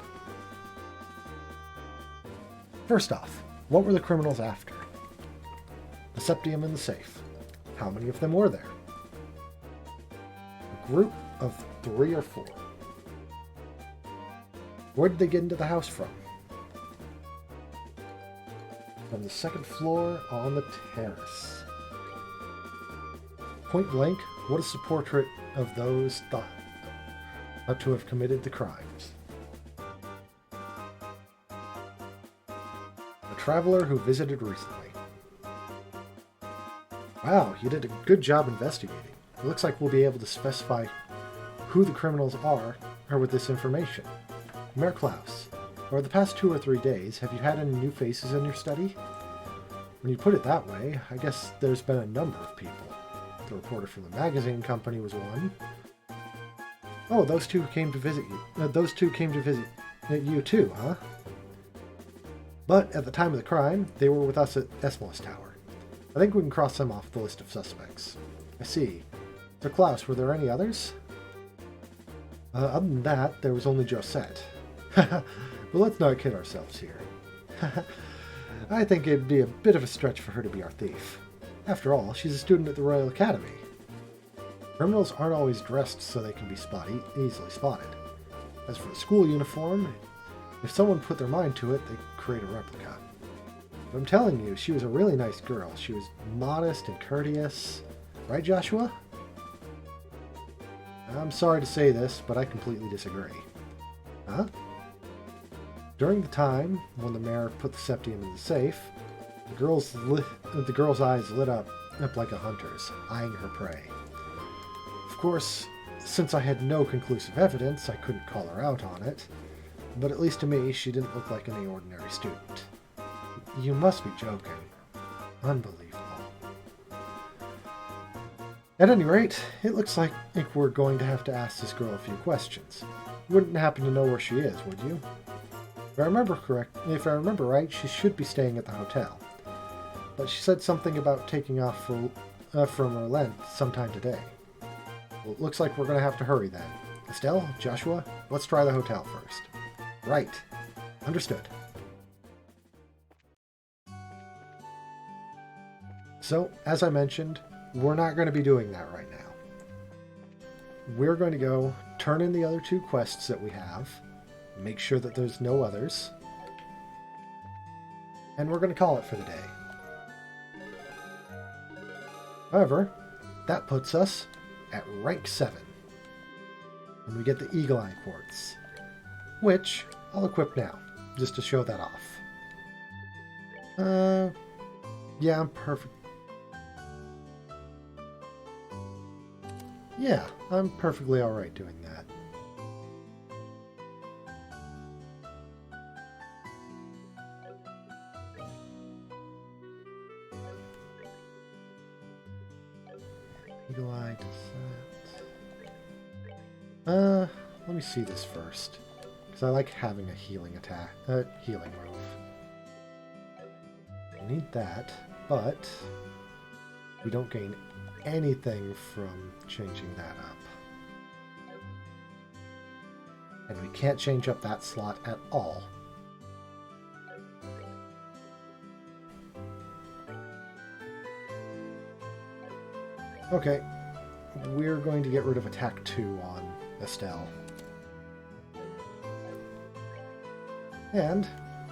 First off, what were the criminals after? The septium and the safe. How many of them were there? A group of 3 or 4. Where did they get into the house from? From the second floor on the terrace. Point blank, what is the portrait of those thought to have committed the crimes? A traveler who visited recently. Wow, you did a good job investigating. It looks like we'll be able to specify who the criminals are with this information. Mayor Klaus, over the past 2 or 3 days, have you had any new faces in your study? When you put it that way, I guess there's been a number of people. The reporter from the magazine company was one. Oh, those two came to visit you. Those two came to visit you too, huh? But at the time of the crime, they were with us at Esmos Tower. I think we can cross them off the list of suspects. I see. So Klaus, were there any others? Other than that, there was only Josette. But let's not kid ourselves here. I think it'd be a bit of a stretch for her to be our thief. After all, she's a student at the Royal Academy. Criminals aren't always dressed so they can be easily spotted. As for the school uniform, if someone put their mind to it, they'd create a replica. But I'm telling you, she was a really nice girl. She was modest and courteous. Right, Joshua? I'm sorry to say this, but I completely disagree. Huh? During the time when the mayor put the septium in the safe, the girl's eyes lit up like a hunter's, eyeing her prey. Of course, since I had no conclusive evidence, I couldn't call her out on it, but at least to me, she didn't look like any ordinary student. You must be joking. Unbelievable. At any rate, it looks like we're going to have to ask this girl a few questions. You wouldn't happen to know where she is, would you? If I remember right, she should be staying at the hotel. But she said something about taking off from Orlent sometime today. Well, it looks like we're going to have to hurry then. Estelle, Joshua, let's try the hotel first. Right. Understood. So, as I mentioned, we're not going to be doing that right now. We're going to go turn in the other 2 quests that we have, make sure that there's no others, and we're going to call it for the day. However, that puts us at rank 7. And we get the Eagle Eye Quartz, which I'll equip now, just to show that off. Yeah, I'm perfect. Yeah, I'm perfectly alright doing that. Eagle Eye does that. Let me see this first. Because I like having a healing healing move. I need that, but we don't gain anything from changing that up. And we can't change up that slot at all. Okay, we're going to get rid of attack 2 on Estelle. And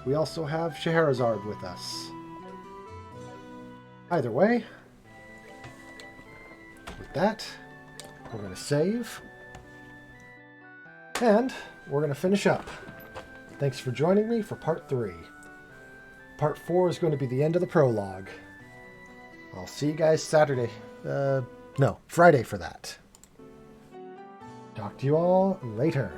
we also have Scheherazade with us. Either way, with that, we're going to save. And we're going to finish up. Thanks for joining me for part 3. Part 4 is going to be the end of the prologue. I'll see you guys Friday for that. Talk to you all later.